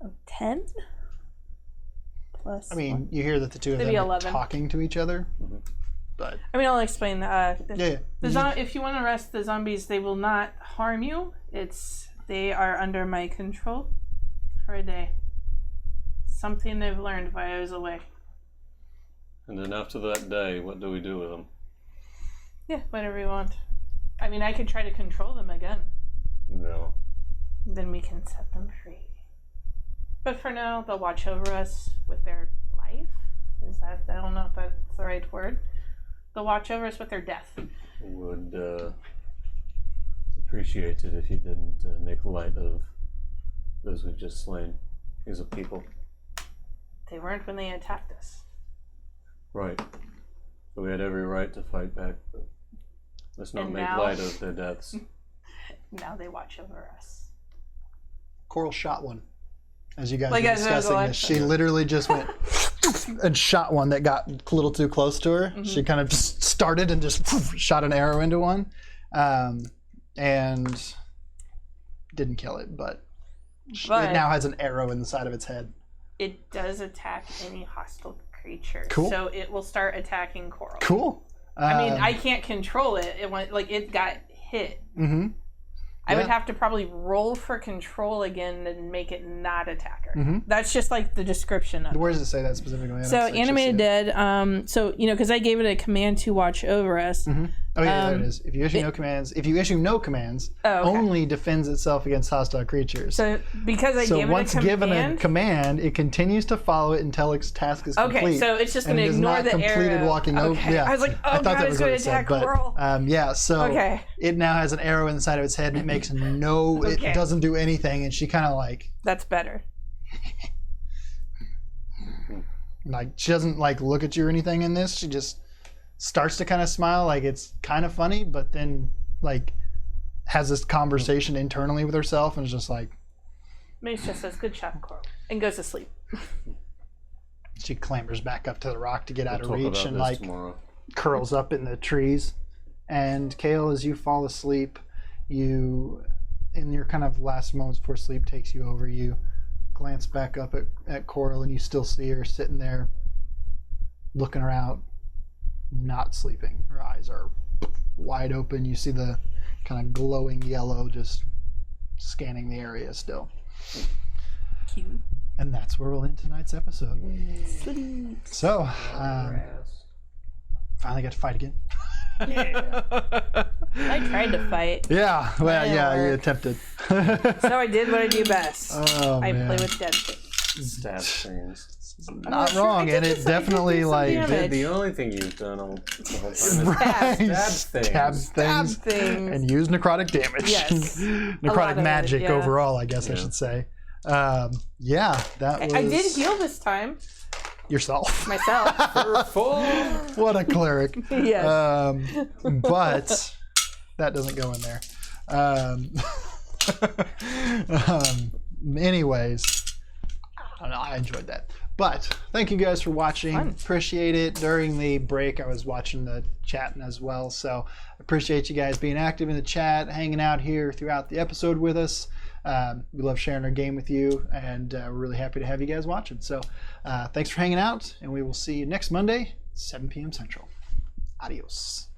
of 10 plus. I mean, you hear that the two of Maybe them 11. are talking to each other, but I mean, I'll explain. yeah. If you want to arrest the zombies, they will not harm you. They are under my control for a day. Something they've learned while I was away. And then after that day, what do we do with them? Yeah, whatever you want. I mean, I could try to control them again. No. Then we can set them free. But for now, they'll watch over us with their life. I don't know if that's the right word. They'll watch over us with their death. Would appreciate it if you didn't make light of those we've just slain. These are people. They weren't when they attacked us. Right. So we had every right to fight back, but let's not And make now- light of their deaths. Now they watch over us. Coral shot one. As you guys Like were as I was discussing going. this, she literally just went and shot one that got a little too close to her. Mm-hmm. She kind of just started and just shot an arrow into one, and didn't kill it, but it now has an arrow in the side of its head. It does attack any hostile creature. Cool. So it will start attacking Coral. Cool. I mean, I can't control it. It got hit. Mm-hmm. I would Yeah. have to probably roll for control again and make it not attack her. Mm-hmm. That's just like the description of it. Where does it say that specifically? I don't So actually animated see it. dead. So because I gave it a command to watch over us. Mm-hmm. Oh yeah, there it is. If you issue no commands, Oh, okay. only defends itself against hostile creatures. So because I gave once it a command. given a command, it continues to follow it until its task is complete. Okay, so it's just going to and it is ignore not the completed arrow. walking over. Okay. Yeah, I was like, I oh thought god, that it's was going what to it said, attack but Coral. yeah. So Okay. it now has an arrow inside of its head, and it makes no. Okay. It doesn't do anything, and she kind of That's better. like she doesn't like look at you or anything in this. She just starts to kind of smile, like it's kind of funny, but then like has this conversation internally with herself, and is just like Mace just says, good job, Coral, and goes to sleep. she clambers back up to the rock to get out of We'll talk reach, about and this like tomorrow. curls up in the trees. And Kale, as you fall asleep, you, in your kind of last moments before sleep takes you over, you glance back up at Coral, and you still see her sitting there looking around, not sleeping. Her eyes are wide open. You see the kind of glowing yellow just scanning the area still. Cute. And that's where we'll end tonight's episode. Sleep. So, finally got to fight again. I tried to fight. Yeah, well, Didn't yeah, you work. attempted. So I did what I do best. Oh, I man. play with dead things. Stab things. Not sure wrong, I and did it this- I did definitely some like damage. The only thing you've done all the whole time is right, stab things. stab Stab things, things. and use necrotic damage. Yes. A lot necrotic of it, magic yeah. overall, I guess I Yeah. should say. Yeah, that was I did heal this time yourself. myself. You're full. What a cleric. Yes. But that doesn't go in there. Anyways, I don't know, I enjoyed that. But thank you guys for watching. Fun. Appreciate it. During the break, I was watching the chat as well. So appreciate you guys being active in the chat, hanging out here throughout the episode with us. We love sharing our game with you, and we're really happy to have you guys watching. So thanks for hanging out, and we will see you next Monday, 7 p.m. Central. Adios.